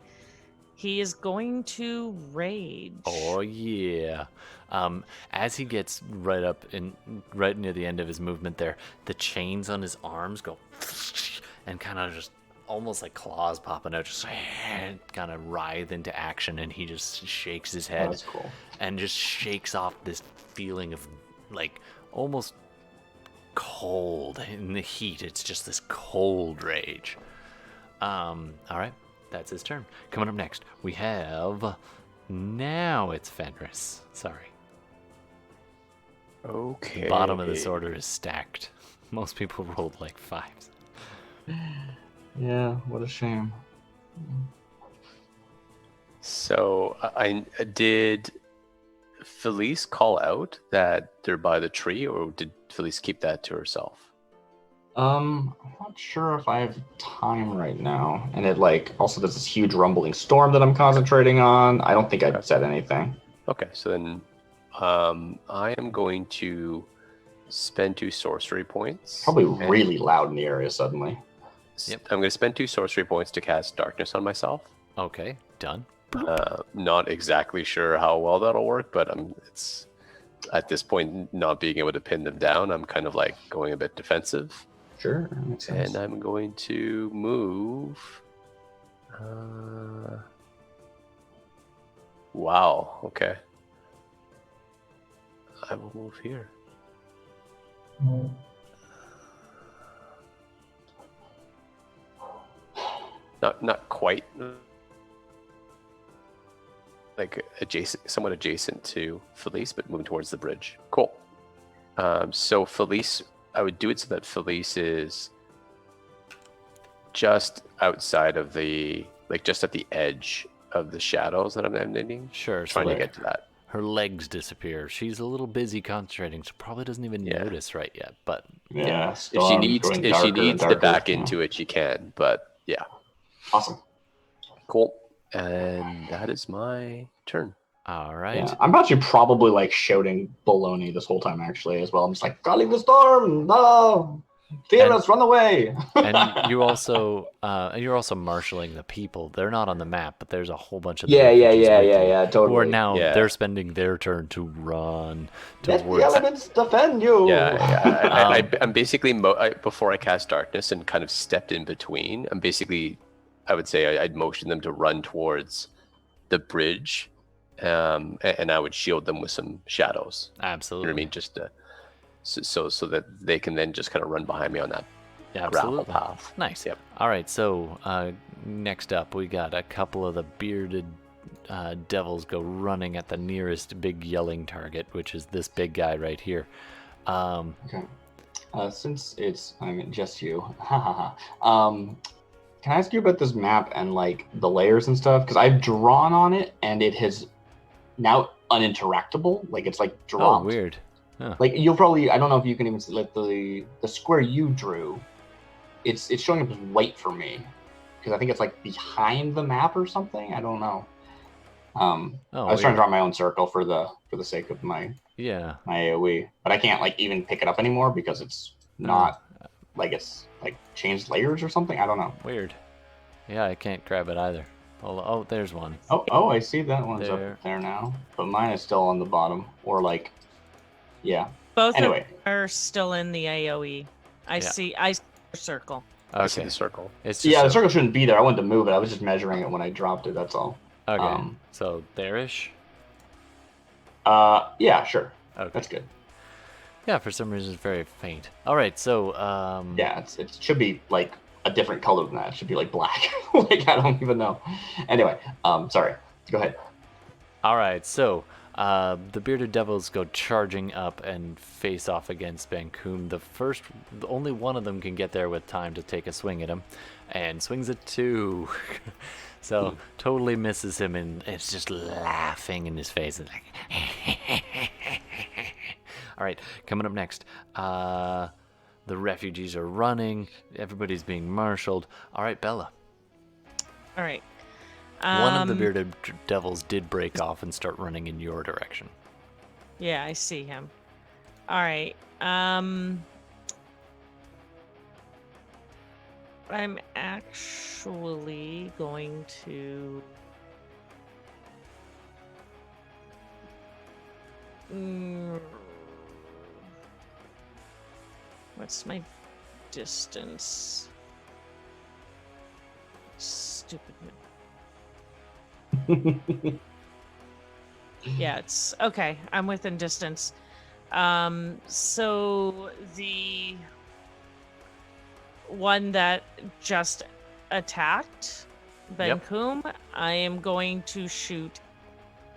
he is going to rage. Oh yeah. As he gets right near the end of his movement there, the chains on his arms go and kind of just almost like claws popping out, just kind of writhe into action, and he just shakes his head That's cool. and just shakes off this feeling of like almost cold in the heat. It's just this cold rage. All right, that's his turn. Coming up next, we have now it's Fenris. Sorry. Okay. Bottom of this order is stacked. Most people rolled like 5s. Yeah, what a shame. So I did Felice call out that they're by the tree, or did Felice keep that to herself? I'm not sure if I have time right now. And it also there's this huge rumbling storm that I'm concentrating on. I don't think I said anything. Okay, so then I am going to spend 2 sorcery points. Probably really loud in the area suddenly. Yep. I'm going to spend 2 sorcery points to cast darkness on myself. Okay, done. Not exactly sure how well that'll work, but it's at this point, not being able to pin them down, I'm kind of like going a bit defensive. Sure, that makes sense. And I'm going to move. Wow, okay. I will move here. Not quite like somewhat adjacent to Felice, but moving towards the bridge. Cool. So Felice, I would do it so that Felice is just outside of just at the edge of the shadows that I'm emanating. Sure. Trying to get to that. Her legs disappear. She's a little busy concentrating, so probably doesn't even notice right yet. But yeah, if she needs to back into it, she can. But yeah. Awesome. Cool. And that is my turn. all right. Yeah, I'm actually probably shouting baloney this whole time actually as well. I'm just like, calling the storm, no! Theros, run away! And you're also marshaling the people. They're not on the map, but there's a whole bunch of Yeah, Who totally. are now they're spending their turn to run Let towards. the elements defend you. Yeah. I'm basically before I cast darkness and kind of stepped in between. I'm basically, I would say I'd motion them to run towards the bridge, and I would shield them with some shadows. Absolutely. You know what I mean? Just so that they can then just kind of run behind me on that gravel Absolutely. path. Nice. Yep. All right. So next up, we got a couple of the bearded devils go running at the nearest big yelling target, which is this big guy right here. Okay. Since just you, can I ask you about this map and like the layers and stuff? Because I've drawn on it and it has now uninteractable. Like it's like dropped. Oh, weird. Huh. Like you'll probably, I don't know if you can even see like the square you drew. It's showing up as white for me because I think it's like behind the map or something. I don't know. I was trying to draw my own circle for the sake of my AOE, but I can't like even pick it up anymore because it's not like it's like changed layers or something. I don't know. Weird. Yeah, I can't grab it either. Oh, there's one. Oh, I see that one's up there now, but mine is still on the bottom or like, yeah. Both are still in the AOE. I see the circle. Okay. I see the circle. It's just the circle shouldn't be there. I wanted to move it. I was just measuring it when I dropped it. That's all. Okay. So there-ish? Yeah, sure. Okay. That's good. Yeah, for some reason it's very faint. All right, so yeah, it should be like a different color than that. It should be like black. Like I don't even know. Anyway, sorry. Go ahead. All right, so the bearded devils go charging up and face off against Bancoom. The only one of them can get there with time to take a swing at him, and swings it 2. So totally misses him, and it's just laughing in his face. And like, all right, coming up next, the refugees are running. Everybody's being marshaled. All right, Bella. All right. One of the bearded devils did break off and start running in your direction. Yeah, I see him. All right. I'm actually going to... What's my distance? Stupid. Yeah, it's okay. I'm within distance. So the one that just attacked Bancoom, I am going to shoot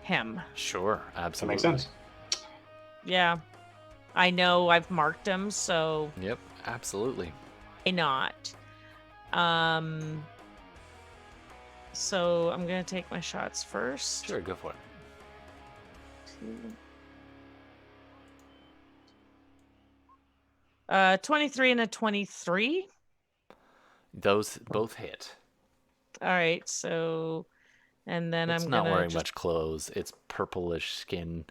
him. Sure, absolutely. That makes sense. Yeah. I know I've marked him, so... Yep, absolutely. Why not? So I'm going to take my shots first. Sure, go for it. 23 and a 23. Those both hit. All right, so... And then it's I'm not gonna wearing much clothes. It's purplish skin.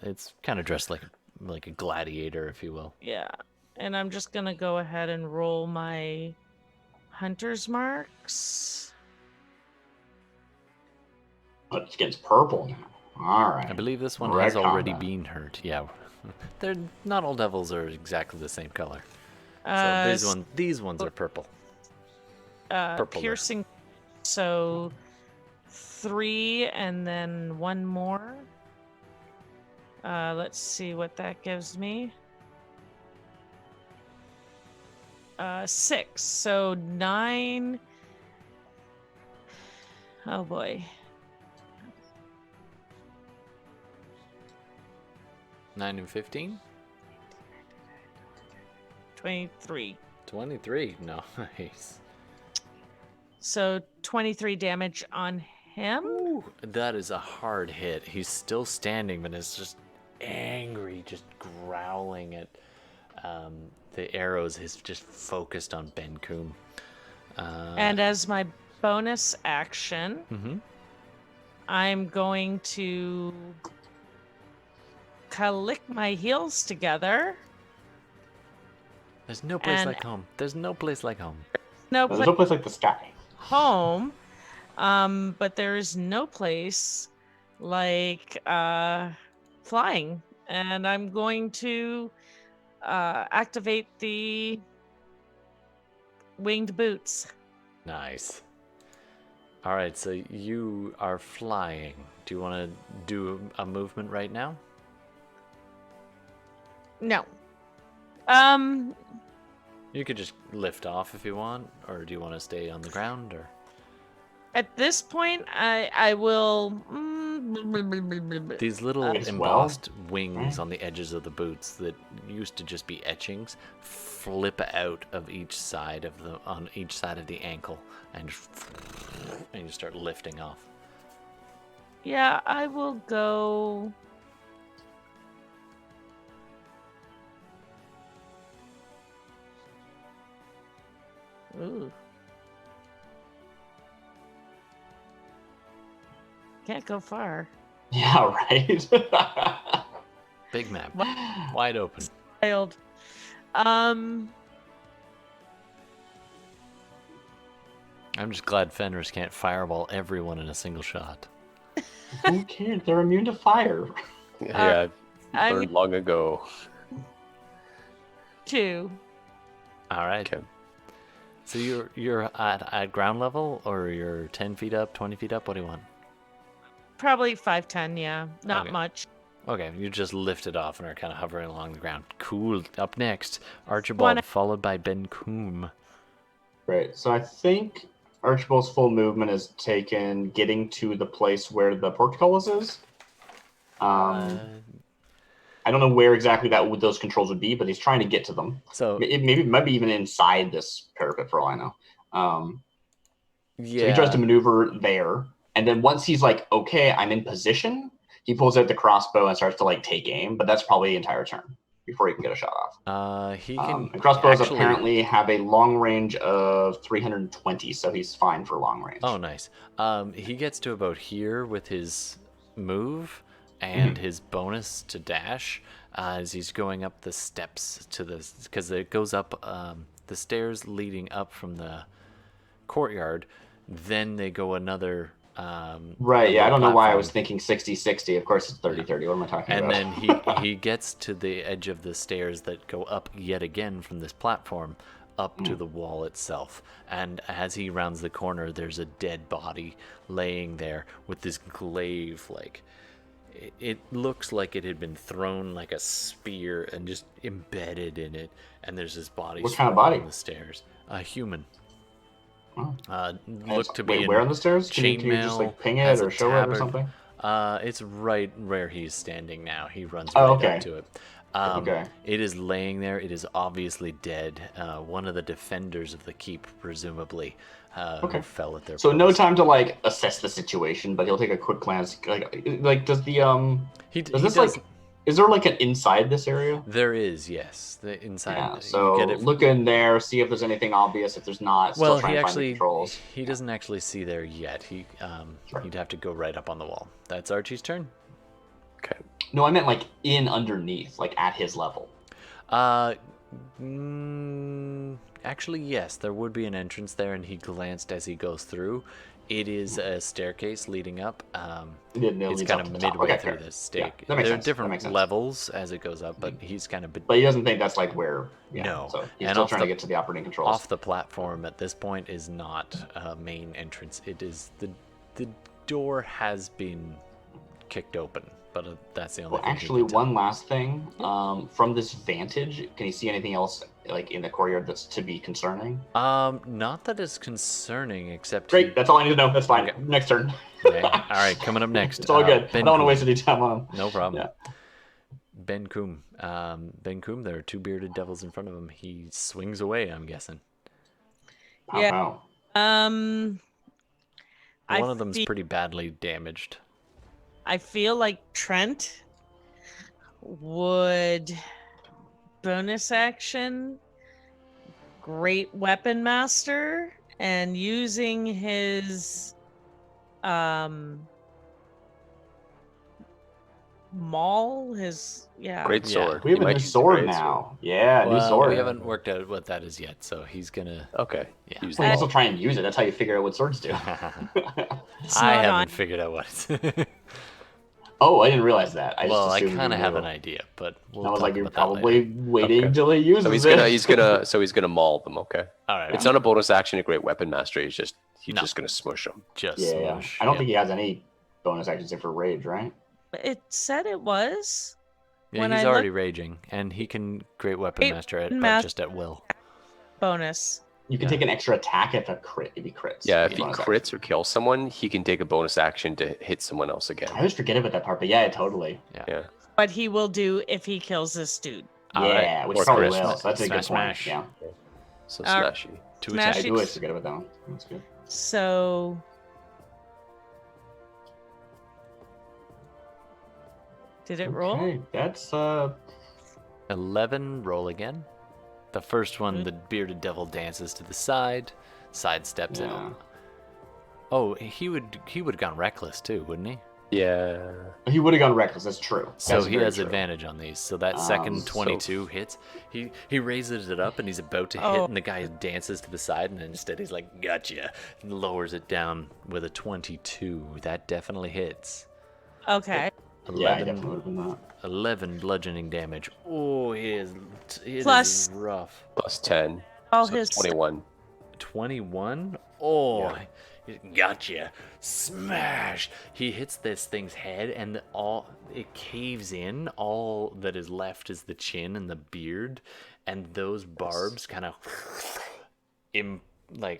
It's kind of dressed like a gladiator, if you will. Yeah, and I'm just gonna go ahead and roll my hunter's marks. But it gets purple now. All right. I believe this one has already been hurt. Yeah, they're not all devils are exactly the same color. So these ones are purple. Piercing. So 3 and then 1 more. Let's see what that gives me. 6. So 9. Oh boy. 9 and 15? 23. 23. Nice. So 23 damage on him. Ooh, that is a hard hit. He's still standing, but it's just angry, just growling at the arrows. He's just focused on Bancoom. And as my bonus action, I'm going to click my heels together. There's no place like home. There's no place like home. There's no place like the sky. Home, but there is no place like flying, and I'm going to activate the winged boots. Nice. All right, so you are flying. Do you want to do a movement right now? No. You could just lift off if you want, or do you want to stay on the ground, or? At this point, I will. These little As embossed well, wings right. on the edges of the boots that used to just be etchings flip out of each side of the ankle and you start lifting off. Yeah, I will go. Ooh. Can't go far. Yeah, right. Big map, wide open. Wild. I'm just glad Fenris can't fireball everyone in a single shot. Who cares? They're immune to fire. Yeah, I I'm learned long ago. 2. All right. Okay. So you're at ground level, or you're 10 feet up, 20 feet up? What do you want? Probably 5'10", yeah. Not Okay. much. Okay, you just lifted off and are kind of hovering along the ground. Cool. Up next, Archibald, followed by Ben Coombe. Right. So I think Archibald's full movement is taken getting to the place where the portcullis is. I don't know where exactly those controls would be, but he's trying to get to them. So Maybe even inside this parapet, for all I know. yeah, So he tries to maneuver there, and then once he's like, okay, I'm in position, he pulls out the crossbow and starts to like take aim. But that's probably the entire turn before he can get a shot off. he can. And crossbows actually, apparently have a long range of 320, so he's fine for long range. Oh, nice. He gets to about here with his move and his bonus to dash as he's going up the steps to the, because it goes up the stairs leading up from the courtyard. Then they go another. Right. Yeah. I don't know why I platform. was thinking 60-60. Of course, it's 30-30. What am I talking And about? then he gets to the edge of the stairs that go up yet again from this platform up to the wall itself. And as he rounds the corner, there's a dead body laying there with this glaive. Like it looks like it had been thrown like a spear and just embedded in it. And there's this body What kind of body? on the stairs. A human. Oh. Look to be where on the stairs? Can you chainmail, just like ping it has or a show it or tabard. something? It's right where he's standing now. He runs Oh, right okay. up to it. Okay. It is laying there. It is obviously dead. One of the defenders of the keep, presumably, who fell at their So no post. time to like assess the situation, but he'll take a quick glance. Like does the He does does. this like is there like an inside this area? There is, yes. The inside. Yeah. You So get it. look in there, see if there's anything obvious. If there's not, still Well, try he and find the actually controls. he doesn't actually see there yet. He'd have to go right up on the wall. That's Archie's turn. Okay. No, I meant like in underneath, like at his level. Actually, yes, there would be an entrance there, and he glanced as he goes through. It is a staircase leading up. It's kind of midway through the stake. Yeah, that makes there are sense. different levels as it goes up, but he's kind of But he doesn't think that's like where. Yeah, No. So he's And still off trying the- to get to the operating controls. off the platform at this point is not a main entrance. It is the door has been kicked open, but that's the only Well, thing. actually, one last thing. From this vantage, can you see anything else like in the courtyard that's to be concerning? Not that is concerning, except Great. That's all I need to know. That's fine. Okay. Next turn. Okay. All right, coming up next. It's all good. I Ben don't want to Coombe. waste any time on him. No problem. Yeah. Ben Coombe. Ben Coombe, there are two bearded devils in front of him. He swings away, I'm guessing. Pow, Yeah. pow. One of them's pretty badly damaged. I feel like Trent would bonus action Great Weapon Master and using his maul, Great sword. We have You a might new use the sword great now. Yeah, new Well, sword. we haven't worked out what that is yet, so he's gonna. Okay. Yeah. Use Well, you the also try and use it. That's how you figure out what swords do. It's I not haven't on. figured out what it's. Oh, I didn't realize that. I Well, just I assumed kind of you have knew. an idea, but we'll I was talk like, you're about that probably later. waiting Okay. until he uses So he's it. gonna maul them. Okay. All right. It's not a bonus action, a great weapon master. He's just No. gonna smush them. Just Yeah, smoosh. I don't Yep. think he has any bonus actions except for rage, right? It said it was. Yeah, when he's I already look- raging, and he can great weapon Great master it, Weapon but just at will. Bonus. You can take an extra attack if he crits. Yeah, if he Bonus crits action. or kills someone, he can take a bonus action to hit someone else again. I always forget about that part, but yeah, totally. Yeah. But he will do if he kills this dude. All Yeah, right. which Or probably crit. will. So that's a good point. Smash. Yeah. So Uh, smashy. 2 Smash I attacks. it. do always forget about that one. That's good. So did it roll? Okay, that's 11. Roll again. The first one, Mhm. the bearded devil dances to the side, sidesteps Yeah. it. Oh, he would have gone reckless too, wouldn't he? Yeah. he would have gone reckless. That's true. So That's he very has true. advantage on these. So that second So- 22 hits. He raises it up and he's about to hit, Oh. and the guy dances to the side, and instead he's like, "Gotcha!" and lowers it down with a 22. That definitely hits. Okay. Yeah, I 11, definitely would have been that. 11 bludgeoning damage. Oh, it Plus- is rough. Plus 10. All So his 21. 21? Oh, Yeah. gotcha. Smash! He hits this thing's head, and it caves in. All that is left is the chin and the beard, and those barbs kind of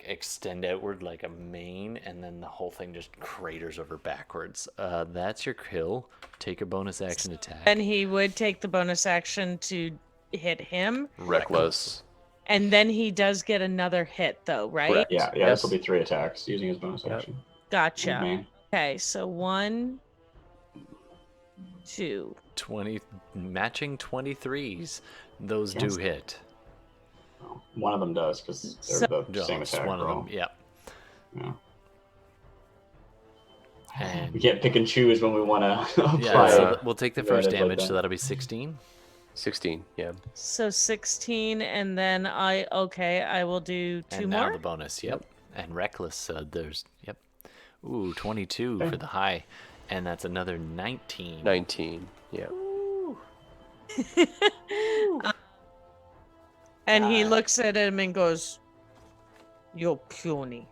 extend outward like a mane, and then the whole thing just craters over backwards. That's your kill. Take a bonus action attack. And he would take the bonus action to hit him. Reckless. And then he does get another hit though, right? Correct. Yeah, Yes. this will be 3 attacks using his bonus Yep. action. Gotcha. Man. Okay, so 1, 2. 20 matching 23s. Those do Yes. hit. Well, one of them does because they're So- the No, same it's attack one of roll. them. Yeah. Yeah. And We can't pick and choose when we want to apply. yeah, so Yeah. we'll take the Right, first it's like damage, that. so that'll be 16. 16. Yeah. So 16, and then I will do 2 And now more. the bonus. Yep. And reckless. There's yep. Ooh, 22 Okay. for the high, and that's another 19. 19. Yeah. And he God. looks at him and goes, "You're puny."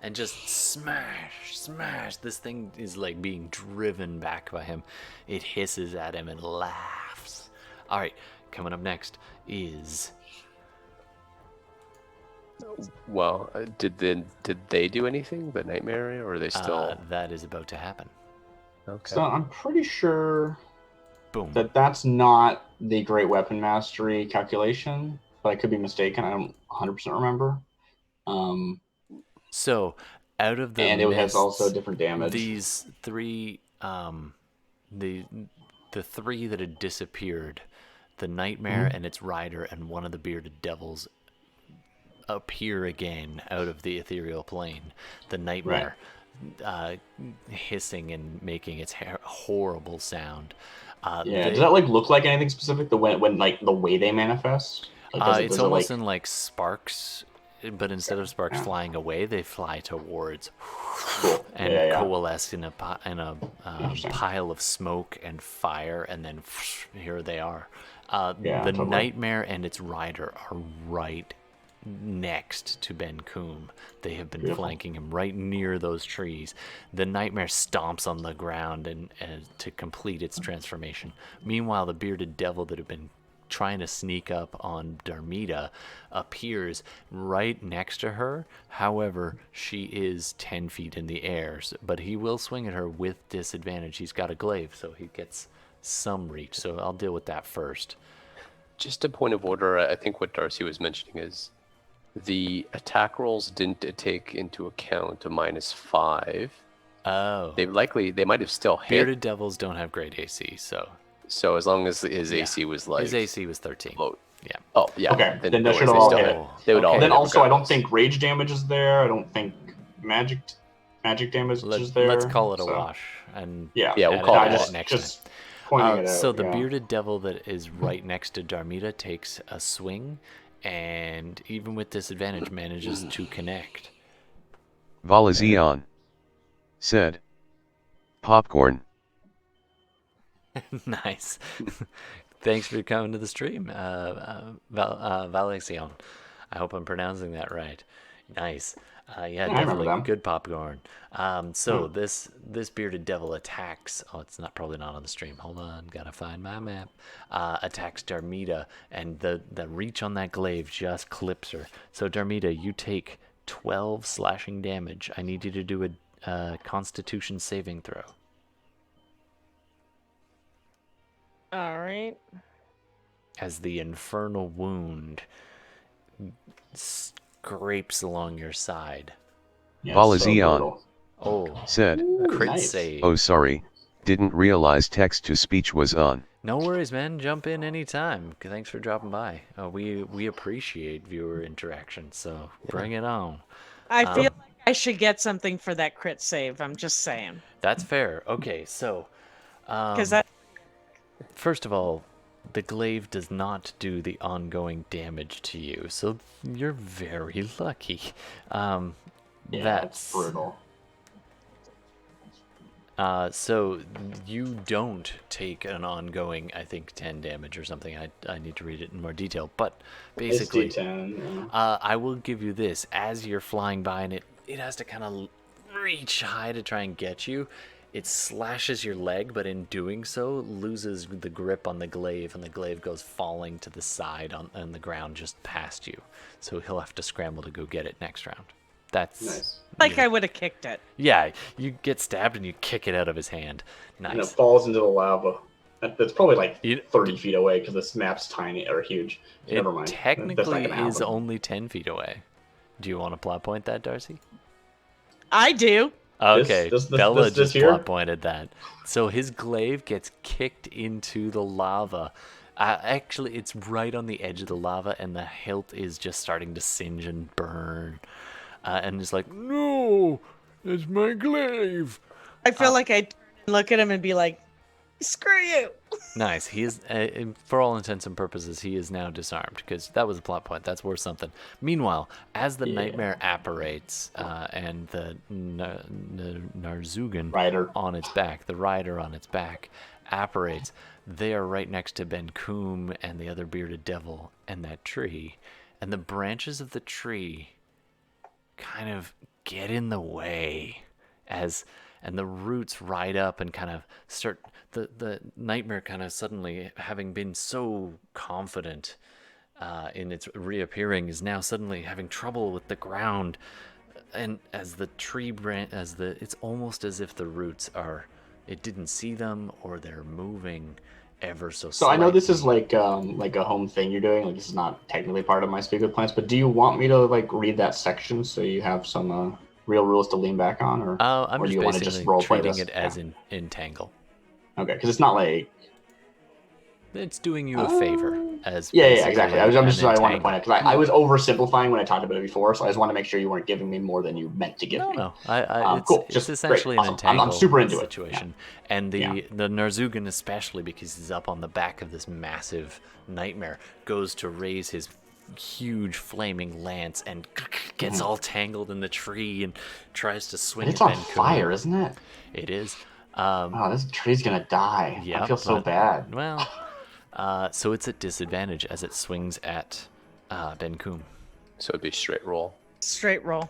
And just smash, smash. This thing is like being driven back by him. It hisses at him and laughs. All right, coming up next is Well, did they do anything? The nightmare area, or are they still? that is about to happen. Okay. So I'm pretty sure Boom. that that's not the Great Weapon Mastery calculation, but I could be mistaken. I don't 100% remember. So, out of the And it has also mists, different damage. these three, the three that had disappeared, the nightmare and its rider and one of the bearded devils appear again out of the ethereal plane. The nightmare hissing and making its horrible sound. Yeah, does that look like anything specific? When like the way they manifest? It's almost in like sparks, but instead of sparks flying away, they fly towards and coalesce in a Interesting. pile of smoke and fire, and then here they are. The totally. nightmare and its rider are right next to Ben Coombe. They have been Beautiful. flanking him right near those trees. The nightmare stomps on the ground and to complete its transformation. Meanwhile, the bearded devil that had been trying to sneak up on Darmida appears right next to her. However, she is 10 feet in the air, but he will swing at her with disadvantage. He's got a glaive, so he gets some reach. So I'll deal with that first. Just a point of order. I think what Darcy was mentioning is the attack rolls didn't take into account a -5. Oh. They might have still hit. Bearded devils don't have great AC, so So as long as his AC was like his AC was 13. low. Yeah. Oh yeah. Okay, then no they should worries, have all still hit hit. it. They would all Okay. hit Then it also, I don't regardless. think rage damage is there. I don't think magic damage is there. Let's call it a so- wash. And Yeah, Yeah, we'll add call it it a to wash. next just time. pointing it out. So the yeah. bearded devil that is right next to Darmida takes a swing, and even with disadvantage manages to connect. Valazion said. Popcorn. Nice. Thanks for coming to the stream, Valaxion. I hope I'm pronouncing that right. Nice. Yeah, I remember definitely them. good popcorn. So this bearded devil attacks. Oh, it's probably not on the stream. Hold on, gotta find my map. Attacks Darmida, and the reach on that glaive just clips her. So Darmida, you take 12 slashing damage. I need you to do a Constitution saving throw. All right. As the infernal wound scrapes along your side. Yeah, Paul so is Eon. brutal. Oh, Said, Ooh, crit nice. save. oh sorry, didn't realize text-to-speech was on. No worries, man. Jump in anytime. Thanks for dropping by. We appreciate viewer interaction, so bring it on. I feel like I should get something for that crit save. I'm just saying. That's fair. Okay, so Because that first of all, the glaive does not do the ongoing damage to you, so you're very lucky. Yeah, That's brutal. So you don't take an ongoing, I think, 10 damage or something. I need to read it in more detail. But basically, It's D10, yeah. I will give you this. As you're flying by and it has to kind of reach high to try and get you, it slashes your leg, but in doing so, loses the grip on the glaive, and the glaive goes falling to the side on the ground just past you. So he'll have to scramble to go get it next round. That's Nice. like I would have kicked it. Yeah, you get stabbed and you kick it out of his hand. And it Nice. falls into the lava. That's probably like You- 30 feet away because this map's tiny or huge. It Never mind. That's not technically gonna is happen. only 10 feet away. Do you want to plot point that, Darcy? I do. Okay, this Bella this just here? plot pointed that. So his glaive gets kicked into the lava. Actually, it's right on the edge of the lava, and the hilt is just starting to singe and burn. And it's like, no, it's my glaive. I feel like I'd look at him and be like, screw you. Nice. He is, for all intents and purposes, he is now disarmed because that was a plot point. That's worth something. Meanwhile, as the nightmare apparates and the Narzugan Rider. on its back, the rider on its back, apparates, they are right next to Ben Coombe and the other bearded devil and that tree. And the branches of the tree kind of get in the way and the roots ride up and kind of start the nightmare kind of suddenly, having been so confident in its reappearing, is now suddenly having trouble with the ground. And as the tree it's almost as if the roots it didn't see them, or they're moving ever so So I know this is slightly. like a home thing you're doing. Like this is not technically part of my Speak with Plants, but do you want me to like read that section so you have some real rules to lean back on, or I'm or do just you want to basically just role play treating this? it as entangle. Okay, because it's not like It's doing you a favor as yeah, basically exactly. I'm just an I want to entangle. point out because I was oversimplifying when I talked about it before, so I just want to make sure you weren't giving me more than you meant to give me. No. Cool. It's Just essentially great. an Awesome. I'm entangle super into it. situation. And the Narzugan, especially because he's up on the back of this massive nightmare, goes to raise his huge flaming lance and gets all tangled in the tree and tries to swing It's at on Ben Coombe. fire, isn't it? It is. Oh, this tree's gonna die. Yeah, I feel so but- bad. Well, so it's at disadvantage as it swings at Ben Coombe. So it'd be straight roll. Straight roll.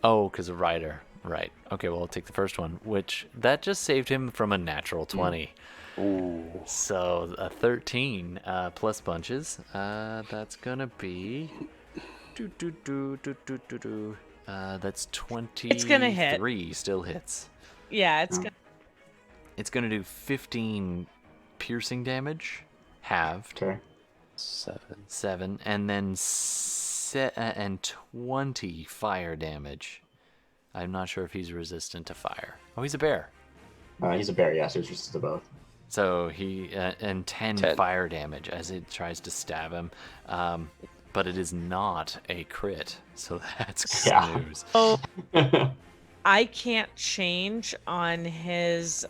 Oh, because of Rider. Right. Okay, well, I'll take the first one, which that just saved him from a natural 20. Ooh. So a 13 plus bunches. That's going to be... That's 23. It's gonna hit. Still hits. Yeah, it's good. It's going to do 15 piercing damage, halved. Okay. 7. And then and 20 fire damage. I'm not sure if he's resistant to fire. Oh, he's a bear. He's a bear, yeah, so he's resistant to both. So he and 10 10. fire damage as it tries to stab him. But it is not a crit, so that's good Yeah. news. Oh, I can't change on his.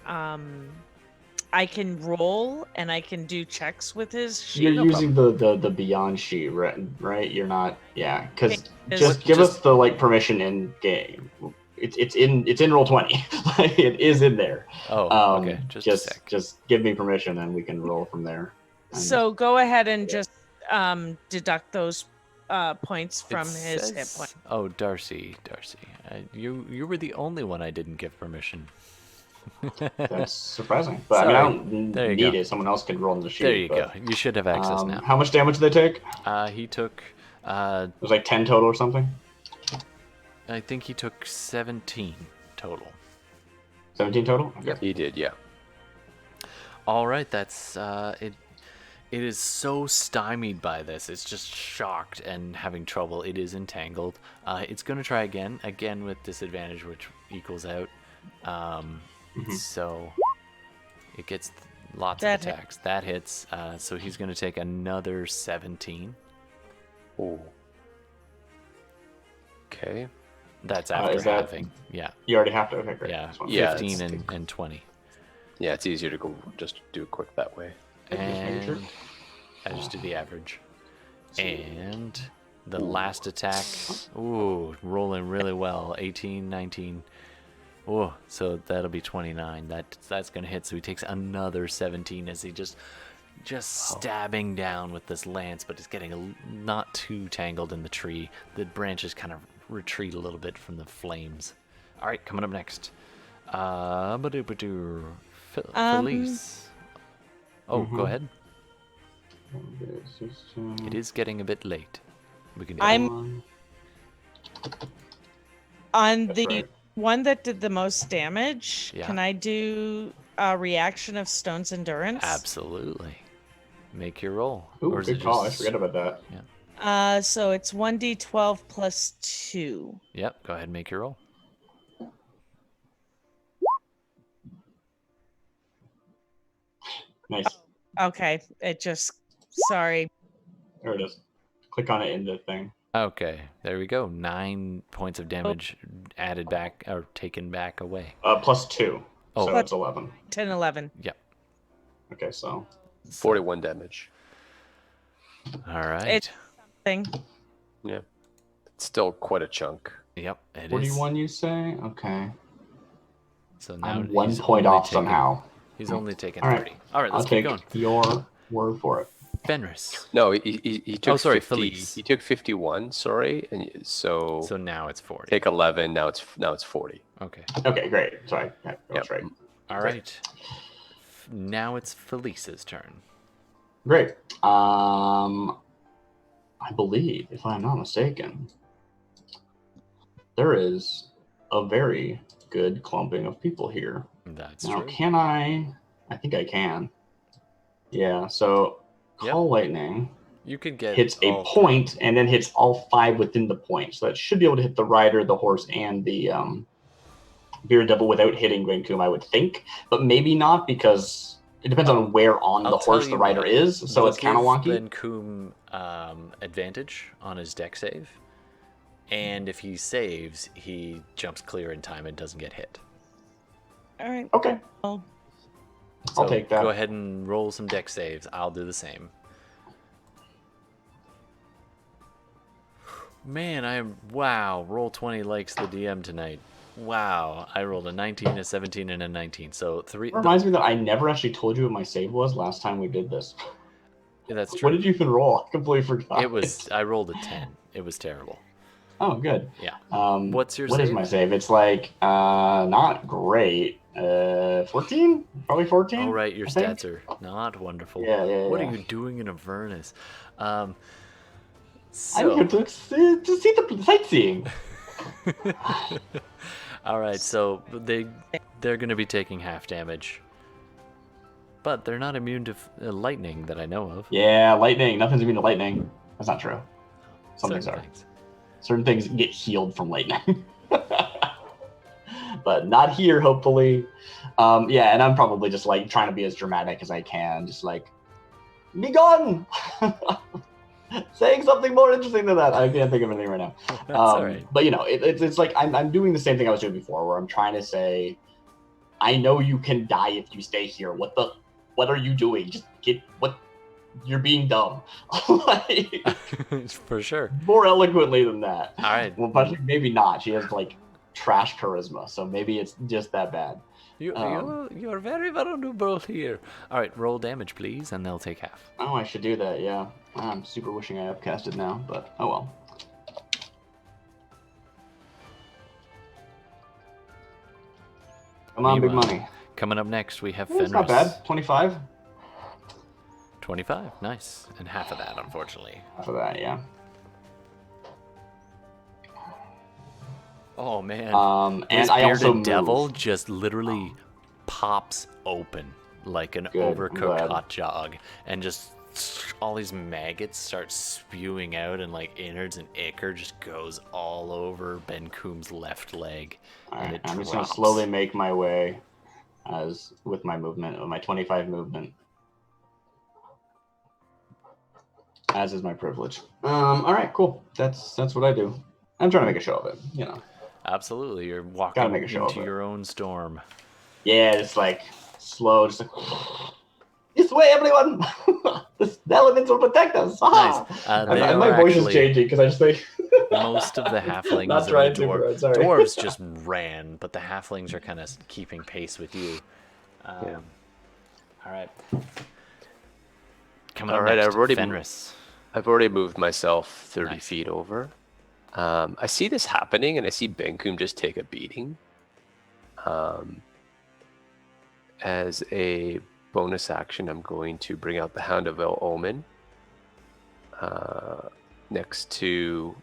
I can roll and I can do checks with his sheet. You're using the Beyond sheet, right? You're not, yeah. Because Is- just give Just- us the like permission in game. It's in roll 20. Like, it is in there. Oh, okay. Just a sec. Just give me permission, and we can roll from there. And- So go ahead and just deduct those points from It his hit says- point. Oh, Darcy. You were the only one I didn't give permission. That's surprising. But I mean, I don't There you need go. it. Someone else could roll in the sheet. There you but, go. You should have access now. How much damage did they take? He took, It was like 10 total or something. I think he took 17 total. 17 total? Okay. Yep. He did, yeah. All right, that's it. It is so stymied by this. It's just shocked and having trouble. It is entangled. It's going to try again with disadvantage, which equals out. So it gets lots That of hit. attacks. That hits. So he's going to take another 17. Ooh. Okay. That's after is that- halving. Yeah. You already have to. Okay, great. Yeah. That's one. Yeah, 15 it's- and 20. Yeah, it's easier to go just do it quick that way. making sure. And I just do the average. And the last attack, ooh, rolling really well. 18, 19. Oh, so that'll be 29. That's gonna hit. So he takes another 17 as he just stabbing down with this lance, but it's getting not too tangled in the tree. The branches kind of retreat a little bit from the flames. All right, coming up next. Felice. Oh, go ahead. It is getting a bit late. We can. I'm on That's the right. one that did the most damage. Yeah. Can I do a reaction of Stone's Endurance? Absolutely. Make your roll. Ooh, is it good call. I just- forgot about that. So it's 1d12 plus 2. Yep. Go ahead and make your roll. Nice. Okay, it just sorry. There it is. Click on it in the thing. Okay. There we go. 9 points of damage added back or taken back away. Plus 2. Oh. So it's 11. 10, 11. Yep. Okay, so 41 damage. All right. It's- Thing. Yeah. It's still quite a chunk. Yep. It is. 41, you say? Okay. So now I'm 1 he's point only off taken- somehow. He's only taken All right. 30. All right. I'll Let's keep take going. your word for it. Fenris. No, he took Oh, sorry, 50. Felice. He took 51, sorry. And so So now it's 40. take 11, now it's 40. Okay. Okay, great. Sorry. That's right. All right. Now it's Felice's turn. Great. I believe, if I'm not mistaken, there is a very good clumping of people here. That's Now, true. can I think I can. Yeah, so Yep. Call Lightning You could get hits a all point and then hits all 5 within the point. So that should be able to hit the rider, the horse, and the bearded devil without hitting Grancoom, I would think. But maybe not, because it depends on where on I'll the horse tell the you rider what, is. So we'll it's kind of give wonky. Ben Coom advantage on his deck save. And if he saves, he jumps clear in time and doesn't get hit. All right. Okay, Well, I'll take that. Go ahead and roll some deck saves. I'll do the same. Man, wow, roll 20 likes the DM tonight. Wow, I rolled a 19, a 17, and a 19. So three. It reminds me that I never actually told you what my save was last time we did this. That's true. What did you even roll? I completely forgot. It was. I rolled a 10. It was terrible. Oh, good. Yeah. What's your What is save? my save? It's like not great. 14? Probably 14. All right, your I think. stats are not wonderful. Yeah. What are you doing in Avernus? I'm So, here to see the sightseeing. all right, so they're going to be taking half damage, but they're not immune to lightning that I know of. Yeah, lightning. Nothing's immune to lightning. That's not true. Some things Certain are. things. Certain things get healed from lightning. But not here, hopefully. Yeah, and I'm probably just like trying to be as dramatic as I can. Just like, be gone! Saying something more interesting than that. I can't think of anything right now. That's all right. But you know, it's like I'm doing the same thing I was doing before, where I'm trying to say, I know you can die if you stay here. What are you doing? Just you're being dumb. Like, For sure. more eloquently than that. All right. Well, Patrick, maybe not. She has like trash charisma, so maybe it's just that bad. You're very vulnerable here. All right, roll damage, please, and they'll take half. Oh, I should do that. Yeah, I'm super wishing I upcast it now, but oh well. Come on, big money. Coming up next, we have It's Fenris. not bad. 25. 25, nice, and half of that, unfortunately. Half of that, yeah. Oh man. And this I also bearded devil move. just literally pops open like an Good, I'm overcooked glad. hot dog, and just all these maggots start spewing out, and like innards and ichor just goes all over Ben Coom's left leg. Alright, and it I'm just gonna drops. slowly make my way as with my movement, with my 25 movement. As is my privilege. Alright, cool. That's what I do. I'm trying to make a show of it, you know. Absolutely, you're walking Gotta make a show of into it. your own storm. Yeah, it's like slow, just like this way, everyone. The elements will protect us. Nice. They And my are voice is actually- changing because I just think Most of the halflings Not and trying the too hard, sorry. dwarves just ran, but the halflings are kind of keeping pace with you. Yeah. All right. Coming All up right, next, I've already- Fenris. I've already moved myself 30 Nice. feet over. I see this happening, and I see Benkum just take a beating. As a bonus action, I'm going to bring out the Hound of El Omen next to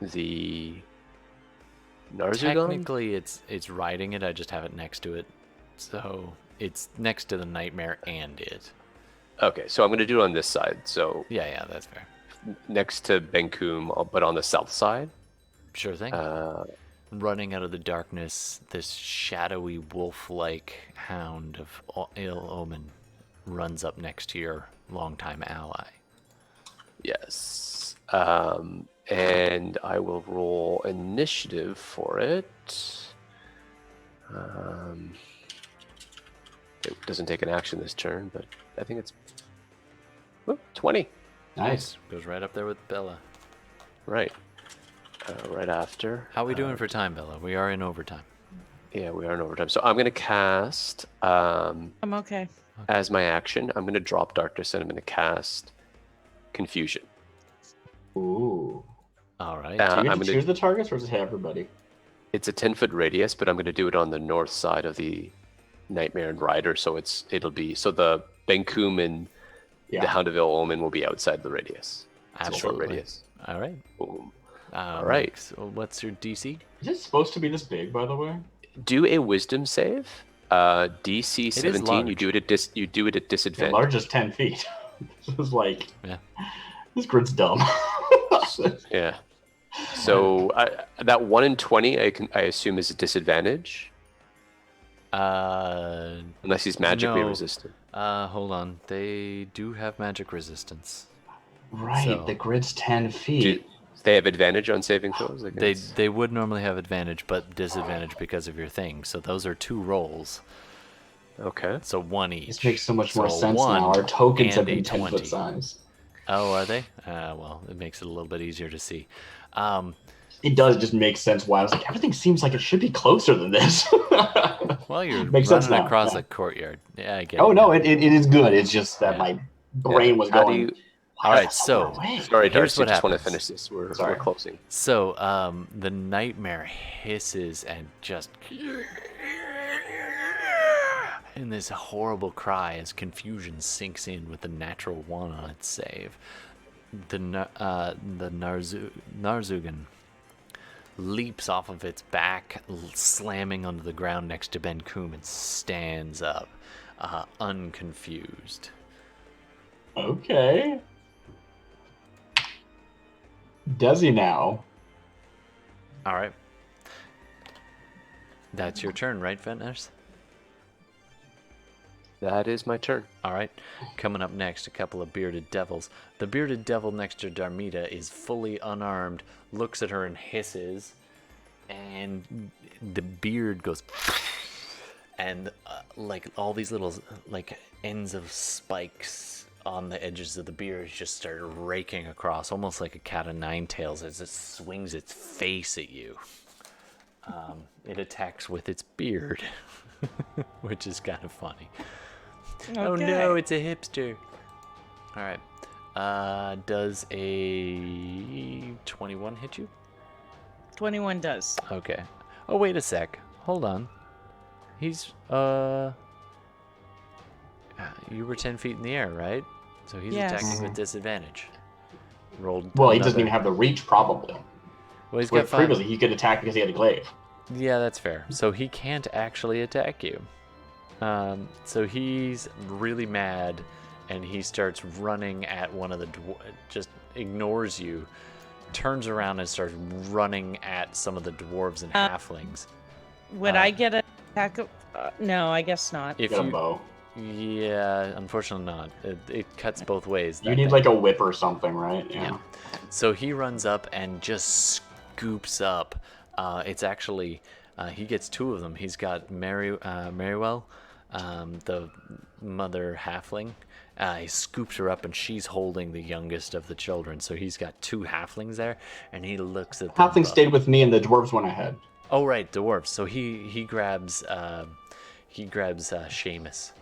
the Narzugon. Technically, it's riding it. I just have it next to it, so it's next to the nightmare and it. Okay, so I'm going to do it on this side. So Yeah, that's fair. next to Benkum, but on the south side. Sure thing. Running out of the darkness, this shadowy wolf-like hound of ill omen runs up next to your longtime ally. Yes. And I will roll initiative for it. It doesn't take an action this turn, but I think it's 20. nice. Goes right up there with Bella. Right. Right after. How are we doing for time, Bella? We are in overtime. Yeah, we are in overtime. So I'm going to cast, I'm okay. as my action, I'm going to drop Darkness and I'm going to cast Confusion. Ooh. All right. Do you I'm get to gonna- choose the targets or does it hit everybody? It's a 10-foot radius, but I'm going to do it on the north side of the Nightmare and Rider, so so the Benkum and Yeah. the Hound of Ill Omen will be outside the radius. It's a short Absolutely. radius. All right. Boom. All right. So what's your DC? Is it supposed to be this big, by the way? Do a Wisdom save. DC is 17. You large. do it at you do it at The disadvantage. largest 10 feet. This is like, Yeah. this grid's dumb. Yeah. So that 1 in 20, I assume is a disadvantage, unless he's magically no. resistant. Hold on. They do have magic resistance. Right, So- the grid's 10 feet. Do they have advantage on saving throws? I They guess? they would normally have advantage, but disadvantage because of your thing. So those are 2 rolls. Okay. So 1 each. This makes so much more So sense 1 now. Our tokens have and a been 10 20. foot size. Oh, are they? Well, it makes it a little bit easier to see. It does just make sense why I was like, everything seems like it should be closer than this. Well, you're Makes running sense now, across yeah. a courtyard. Yeah, I get Oh it. no, it is good. It's just that Yeah. my brain was How do going. you- All "Why right, is that so so far away?" Sorry, Here's Darcy, what just want to happens. finish this. We're Sorry. closing. So, the nightmare hisses and just in this horrible cry as confusion sinks in with the natural 1 on its save. The Narzugan leaps off of its back, slamming onto the ground next to Ben Coom, and stands up, unconfused. Okay. Does he now? All right. That's your turn, right, Fenris? That is my turn. All right. Coming up next, a couple of bearded devils. The bearded devil next to Darmida is fully unarmed, looks at her and hisses, and the beard goes, and like all these little like ends of spikes on the edges of the beard just start raking across, almost like a cat of 9 tails, as it swings its face at you. It attacks with its beard, which is kind of funny. Okay. Oh no, it's a hipster. All right. Does a 21 hit you? 21 does. Okay. Oh, wait a sec. Hold on. He's, you were 10 feet in the air, right? So he's Yes. attacking with disadvantage. Rolled. Well, he doesn't another- even have the reach, probably. Well, he's Where got 5. previously he could attack because he had a glaive. Yeah, that's fair. So he can't actually attack you. So he's really mad, and he starts running at one of the just ignores you, turns around and starts running at some of the dwarves and halflings. Would I get an attack of... no, I guess not. If Get a you, bow. yeah, unfortunately not. It cuts both ways. You that need thing. like a whip or something, right? Yeah. So he runs up and just scoops up. It's actually he gets 2 of them. He's got Merriwell, the mother halfling. He scoops her up, and she's holding the youngest of the children. So he's got 2 halflings there, and he looks at them. Halfling stayed with me, and the dwarves went ahead. Oh right, dwarves. So he grabs Seamus.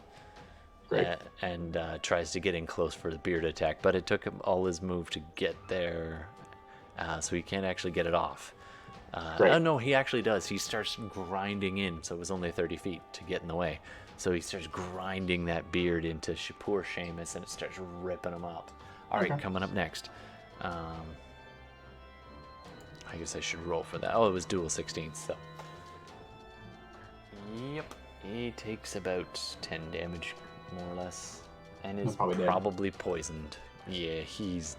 Great. And tries to get in close for the beard attack, but it took him all his move to get there, so he can't actually get it off. Great. Oh no, he actually does. He starts grinding in, so it was only 30 feet to get in the way. So he starts grinding that beard into poor Seamus, and it starts ripping him up. All right, Okay. coming up next. I guess I should roll for that. Oh, it was dual 16th, so. Yep, he takes about 10 damage, more or less, and is Probably dead. probably poisoned. Yeah, he's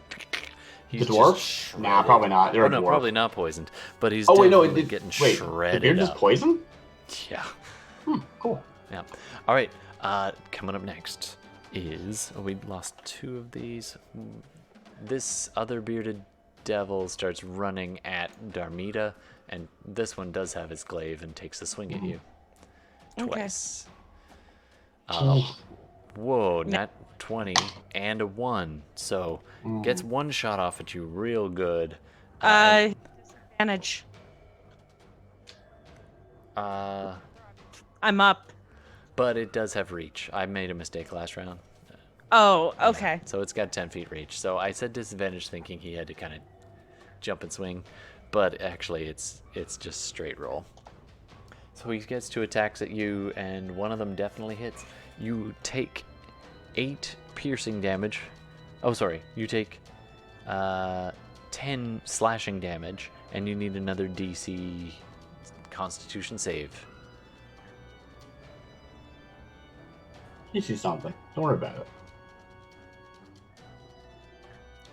The just dwarf? Nah, shredded. probably not. They're Oh a no, dwarf. probably not poisoned, but he's Oh wait, no, definitely it did. getting Wait, shredded the beard is up. poison? Yeah. Cool. Yeah. All right. Coming up next is we lost 2 of these. This other bearded devil starts running at Darmida, and this one does have his glaive and takes a swing at you Okay. twice. Whoa, nat 20 and a 1, so gets 1 shot off at you real good. Advantage. I'm up. But it does have reach. I made a mistake last round. Oh, okay. So it's got 10 feet reach. So I said disadvantage thinking he had to kind of jump and swing, but actually it's just straight roll. So he gets 2 attacks at you, and one of them definitely hits. You take 8 piercing damage. Oh, sorry. You take 10 slashing damage, and you need another DC Constitution save. You see something. Don't worry about it.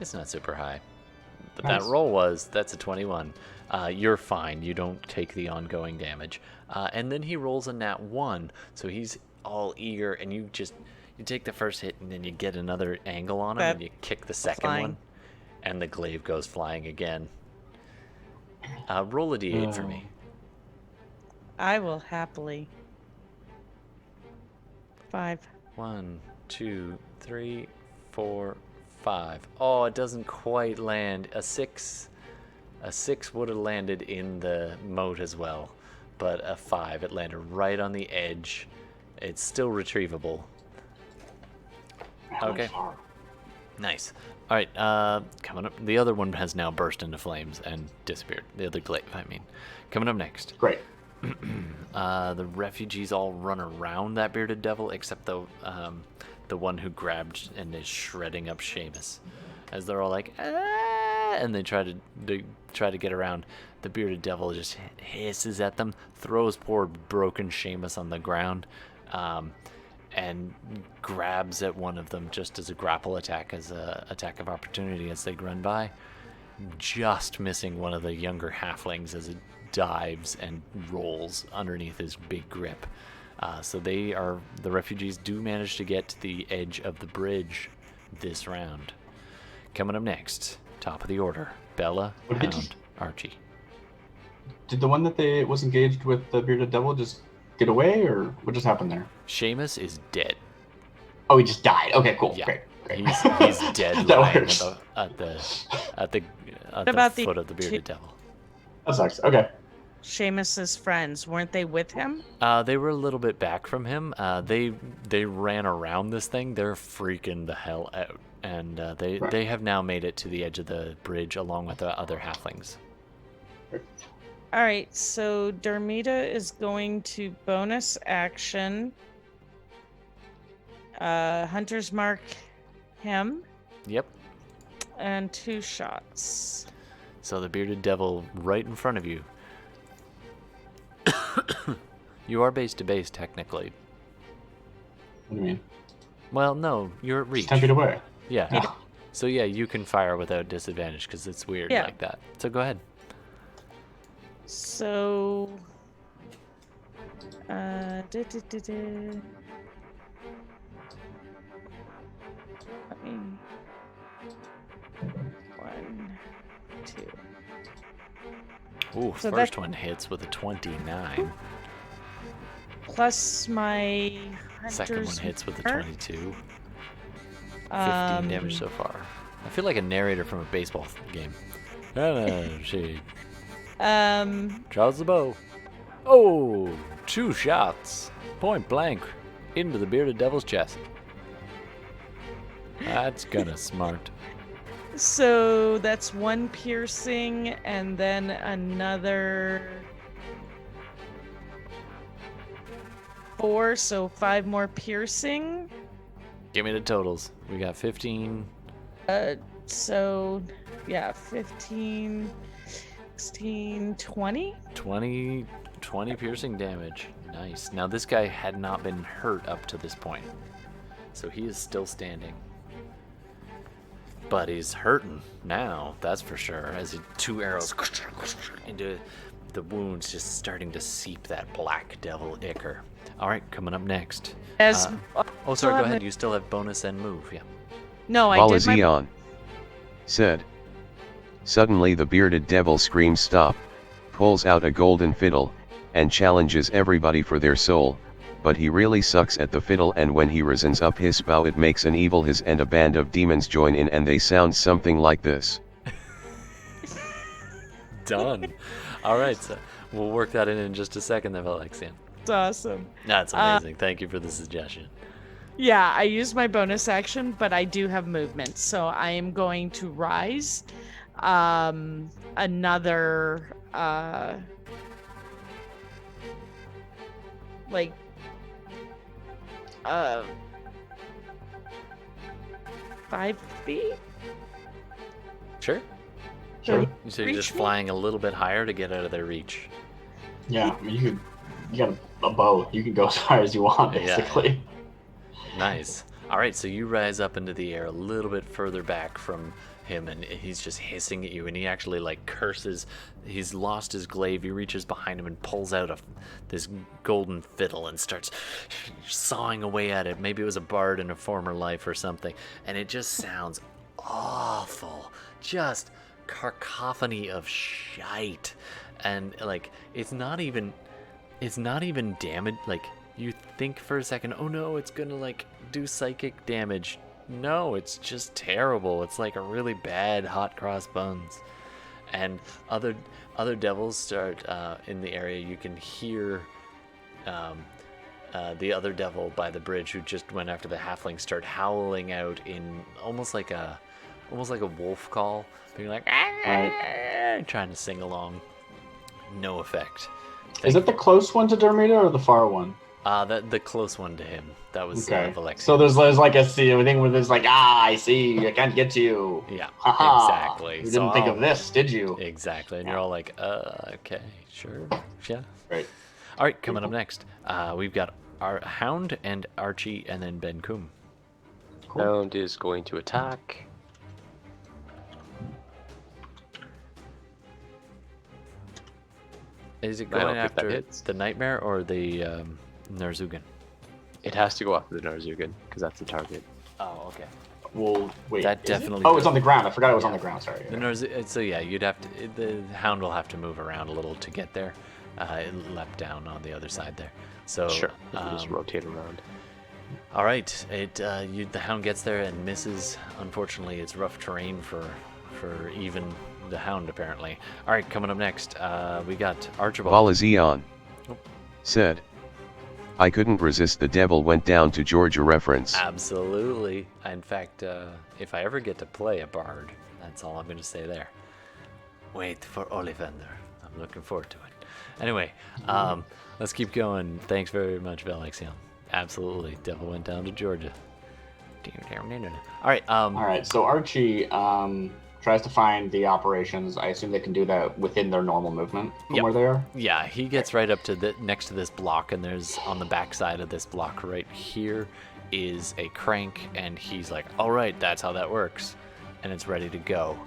It's not super high. But Nice. that roll that's a 21. You're fine. You don't take the ongoing damage. And then he rolls a nat 1, so he's all eager, and you take the first hit, and then you get another angle on him, That- and you kick the second flying. one, and the glaive goes flying again. Roll a d8 for me. I will happily. 5. 1, 2, 3, 4, 5. Oh, it doesn't quite land. A 6 would have landed in the moat as well, but a 5, it landed right on the edge. It's still retrievable. Okay. Nice. All right, coming up. The other one has now burst into flames and disappeared. The other glaive, I mean. Coming up next. Great. The refugees all run around that bearded devil, except the one who grabbed and is shredding up Seamus. As they're all like, ah, and they try to get around. The bearded devil just hisses at them, throws poor broken Seamus on the ground, and grabs at one of them just as a grapple attack, as a attack of opportunity as they run by, just missing one of the younger halflings as it dives and rolls underneath his big grip. So the refugees do manage to get to the edge of the bridge this round. Coming up next, top of the order, Bella, What did Hound, Archie. Did the one that was engaged with the bearded devil just get away, or what just happened there? Seamus is dead. Oh, he just died. Okay, cool. Yeah. Great. He's dead That lying works. at the about the foot of the bearded devil. That sucks. Okay. Seamus's friends? Weren't they with him? They were a little bit back from him. They ran around this thing. They're freaking the hell out, and they have now made it to the edge of the bridge along with the other halflings. All right, so Dermida is going to bonus action. Hunter's Mark him. Yep. And 2 shots. So the bearded devil right in front of you. You are base to base technically. What do you mean? Well, no, you're at reach. It's 10 feet away. Yeah. Oh. So yeah, you can fire without disadvantage because it's weird like that. So go ahead. So, Let me. 1, 2. Ooh, So first that- one hits with a 29. Plus my Second one Hunter's hits with a Mark. 22. 15 damage Um, so far. I feel like a narrator from a baseball game. She draws the bow. Oh, 2 shots. Point blank. Into the bearded devil's chest. That's kinda smart. So that's 1 piercing and then another 4, so 5 more piercing. Give me the totals. We got 15. So yeah, 15, 16, 20. 20 piercing damage. Nice. Now this guy had not been hurt up to this point. So he is still standing. But he's hurting now, that's for sure. As 2 arrows into the wounds, just starting to seep that black devil ichor. Alright, coming up next. As Oh, sorry, go ahead. You still have bonus and move, yeah. No, I did my Malazion said. Suddenly the bearded devil screams stop, pulls out a golden fiddle, and challenges everybody for their soul, but he really sucks at the fiddle, and when he raisins up his bow it makes an evil hiss and a band of demons join in and they sound something like this. Done. Alright, so we'll work that in just a second then, Alexian. It's awesome. That's amazing. Thank you for the suggestion. Yeah, I used my bonus action, but I do have movement, so I am going to rise. Another like 5 feet. Sure. Sure. So you're Reach just me? flying a little bit higher to get out of their reach. Yeah, I mean, you got a bow. You can go as far as you want, Yeah. basically. Nice. All right, so you rise up into the air a little bit further back from him, and he's just hissing at you, and he actually like curses. He's lost his glaive. He reaches behind him and pulls out this golden fiddle and starts sawing away at it. Maybe it was a bard in a former life or something, and it just sounds awful. Just cacophony of shite, and like it's not even damage. Like you think for a second, oh no, it's gonna like do psychic damage. No, it's just terrible. It's like a really bad hot cross buns. And other devils start in the area. You can hear the other devil by the bridge who just went after the halfling start howling out in almost like a wolf call, being like trying to sing along. No effect. Is it the close one to Dermida or the far one? The close one to him. That was Alexian. So there's like a thing where there's like, I see, I can't get to you. Yeah, Haha. exactly. You didn't think of this, did you? Exactly, and you're all like, okay, sure, yeah. Right. All right, coming up next, we've got our Hound and Archie, and then Ben Coom. Hound is going to attack. Is it I don't going think that after hits. the Nightmare or the Narzugan? It has to go after the Narzugan because that's the target. Oh, okay. Well, wait. That is it? definitely Oh, it's does. on the ground. I forgot it was on the ground. Sorry. So yeah, you'd have to. The Hound will have to move around a little to get there. It leapt down on the other side there. So Sure, you can just rotate around. All right, the Hound gets there and misses. Unfortunately, it's rough terrain for even the hound, apparently. All right, coming up next, we got Archibald. Valazion said, I couldn't resist the devil went down to Georgia reference. Absolutely. In fact, if I ever get to play a bard, that's all I'm going to say there. Wait for Ollivander. I'm looking forward to it. Anyway, let's keep going. Thanks very much, Valexion. Absolutely. Devil went down to Georgia. All right. All right. So Archie tries to find the operations. I assume they can do that within their normal movement from where they are. Yeah, he gets right up to the next to this block, and there's on the back side of this block right here is a crank, and he's like, all right, that's how that works, and it's ready to go.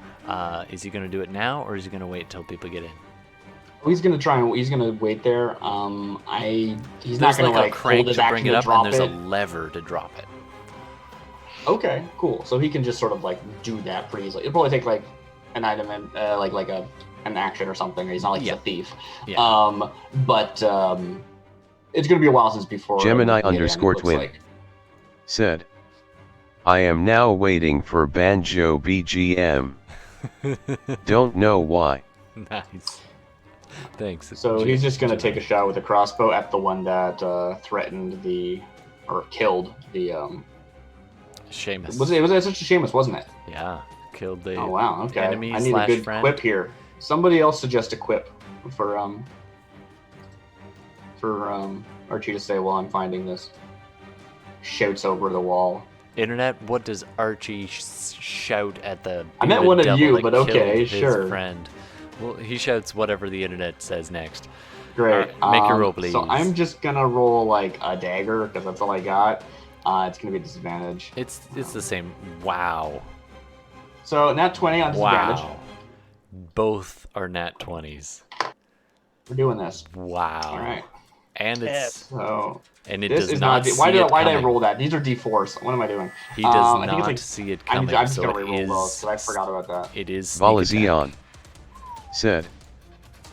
Is he going to do it now, or is he going to wait till people get in? He's gonna try and he's gonna wait there. He's not gonna like a crank hold his to action bring it to up, drop and there's it. a lever to drop it. Okay, cool. So he can just sort of like do that pretty easily. It'll probably take like an item and an action or something. He's not like he's a thief. Yeah. But it's gonna be a while since before. Gemini we get in, it _twin looks like. said, I am now waiting for Banjo BGM. Don't know why. Nice. Thanks. So he's just gonna take a shot with a crossbow at the one that threatened or killed the. Seamus. Was it such a Seamus, wasn't it? Yeah, killed the Oh wow, okay. enemy I need a good friend. quip here. Somebody else suggest a quip for Archie to say while I'm finding this. Shouts over the wall. Internet, what does Archie shout at the I meant bearded one of devil you, that but okay, killed his sure. friend? Well, he shouts whatever the internet says next. Great. Make your roll, please. So I'm just gonna roll like a dagger because that's all I got. It's gonna be a disadvantage. It's the same. Wow. So nat 20 on disadvantage. Wow. Both are nat 20s. We're doing this. Wow. All right. And it's So and it this does is not see why did it I coming. roll that? These are D4s. What am I doing? He does I think it's not like, see it I'm coming. just so gonna it reroll those is. because I forgot about that. It is sneak Valazion attack. said,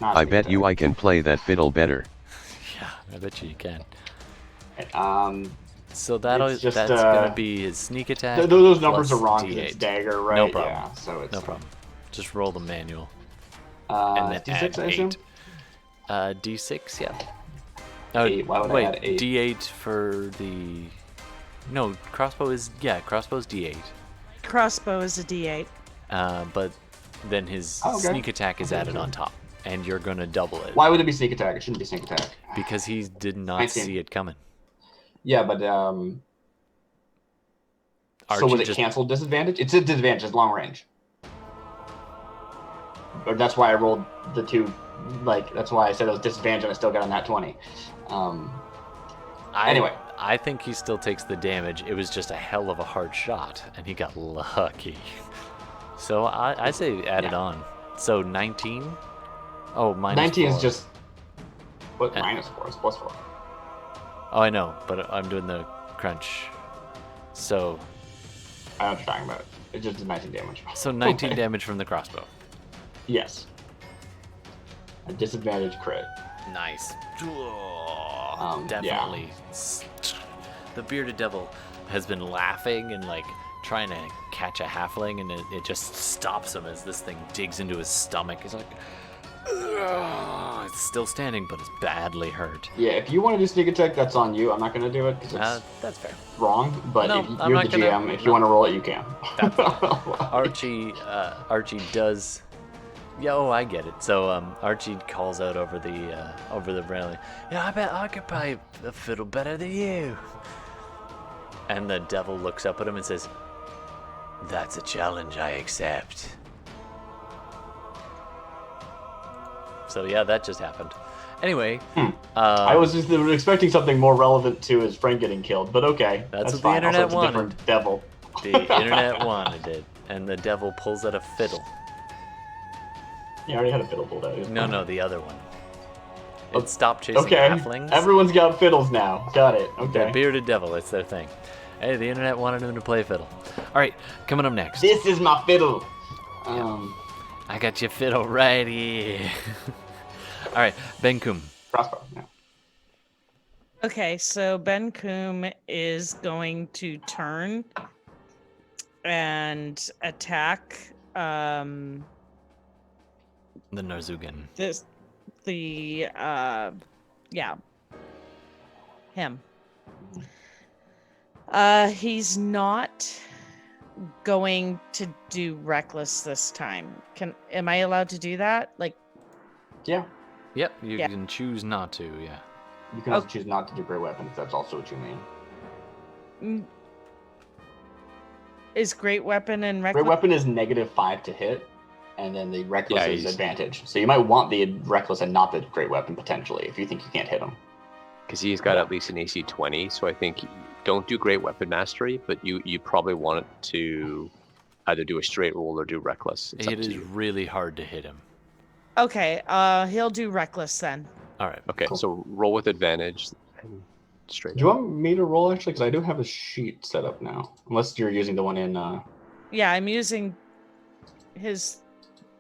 Not I sneak bet you attack. I can play that fiddle better. Yeah, I bet you can. So It's just, that's gonna be his sneak attack. Those numbers plus are wrong 'cause D8. it's dagger, right? No problem. Yeah, so it's No problem. Just roll the manual. And then D6, add I assume? 8. D6, yeah. Oh, 8, why would I wait, add 8? D8 for the... No, crossbow's D8. Crossbow is a D8. But then his Oh, okay. sneak attack is Okay, added sure. on top. And you're going to double it. Why would it be sneak attack? It shouldn't be sneak attack. Because he did not 19. see it coming. Yeah, but so Archie was it just- canceled disadvantage? It's a disadvantage. It's long range. Or that's why I rolled the two. Like that's why I said it was disadvantage, and I still got a nat 20. Anyway. I think he still takes the damage. It was just a hell of a hard shot, and he got lucky. So I say add it on. So 19? Oh, minus 19 4. is just what minus 4 is plus 4. Oh, I know, but I'm doing the crunch. So I know what you're talking about. It just did 19 damage. 19 Okay. damage from the crossbow. Yes. A disadvantage crit. Nice. Yeah. Definitely. The bearded devil has been laughing and like trying to catch a halfling, and it just stops him as this thing digs into his stomach. He's like, "Ugh." It's still standing, but it's badly hurt. Yeah, if you want to do sneak attack, that's on you. I'm not going to do it because it's That's fair. wrong. But No, if I'm you're not the gonna- GM. If you no. want to roll it, you can. Archie does. Yeah, oh, I get it. So Archie calls out over the railing. Yeah, I bet I could play the fiddle better than you. And the devil looks up at him and says, "That's a challenge I accept." So yeah, that just happened. Anyway, I was just expecting something more relevant to his friend getting killed, but okay. That's what the fine. internet also, it's a different devil. the internet wanted it, and the devil pulls out a fiddle. You already had a fiddle pulled out. No, the other one. It stopped chasing Okay. halflings. Everyone's got fiddles now. Got it. The Okay. bearded devil, it's their thing. Hey, the internet wanted him to play fiddle. All right, coming up next. This is my fiddle. I got your fiddle right here. All right, Ben Kum. Crossbow. Yeah. Okay, so Ben Coom is going to turn and attack The Narzugan. Him. He's not going to do reckless this time. Am I allowed to do that? Like, Yeah. Yep, you can choose not to, yeah. You can also choose not to do Great Weapon if that's also what you mean. Is Great Weapon and Reckless? Great Weapon is -5 to hit, and then the Reckless is he's- advantage. So you might want the Reckless and not the Great Weapon potentially if you think you can't hit him. Because he's got at least an AC 20, so I think don't do Great Weapon Mastery, but you probably want it to either do a straight roll or do Reckless. It's up It to is you. really hard to hit him. Okay, he'll do Reckless then. All right. Okay, Cool. so roll with advantage and straight Do you up. want me to roll actually? Because I do have a sheet set up now. Unless you're using the one in. Yeah, I'm using his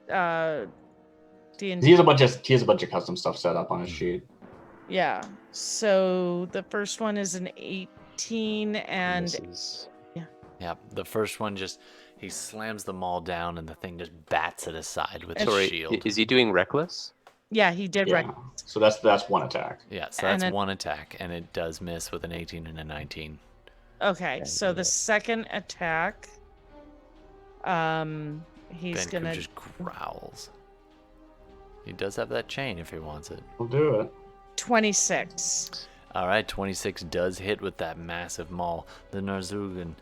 D&D. He has a bunch of custom stuff set up on his sheet. Yeah. So the first one is an 18 and Misses. Yeah, the first one he slams the maul down and the thing just bats it aside with his Sorry, shield. is he doing Reckless? yeah, he did Yeah. Reckless. So that's one attack. Yeah, so And that's it- one attack, and it does miss with an 18 and a 19. Okay, Okay, so the yeah. second attack, he's Ben gonna just growls. He does have that chain if he wants it. We'll do it. 26. All right, 26 does hit with that massive maul. The Narzugan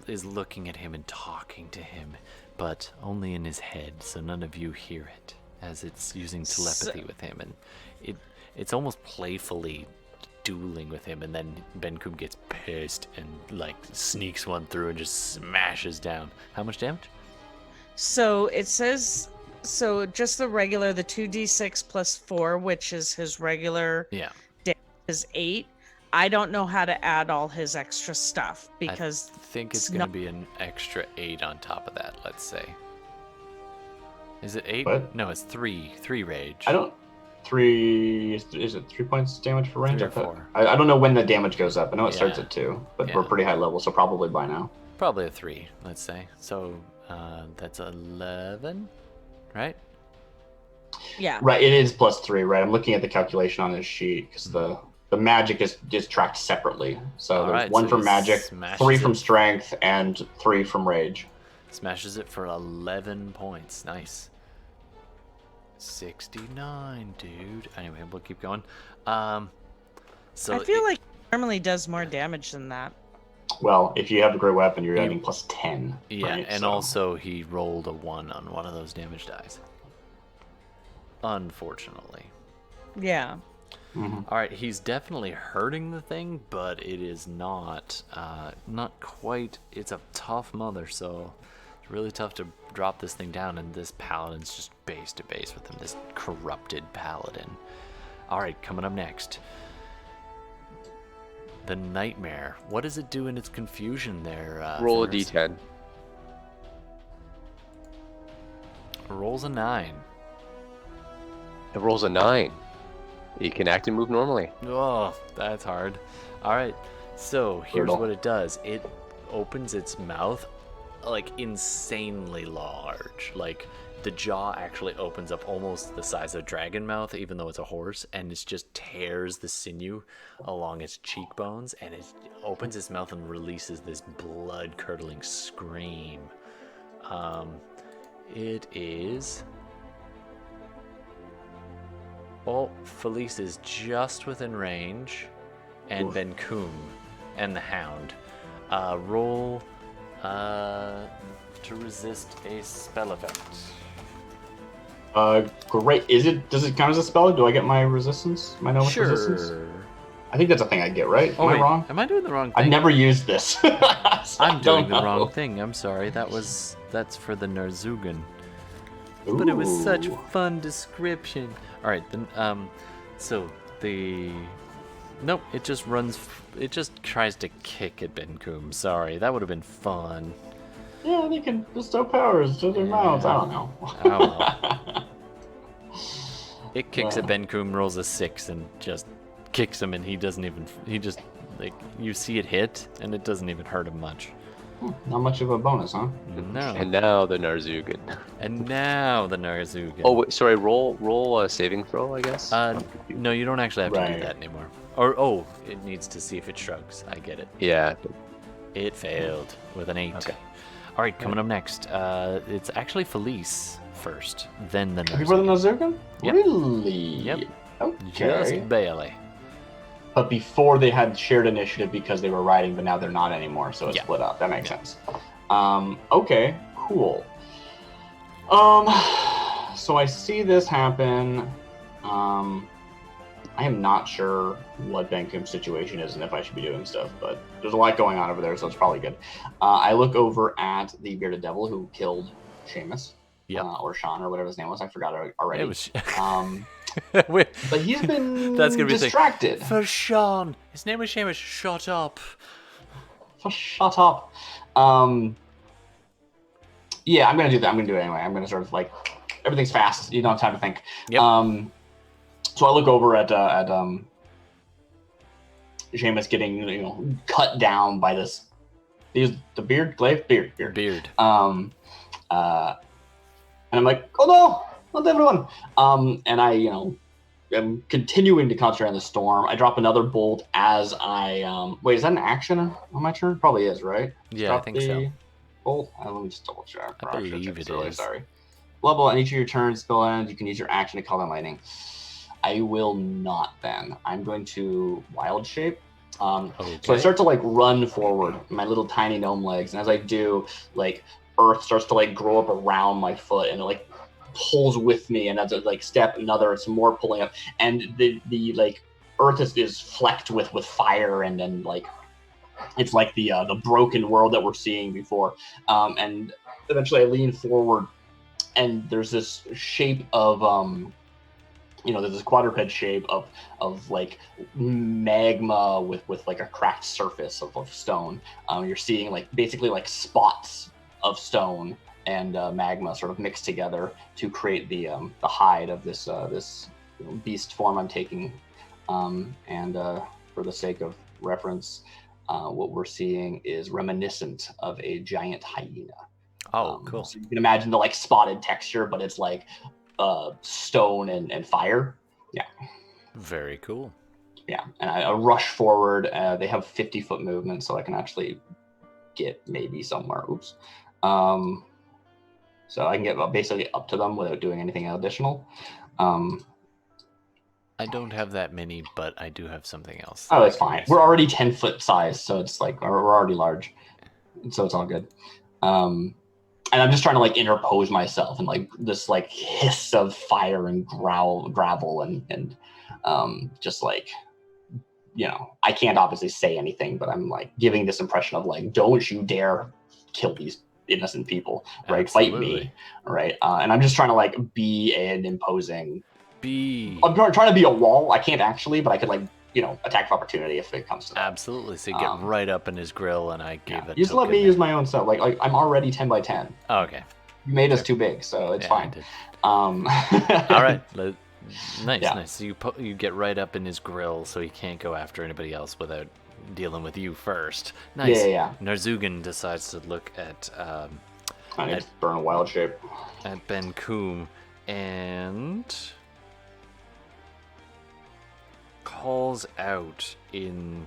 is looking at him and talking to him, but only in his head, so none of you hear it, as it's using telepathy with him, and it's almost playfully dueling with him, and then Ben Kum gets pissed and like sneaks one through and just smashes down. How much damage? So it says just the regular, the 2d6 plus 4, which is his regular, Yeah. is 8. I don't know how to add all his extra stuff because I think it's it's going not- to be an extra 8 on top of that, let's say. Is it 8? What? No, it's 3 rage. I don't. 3 is it 3 points damage for range? 3 or I thought- 4. I don't know when the damage goes up. I know it starts Yeah. at 2, but Yeah. we're pretty high level, so probably by now. Probably a 3, let's say. So that's 11, right? yeah. Right, it is +3, right? I'm looking at the calculation on his sheet because the magic is tracked separately. So All there's right, 1 so from he magic, smashes 3 from it. strength, and 3 from rage. Smashes it for 11 points. Nice. 69, dude. Anyway, we'll keep going. So I feel like he normally does more damage than that. Well, if you have a great weapon, you're You- adding +10. yeah, right? and So- also he rolled a 1 on one of those damage dice. Unfortunately. Yeah. Mhm. All right, he's definitely hurting the thing, but it is not quite. It's a tough mother, so it's really tough to drop this thing down. And this paladin's just base to base with him. This corrupted paladin. All right, coming up next, the nightmare. What does it do in its confusion there? Roll a Fenris? d10. Rolls a 9. It rolls a 9. You can act and move normally. Oh, that's hard. All right, so here's Brutal. what it does. It opens its mouth like insanely large. Like the jaw actually opens up almost the size of a dragon mouth, even though it's a horse, and it just tears the sinew along its cheekbones, and it opens its mouth and releases this blood-curdling scream. It is... Oh, Felice is just within range, and Oof. Ben Kum and the Hound. Roll to resist a spell effect. Great. Does it count as a spell? Do I get my resistance? My no resistance? I think that's a thing I get, right? Oh, Am wait, I wrong? am I doing the wrong thing? I've never used this. So I I'm don't doing the wrong know. thing. I'm sorry. That's for the Narzugan. But it was such Ooh. fun description. All right, then. Nope. It just runs. It just tries to kick at Ben Kum. Sorry, that would have been fun. Yeah, they can bestow powers to their mouths. I don't know. I don't know. It kicks at Yeah. Ben Kum, rolls a 6, and just kicks him, and he doesn't even. He just like you see it hit, and it doesn't even hurt him much. Not much of a bonus, huh? No. And now the Narzugan. And now the Narzugan. Oh wait, sorry. Roll a saving throw, I guess. No, you don't actually have to do Right. that anymore. Or it needs to see if it shrugs. I get it. Yeah. It failed with an 8. Okay. All right, coming up next. It's actually Felice first, then the Before the Narzugan. Nazuka? Yep. Really? Yep. Okay. Just barely. But before they had shared initiative because they were riding, but now they're not anymore, so it's Yeah. split up. That makes sense. Okay, cool. So I see this happen. I am not sure what Benkum's situation is and if I should be doing stuff, but there's a lot going on over there, so it's probably good. I look over at the bearded devil who killed Seamus. Yep. Or Sean, or whatever his name was. I forgot already. It was. But he's been That's gonna be the thing. distracted. For Sean. His name was Seamus. Shut up. Shut up. Yeah, I'm gonna do that. I'm gonna do it anyway. I'm gonna sort of like everything's fast. You don't have time to think. Yep. So I look over at Seamus getting cut down by this. The beard, glaive, beard. And I'm like, oh no, not everyone. And I am continuing to concentrate on the storm. I drop another bolt as I wait. Is that an action on my turn? Probably is, right? Yeah, Drop I think so. Bolt. Let me just double check. I believe it is. Sorry. Level at each of your turns, spell ends. You can use your action to call down lightning. I will not. Then I'm going to wild shape. So I start to run forward, my little tiny gnome legs, and as I do, earth starts to grow up around my foot, and it pulls with me, and as I step another, it's more pulling up, and the earth is flecked with fire, and then it's like the broken world that we're seeing before, and eventually I lean forward, and there's this shape of there's this quadruped shape of magma with a cracked surface of stone. You're seeing basically spots of stone and magma sort of mixed together to create the hide of this beast form I'm taking. And for the sake of reference, what we're seeing is reminiscent of a giant hyena. Oh, cool. So you can imagine the spotted texture, but it's stone and fire. Yeah. Very cool. Yeah, and I rush forward. They have 50-foot movement, so I can actually get maybe somewhere. Oops. So I can get basically up to them without doing anything additional. I don't have that many, but I do have something else. Oh, that's fine. We're already 10-foot size, so it's we're already large, so it's all good. And I'm just trying to interpose myself and this hiss of fire and gravel and just I can't obviously say anything, but I'm giving this impression of don't you dare kill these innocent people, right? Absolutely. Fight me, right? And I'm just trying to be an imposing. I'm trying to be a wall. I can't actually, but I could attack of opportunity if it comes to that. Absolutely. So you get right up in his grill, and I gave it. You just let me use my own stuff. I'm already 10 by 10. Oh, okay. You made us too big, so it's fine. All right. Nice, Yeah. nice. So you get right up in his grill, so he can't go after anybody else without dealing with you first. Nice. Yeah. Narzugan decides to look at I need to burn a wild shape. at Ben Coom and calls out in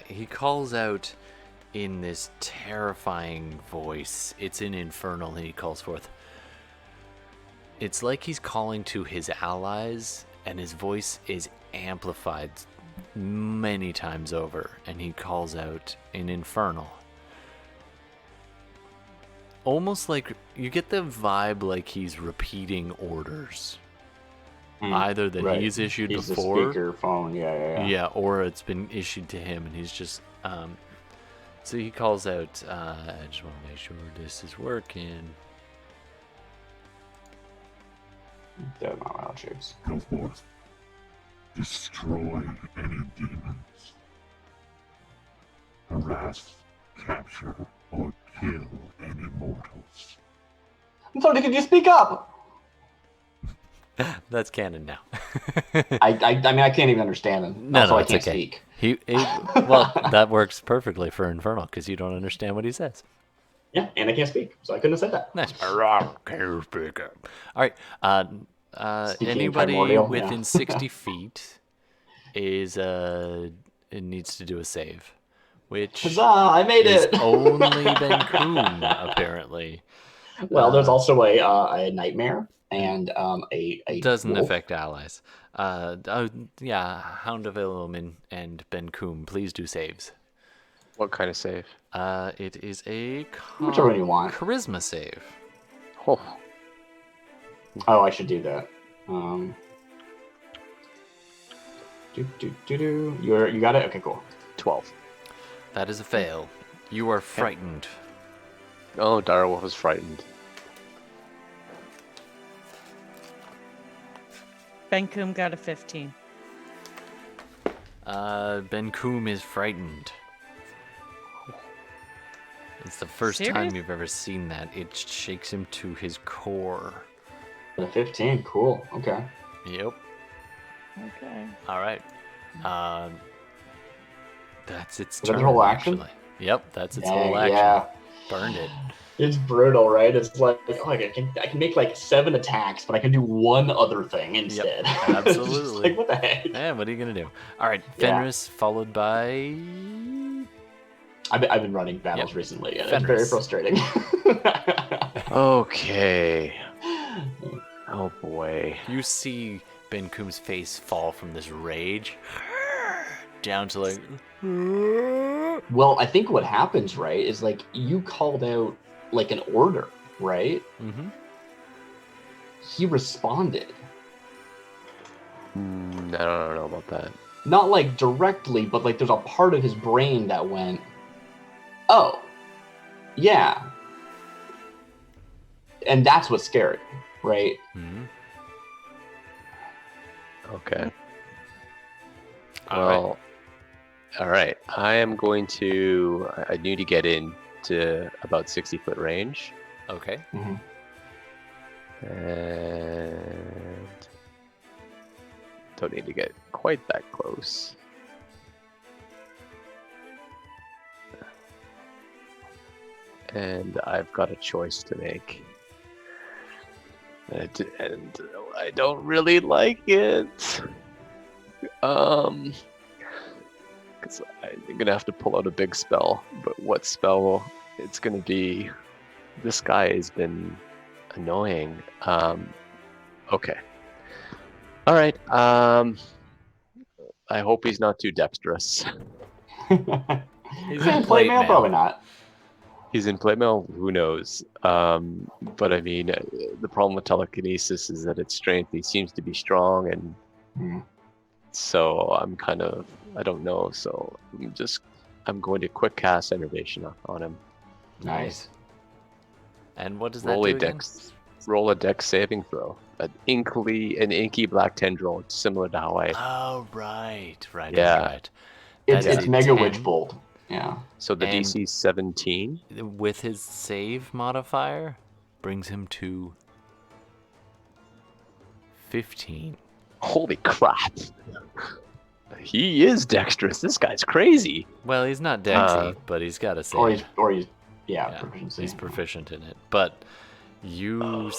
he calls out in this terrifying voice. It's in Infernal, and he calls forth. It's like he's calling to his allies, and his voice is amplified many times over, and he calls out in Infernal. Almost like you get the vibe like he's repeating orders. Either that he's issued before. The speaker phone, Yeah, or it's been issued to him, and he's just. So he calls out. I just want to make sure this is working. They're not wild shapes. Go forth. Destroy any demons. Harass, capture, or kill any mortals. I'm sorry, could you speak up? That's canon now. I mean, I can't even understand him. No, Also, no, I it's can't okay. speak. Well, that works perfectly for Infernal because you don't understand what he says. Yeah, and I can't speak, so I couldn't have said that. Nice. All right. Speaking Anybody primordial, within yeah. 60 feet is it needs to do a save, which Huzzah! I made is it. only Ben Coom apparently. Well, there's also a nightmare and a Doesn't wolf. affect allies. Yeah, Hound of Illumin and Ben Coom, please do saves. What kind of save? It is a Whichever one you want. charisma save. Oh, Oh, I should do that. You got it? Okay, cool. 12. That is a fail. You are frightened. Oh, Direwolf is frightened. Ben Coom got a 15. Ben Coom is frightened. It's the first time Serious? you've ever seen that. It shakes him to his core. A 15, cool. Okay. Yep. Okay. All right. That's its Is that turn. the whole action? Actually. Yep, that's its Dang, whole action. yeah. Burned it. It's brutal, right? It's like, oh, I can make like 7 attacks, but I can do one other thing instead. It's just absolutely. like, what the heck? Man, what are you gonna do? All right, Yeah. Fenris followed by. I've been running battles recently, and Fenris. it's very frustrating. Okay. Oh boy. You see Ben Coom's face fall from this rage down to like. Well, I think what happens, right, is like you called out like an order, right? Mm-hmm. He responded. I don't know about that. Not like directly, but like there's a part of his brain that went, oh, yeah. And that's what's scary, right? Mm-hmm. Okay. All Well, all right. I am going to. I need to get in to about 60-foot range, Okay. and don't need to get quite that close. And I've got a choice to make. And I don't really like it. Because I'm gonna have to pull out a big spell. But what spell it's gonna be? This guy has been annoying. Okay. All right. I hope he's not too dexterous. He's Yeah, in play plate mail, mail. probably not. He's in plate mail. Who knows? But I mean, the problem with telekinesis is that its strength. He seems to be strong, and so I'm kind of, I don't know. So I'm going to quick cast Enervation on him. Nice. And what does that do again? Roll a dex saving throw. An inky black tendril, similar to how I. Oh, right. Yeah. Right. It's That is a Mega 10. Witch Bolt. Yeah. So the And- DC 17. With his save modifier, brings him to 15. Holy crap! He is dexterous. This guy's crazy. Well, he's not Dexy, but he's got a save. Or he's Yeah, proficiency. he's proficient in it. But you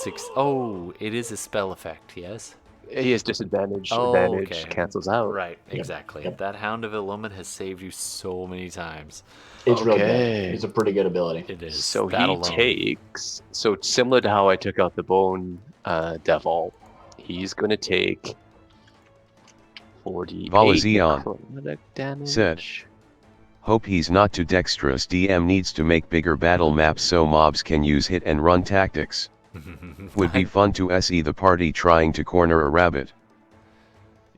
it is a spell effect, yes? He has disadvantage. Oh, Advantage okay. cancels out. Right, exactly. Yep. That Hound of Illumin has saved you so many times. It's really good. Okay. It's a pretty good ability. It is. So that he alone. takes. So similar to how I took out the Bone Devil, he's going to take 48 Valazion necrotic damage. said. Hope he's not too dexterous. DM needs to make bigger battle maps so mobs can use hit and run tactics. Would be fun to SE the party trying to corner a rabbit.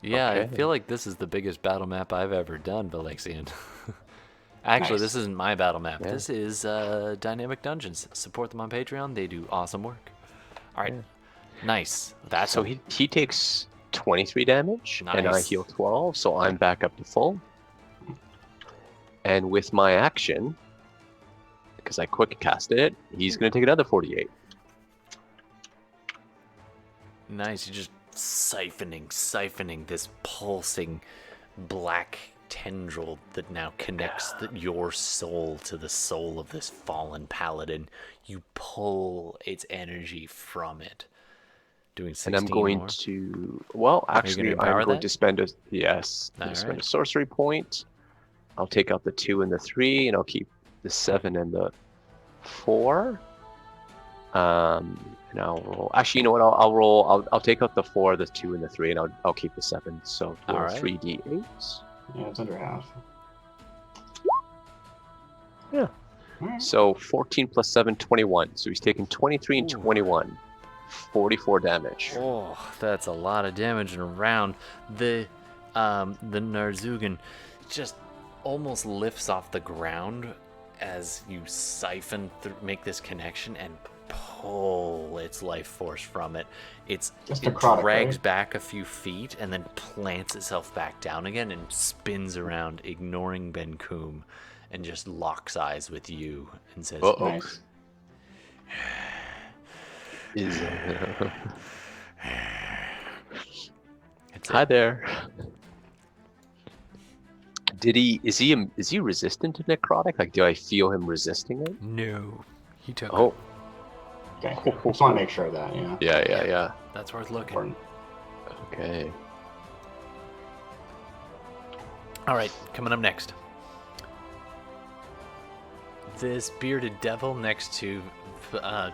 Yeah, I Okay. feel like this is the biggest battle map I've ever done, Valexian. Actually, Nice. this isn't my battle map. Yeah. This is Dynamic Dungeons. Support them on Patreon. They do awesome work. All right. Nice. That's So he takes 23 damage, and I Nice. heal 12, so I'm back up to full. And with my action, because I quick casted it, he's going to take another 48. nice. You just siphoning this pulsing black tendril that now connects your soul to the soul of this fallen paladin. You pull its energy from it. Doing 16 And I'm going more. to, well, actually, empower I'm going that? to spend a, yes, I'm All going to spend a right. sorcery point. I'll take out the 2 and the 3, and I'll keep the 7 and the 4. And I'll roll. Actually, you know what? I'll roll. I'll take out the 4, the 2, and the 3, and I'll keep the 7. So roll All right. 3d8. Yeah, it's under half. Yeah. Alright. So 14 plus 7, 21. So he's taking 23 and Ooh. 21. 44 damage. Oh, that's a lot of damage in a round. The Narzugan just almost lifts off the ground as you siphon make this connection and pull its life force from it. It necrotic, drags right? back a few feet and then plants itself back down again and spins around, ignoring Ben Coom, and just locks eyes with you and says, Uh-oh. Nice. Is That's Hi it. there. Is he resistant to necrotic? Like, do I feel him resisting it? No. He took Oh, Okay. Just want to make sure of that. Yeah. yeah. That's worth looking. Important. Okay. All right, coming up next. This bearded devil next to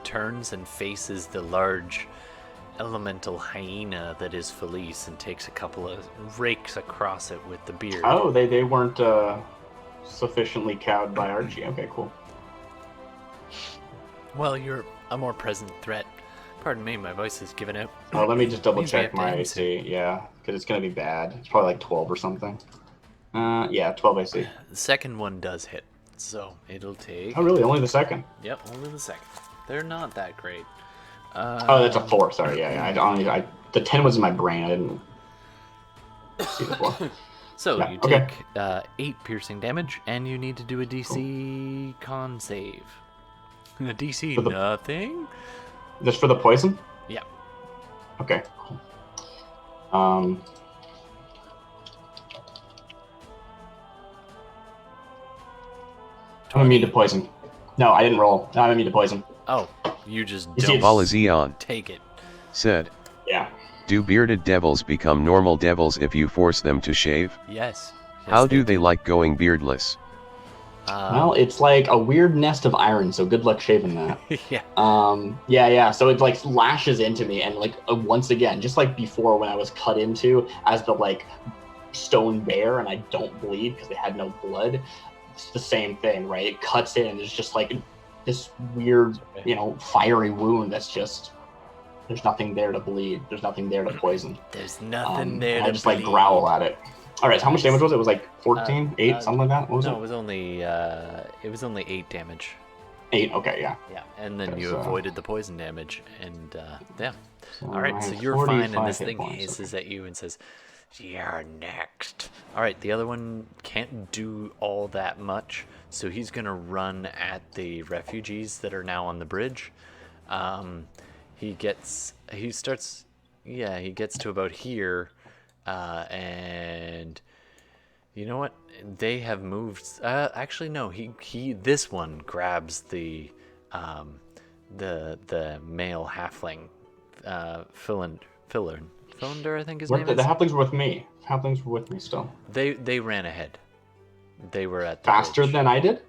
turns and faces the large elemental hyena that is Felice and takes a couple of rakes across it with the beard. Oh, they weren't sufficiently cowed by Archie. Okay, cool. Well, you're a more present threat. Pardon me, my voice is giving out. Let me just double Means we check have to my answer. AC. Yeah, because it's gonna be bad. It's probably like 12 or something. Yeah, 12 AC. The second one does hit, so it'll take... Oh, really? Only the second? Yep, only the second. They're not that great. Oh, that's a 4. Sorry. Yeah. The 10 was in my brain. I didn't see the 4. So Yeah, you okay. take 8 piercing damage, and you need to do a DC con save. A DC For the- nothing? Just for the poison? Yeah. Okay. Cool. I'm immune to poison. No, I didn't roll. No, I'm immune to poison. Oh, you just You see, don't it's- Balazion take it. said, Yeah. do bearded devils become normal devils if you force them to shave? Yes. How do they like going beardless? Well, it's like a weird nest of iron, so good luck shaving that. yeah. Yeah. So it like lashes into me, and like once again, just like before when I was cut into as the like stone bear, and I don't bleed because they had no blood. It's the same thing, right? It cuts in, and there's just like this weird, fiery wound that's just there's nothing there to bleed. There's nothing there to poison. There's nothing there and to I just like bleed. growl at it. All right, so how much damage was it? It was like 14, 8, something like that. What was No, it? it was only 8 damage. 8. Okay, yeah. Yeah, and then Okay, you so- avoided the poison damage, and yeah. So All right, I so have you're fine, and 45 this hit thing points, hisses okay. at you and says, "You're next." All right, the other one can't do all that much, so he's gonna run at the refugees that are now on the bridge. He gets to about here, and you know what? They have moved. Actually, no. This one grabs the male halfling, Philander, I think his name The is. halflings were with me. Halflings were with me still. They ran ahead. They were at the Faster bridge. than I did?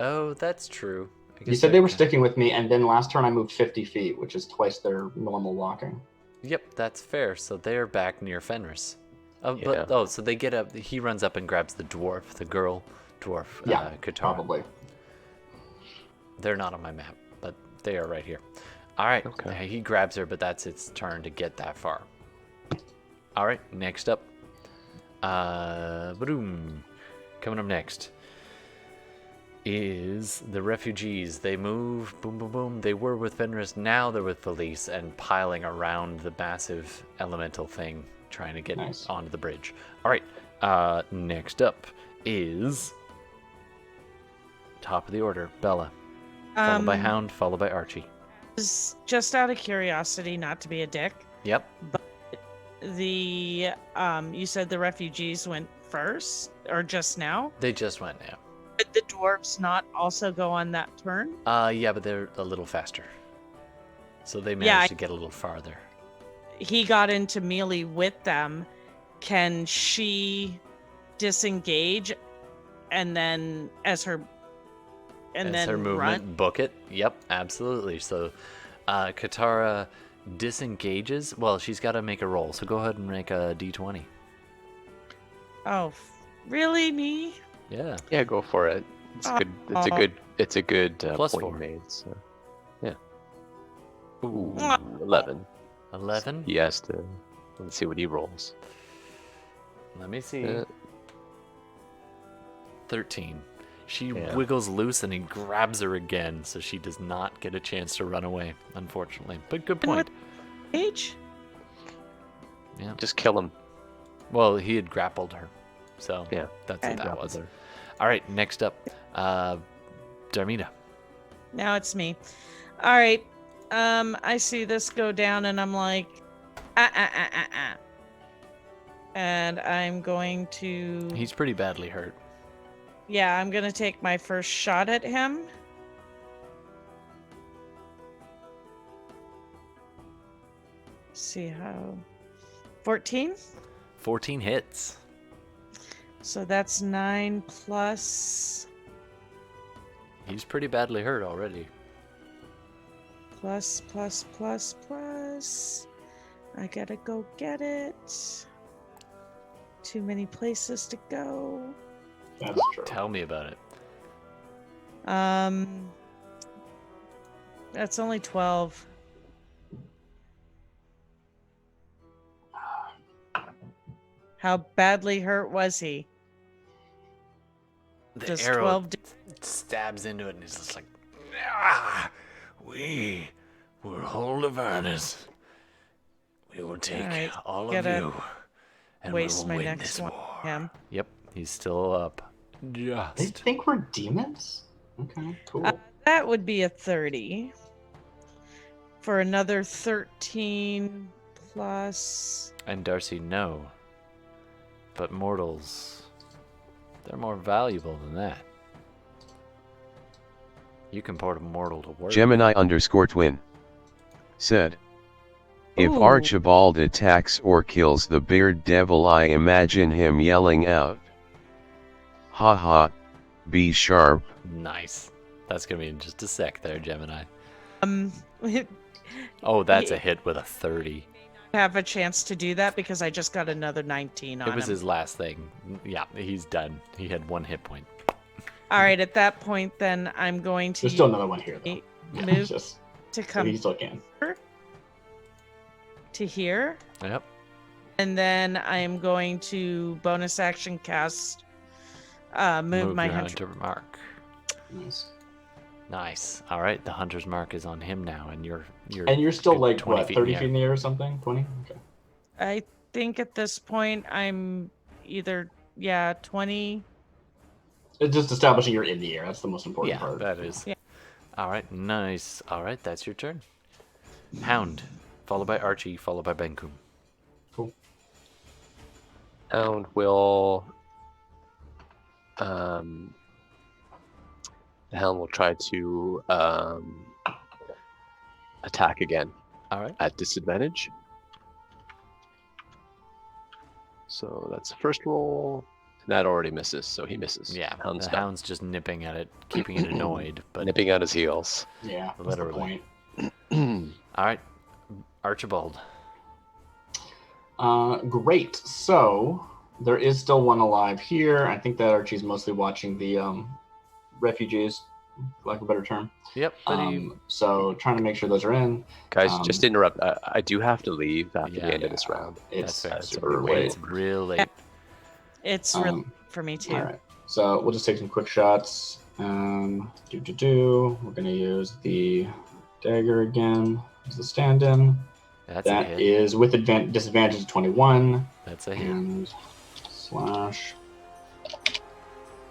Oh, that's true. I You guess said they were okay. sticking with me, and then last turn I moved 50 feet, which is twice their normal walking. Yep, that's fair. So they're back near Fenris. Yeah. So they get up. He runs up and grabs the dwarf, the girl dwarf, Yeah, Katara. probably. They're not on my map, but they are right here. All right. Okay. He grabs her, but that's its turn to get that far. All right. Next up. Boom. Coming up next is the refugees. They move. Boom, boom, boom. They were with Fenris. Now they're with Felice and piling around the massive elemental thing, trying to get Nice. onto the bridge. All right. Next up is top of the order, Bella. Followed by Hound, followed by Archie. Just out of curiosity, not to be a dick, Yep. the you said the refugees went first or just now? They just went now. Did the dwarves not also go on that turn? Yeah, but they're a little faster. So they managed to get a little farther. He got into melee with them. Can she disengage and then her movement, run? book it? Yep, absolutely. So Katara disengages. Well, she's got to make a roll. So go ahead and make a d20. Oh, really? Me? Yeah. Yeah, go for it. It's good. It's a good Plus point 4. you made. So, yeah. Ooh, Oh. 11. 11? He has to. Let's see what he rolls. Let me see. 13. She Yeah. wiggles loose and he grabs her again, so she does not get a chance to run away, unfortunately. But good point. Age? Yeah. Just kill him. Well, he had grappled her, so Yeah. that's Okay. what that Grappled was. her. All right, next up, Darmina. Now it's me. All right. I see this go down and I'm like, and I'm going to. He's pretty badly hurt. Yeah, I'm gonna take my first shot at him. See how. 14. 14 hits. So that's 9 plus. He's pretty badly hurt already. Plus. I gotta go get it. Too many places to go. That's true. Tell me about it. That's only 12. How badly hurt was he? The Does arrow 12 stabs into it and he's just like, ah, we will hold Avernus. We will take Alright, all of gotta you. And waste we my will win next this one. war. Him. Yep, he's still up. They Just. think we're demons? Okay, cool. That would be a 30. For another 13 plus. And Darcy, no. But mortals, they're more valuable than that. You can put a mortal to work. Gemini_twin said, if Ooh. Archibald attacks or kills the beard devil, I imagine him yelling out, "Ha ha, be sharp." Nice. That's going to be in just a sec there, Gemini. Have Oh, that's a hit with a 30. a chance to do that because I just got another 19 on It was him. his last thing. Yeah, he's done. He had 1 hit point. All right, at that point, then I'm going to There's still another one here, though. move Just, to but come he still can. to here, Yep. and then I am going to bonus action cast, move my your hunter. hunter mark. Nice. Nice. All right, the hunter's mark is on him now, and you're And you're still good like, 20 what, feet 30 in the feet in the air or something? 20? Okay. I think at this point I'm either 20. It's just establishing you're in the air. That's the most important Yeah, part. that is. Yeah. All right, nice. All right, that's your turn. Hound, followed by Archie, followed by Benkum. Cool. Hound will. The Hound will try to attack again All right. at disadvantage. So that's the first roll. That already misses, so he misses. Yeah, Hound's the done. hound's just nipping at it, keeping it annoyed, but Nipping at his heels. Yeah, that's the Literally. point. all right, Archibald. Great. So there is still one alive here. I think that Archie's mostly watching the refugees, for lack of a better term. Yep, but he So trying to make sure those are in. Guys, just to interrupt. I do have to leave after Yeah. the end of this round. It's That's fair. super Wait. late. it's real late. It's really Um, for me too. All right. So we'll just take some quick shots. We're gonna use the dagger again as the stand-in. That's a That hit. is with disadvantage of 21 That's a hit. and slash.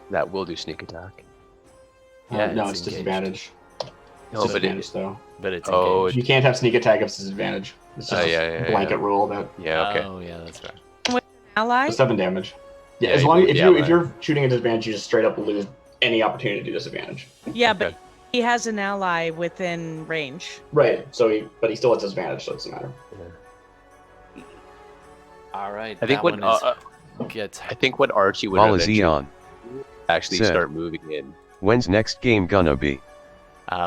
That will do sneak attack. Yeah, No, it's it's engaged. disadvantage. No, but disadvantage, though. But it's Oh, engaged. You can't have sneak attack if it's disadvantage. It's just a blanket rule that yeah, okay. Oh, yeah, that's right. Ally? 7 damage. Yeah, Yeah, as even long with if the you ally. if you're shooting at disadvantage, you just straight up lose any opportunity to do disadvantage. Yeah, Okay. but he has an ally within range. Right. So he still has disadvantage, so it doesn't matter. All right. I think that what one gets. I think what Archie would eventually Walazion. actually Said. start moving in. When's next game gonna be?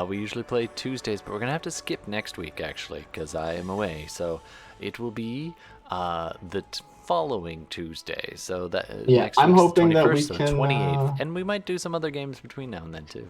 We usually play Tuesdays, but we're gonna have to skip next week actually, because I am away. So it will be the following Tuesday. So that Yeah, next I'm week's hoping the that 21st, we so the can, 28th, and we might do some other games between now and then too.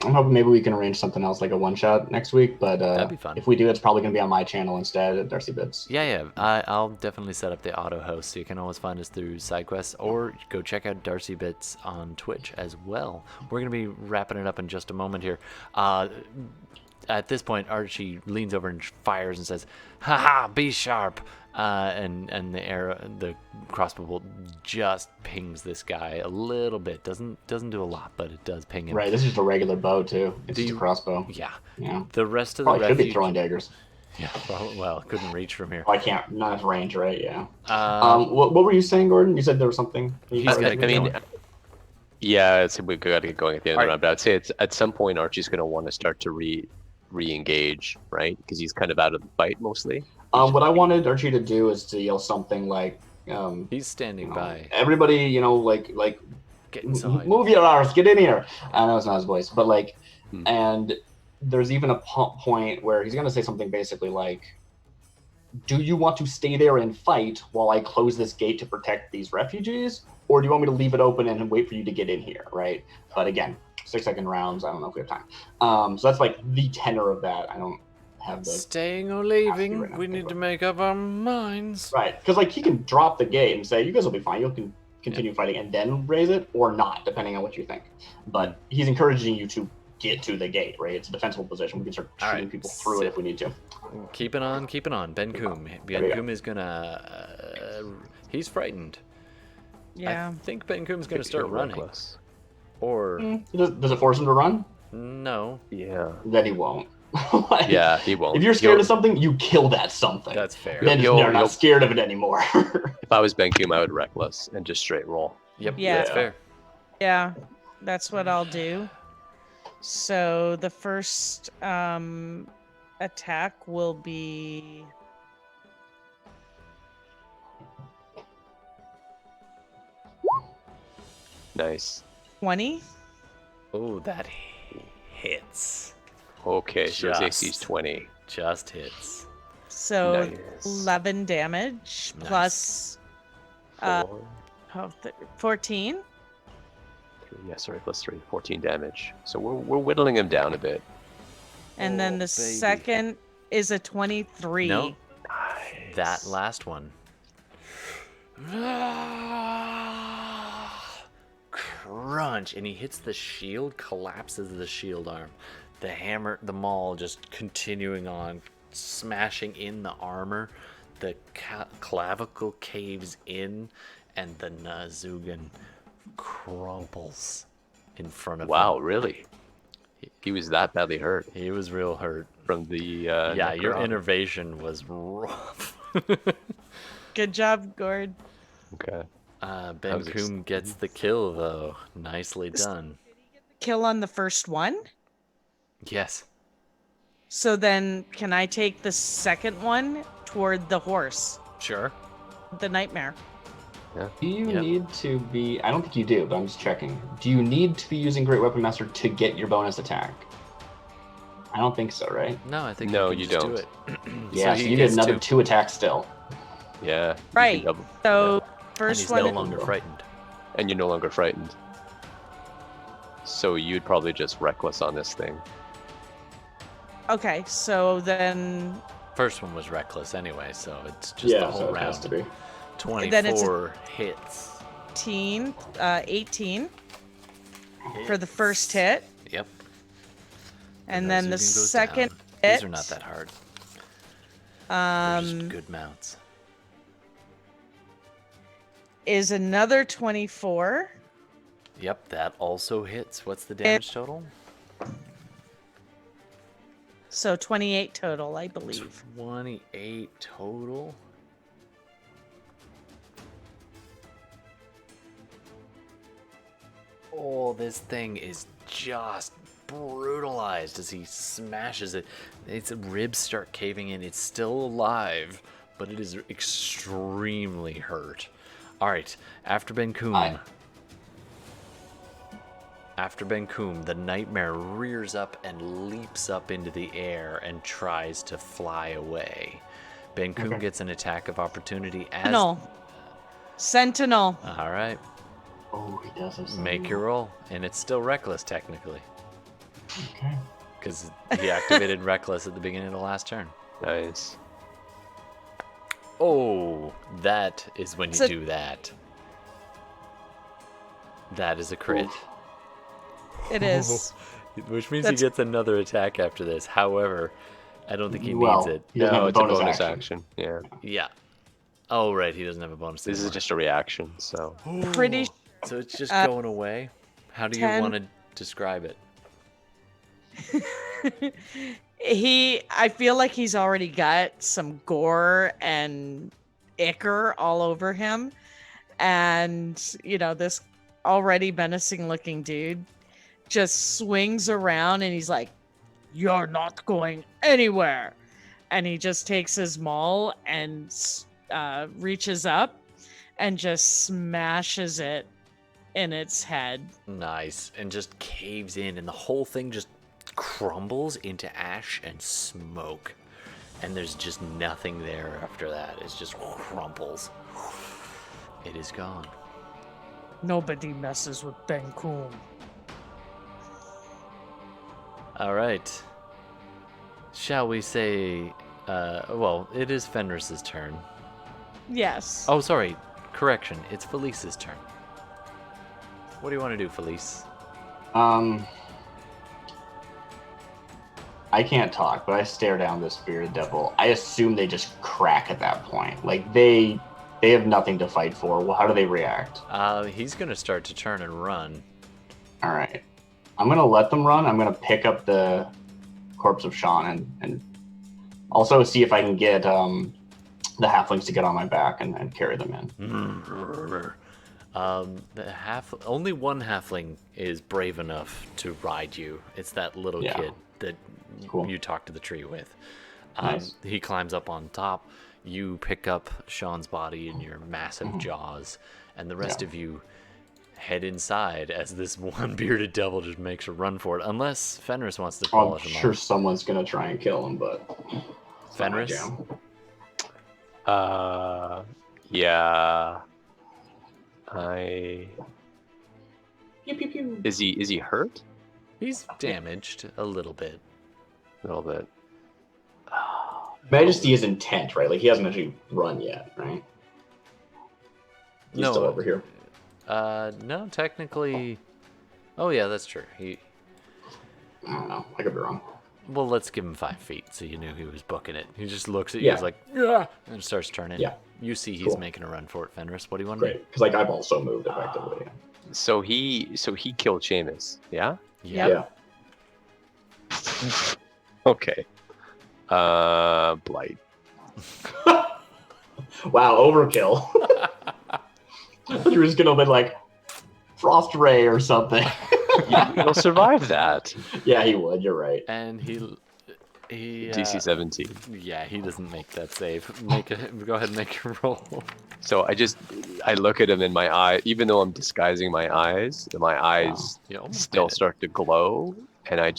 I'm hoping maybe we can arrange something else like a one shot next week, but That'd be fun. if we do, it's probably gonna be on my channel instead at Darcy Bits. Yeah. I'll definitely set up the auto host, so you can always find us through SideQuest, or go check out Darcy Bits on Twitch as well. We're gonna be wrapping it up in just a moment here. At this point, Archie leans over and fires and says, "Haha, be sharp!" And the crossbow bolt just pings this guy a little bit. Doesn't do a lot, but it does ping him. Right. This is just a regular bow too. It's just a crossbow. Yeah. Yeah. The rest of the Probably should be refuge. throwing daggers. Yeah. Well, couldn't reach from here. Oh, I can't. Not enough range, right? Yeah. Um, What were you saying, Gordon? You said there was something. He's gotta get going. Yeah, I'd say we've got to get going at the end of the Alright. round. But I'd say it's at some point Archie's going to want to start to re-engage, right? Because he's kind of out of the fight mostly. What I wanted Archie to do is to yell something like, He's standing by. everybody, like Get inside. move your arse, get in here. I know it's not his voice, but like, Hmm. and there's even a point where he's gonna say something basically like, "Do you want to stay there and fight while I close this gate to protect these refugees, or do you want me to leave it open and wait for you to get in here?" Right? But again, 6-second rounds. I don't know if we have time. So that's like the tenor of that. I don't have the Staying or right leaving, now, we need to make up our minds. right, because like he can drop the gate and say, "You guys will be fine. You can continue fighting," and then raise it, or not, depending on what you think. But he's encouraging you to get to the gate, right? It's a defensible position. We can start All shooting right, people through it if we need to. Keep it on. Ben Coom. There Ben we go. Coom is gonna. He's frightened. Yeah. I think Ben Coom's gonna start Feel running. reckless. Or Does it force him to run? no. Yeah. Then he won't. Like, Yeah, he won't. If you're scared of something, you kill that something. That's fair. Then You'll- they're not you'll- scared of it anymore. If I was Ben Coom, I would reckless and just straight roll. Yep. Yeah. That's fair. Yeah, that's what I'll do. So the first attack will be Nice. 20. Oh, that hits. Okay, so his AC is Just. 20. Just hits. So Nice. 11 damage Nice. plus 14. Yeah, sorry, plus 3, 14 damage. So we're whittling him down a bit. And then Oh, the baby. second is a 23. No. Nice. That last one. Crunch, and he hits the shield, collapses the shield arm. The hammer, the maul just continuing on, smashing in the armor. The clavicle caves in, and the Nazugan crumples in front of Wow, him. really? He was that badly hurt He was real hurt. from the. Yeah, your necro- innervation was rough. Good job, Gord. Okay. Ben was Coom gets the kill, though. Nicely done. Kill on the first one. Yes. So then, can I take the second one toward the horse, Sure. the nightmare? Do you Yep. need to be? I don't think you do, but I'm just checking. Do you need to be using Great Weapon Master to get your bonus attack? I don't think so, right? No, I think No, you, you can just don't. do it. Yeah, so he you get gets another two, 2 attacks still. Yeah. you can Right. double- So and first he's one. no longer frightened. And you're no longer frightened. So you'd probably just reckless on this thing. Okay, so then First one was reckless anyway, so it's just the whole so it round. has to be. 24 hits. 18 for the first hit, Yep. and then the Nazugan goes second down. hit. These are not that hard. They're just good mounts. Is another 24. Yep, that also hits. What's the damage total? So 28 total, I believe. 28 total. Oh, this thing is just brutalized as he smashes it. Its ribs start caving in. It's still alive, but it is extremely hurt. All right, after Benkum. After Benkum, the nightmare rears up and leaps up into the air and tries to fly away. Benkum gets an attack of opportunity as... Sentinel. All right. Oh, he does have Make your roll, and it's still reckless technically, Okay. because he activated reckless at the beginning of the last turn. Nice. Oh, that is when you do that. That is a crit. Oof. It is. Which means he gets another attack after this. However, I don't think he Well, needs it. he doesn't have No, a it's a bonus action. Yeah. Yeah. Oh, right, he doesn't have a bonus This is anymore. just a reaction, so. Pretty. So it's just going away? How do you 10. want to describe it? I feel like he's already got some gore and ichor all over him. And, this already menacing looking dude just swings around and he's like, "You're not going anywhere." And he just takes his maul and reaches up and just smashes it in its head. Nice. And just caves in, and the whole thing just crumbles into ash and smoke. And there's just nothing there after that. It just crumples. It is gone. Nobody messes with Benkum. All right. Shall we say... well, it is Fenris's turn. Yes. Oh, sorry. Correction. It's Felice's turn. What do you want to do, Felice? I can't talk, but I stare down this bearded devil. I assume they just crack at that point. Like, they have nothing to fight for. Well, how do they react? He's going to start to turn and run. All right. I'm going to let them run. I'm going to pick up the corpse of Sean and also see if I can get the halflings to get on my back and carry them in. Only one halfling is brave enough to ride you. It's that little kid that you talked to the tree with. Nice. He climbs up on top. You pick up Sean's body in your massive jaws, and the rest of you head inside as this one bearded devil just makes a run for it. Unless Fenris wants to I'm polish him sure off. someone's going to try and kill him, but... it's not my Fenris? jam. Yeah. Pew, pew, pew. Is he hurt? He's damaged a little bit. A little bit. Majesty is intent, right? Like, he hasn't actually run yet, right? He's No. still over here. No, technically... Oh, yeah, that's true. I don't know. I could be wrong. Well, let's give him 5 feet so you knew he was booking it. He just looks at you, he's like, yeah, and starts turning. Yeah. You see he's Cool. making a run for it, Fenris. What do you want to do? Great. Because, like, I've also moved effectively. So he killed Seamus, yeah? Yep. Yeah. Okay. Blight. Wow, overkill. You're just gonna be like Frost Ray or something. He'll survive that. Yeah, he would. You're right. And he DC 17. Yeah, he doesn't make that save. Go ahead and make your roll. So I look at him in my eye, even though I'm disguising my eyes, my eyes You almost still made it. start to glow, and I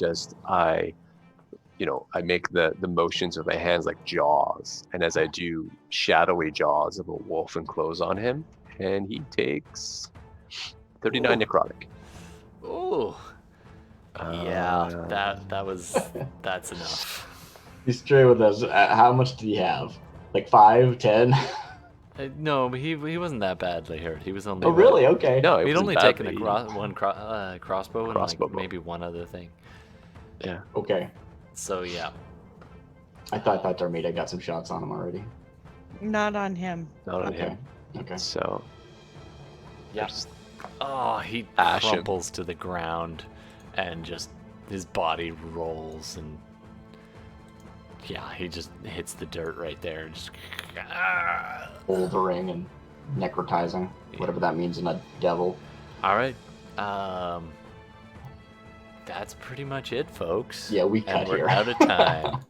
make the motions with my hands like jaws, and as I do, shadowy jaws of a wolf enclose on him, and he takes 39 necrotic. Ooh. Yeah, that's enough. He's straight with us. How much did he have? Like 5, 10? No, but he wasn't that badly hurt. He was only. Oh, really? Okay. No, it He'd wasn't only badly. taken one crossbow and Crossbow like bow. maybe one other thing. Yeah. Okay. So yeah. I thought Darmida got some shots on him already. Not on him. Not on Okay. him. Okay. So. Yeah. just- Oh, he Ash him. crumples to the ground, and just his body rolls, and Yeah, he just hits the dirt right there. Just Bouldering and necrotizing, whatever that means in a devil. all right. That's pretty much it, folks. Yeah, we and cut we're here. out of time.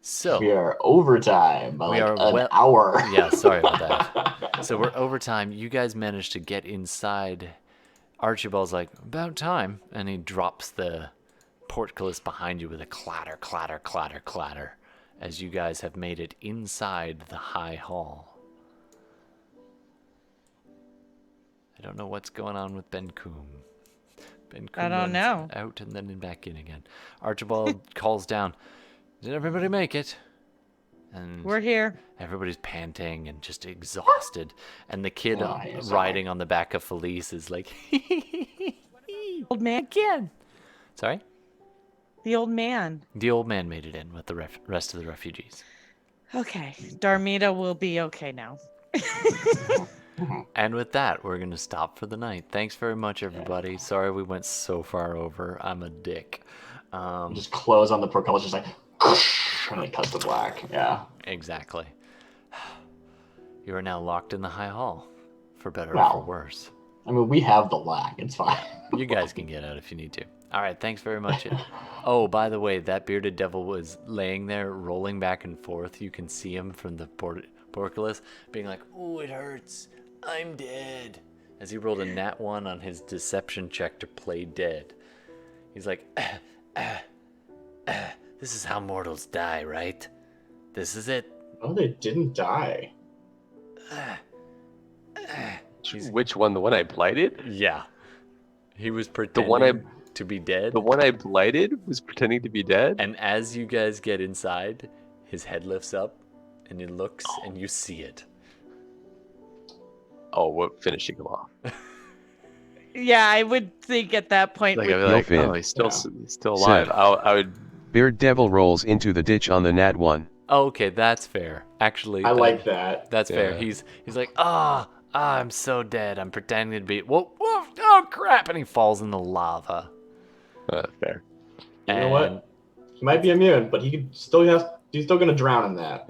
So We are overtime by like an hour. Yeah, sorry about that. So we're overtime. You guys managed to get inside. Archibald's like, about time. And he drops the portcullis behind you with a clatter, clatter, clatter, clatter, as you guys have made it inside the high hall. I don't know what's going on with Ben Coombe. Ben Coombe I don't runs know. out and then back in again. Archibald calls down, did everybody make it? And We're here. everybody's panting and just exhausted. And the kid riding on the back of Felice is like, Old man. again. Sorry? The old man. The old man made it in with the rest of the refugees. Okay. Darmida will be okay now. And with that, we're going to stop for the night. Thanks very much, everybody. Sorry we went so far over. I'm a dick. Just close on the portcullis, just like, and it cuts to black. Yeah. Exactly. You are now locked in the high hall, for better or Wow. for worse. I mean, we have the lack. It's fine. You guys can get out if you need to. All right, thanks very much. Oh, by the way, that bearded devil was laying there, rolling back and forth. You can see him from the portcullis, being like, "Ooh, it hurts. I'm dead." As he rolled a nat 1 on his deception check to play dead. He's like, this is how mortals die, right? This is it. Oh, they didn't die. Which one? The one I blighted? Yeah. He was pretending to be dead. The one I blighted was pretending to be dead? And as you guys get inside, his head lifts up and he looks and you see it. Oh, we're finishing him off. Yeah, I would think at that point. Like, we- I'd be like, Yelfin. oh, he's still alive. Sid. I would. Beard Devil rolls into the ditch on the nat 1. Oh, okay, that's fair. Actually, I like that. That's fair. Yeah. He's like, I'm so dead. I'm pretending to be. Whoa, oh crap! And he falls in the lava. Fair. You know what? He might be immune, but he's still gonna drown in that.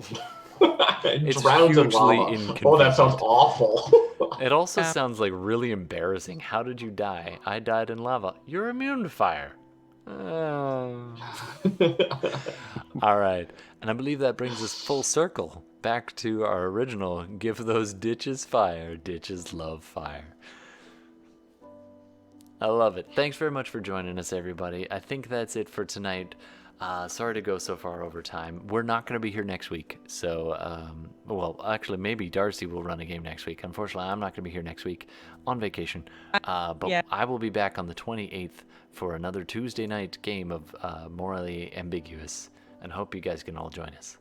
It's Drowns in hugely lava. Oh, that sounds awful. It also Yeah. sounds like really embarrassing. How did you die? I died in lava. You're immune to fire. Oh. All right. And I believe that brings us full circle back to our original give those ditches fire. Ditches love fire. I love it. Thanks very much for joining us, everybody. I think that's it for tonight. Sorry to go so far over time. We're not going to be here next week. So, well, actually, maybe Darcy will run a game next week. Unfortunately, I'm not going to be here next week on vacation. But yeah. I will be back on the 28th for another Tuesday night game of Morally Ambiguous. And hope you guys can all join us.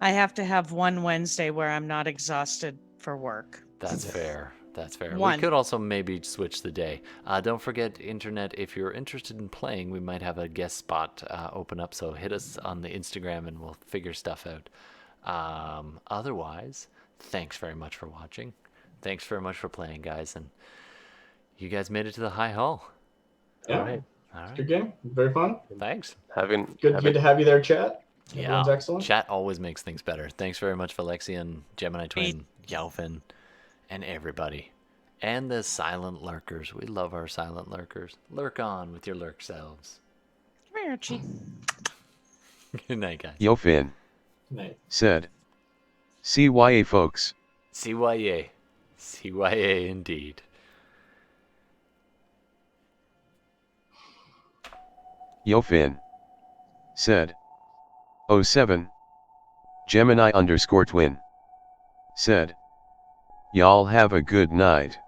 I have to have one Wednesday where I'm not exhausted for work. That's fair. That's fair. We One. could also maybe switch the day. Don't forget, Internet, if you're interested in playing, we might have a guest spot open up. So hit us on the Instagram and we'll figure stuff out. Otherwise, thanks very much for watching. Thanks very much for playing, guys. And you guys made it to the high hall. Yeah. All right. All right. Good game. Very fun. Thanks. Good to have you there, chat. Everyone's excellent. Chat always makes things better. Thanks very much, Valexian, Gemini Twin, Yelfin, and everybody. And the silent lurkers. We love our silent lurkers. Lurk on with your lurk selves. Come here, Archie. Good night, guys. Yelfin Night. said. CYA folks. CYA. CYA indeed. Yelfin said. 07. Gemini_twin said. Y'all have a good night.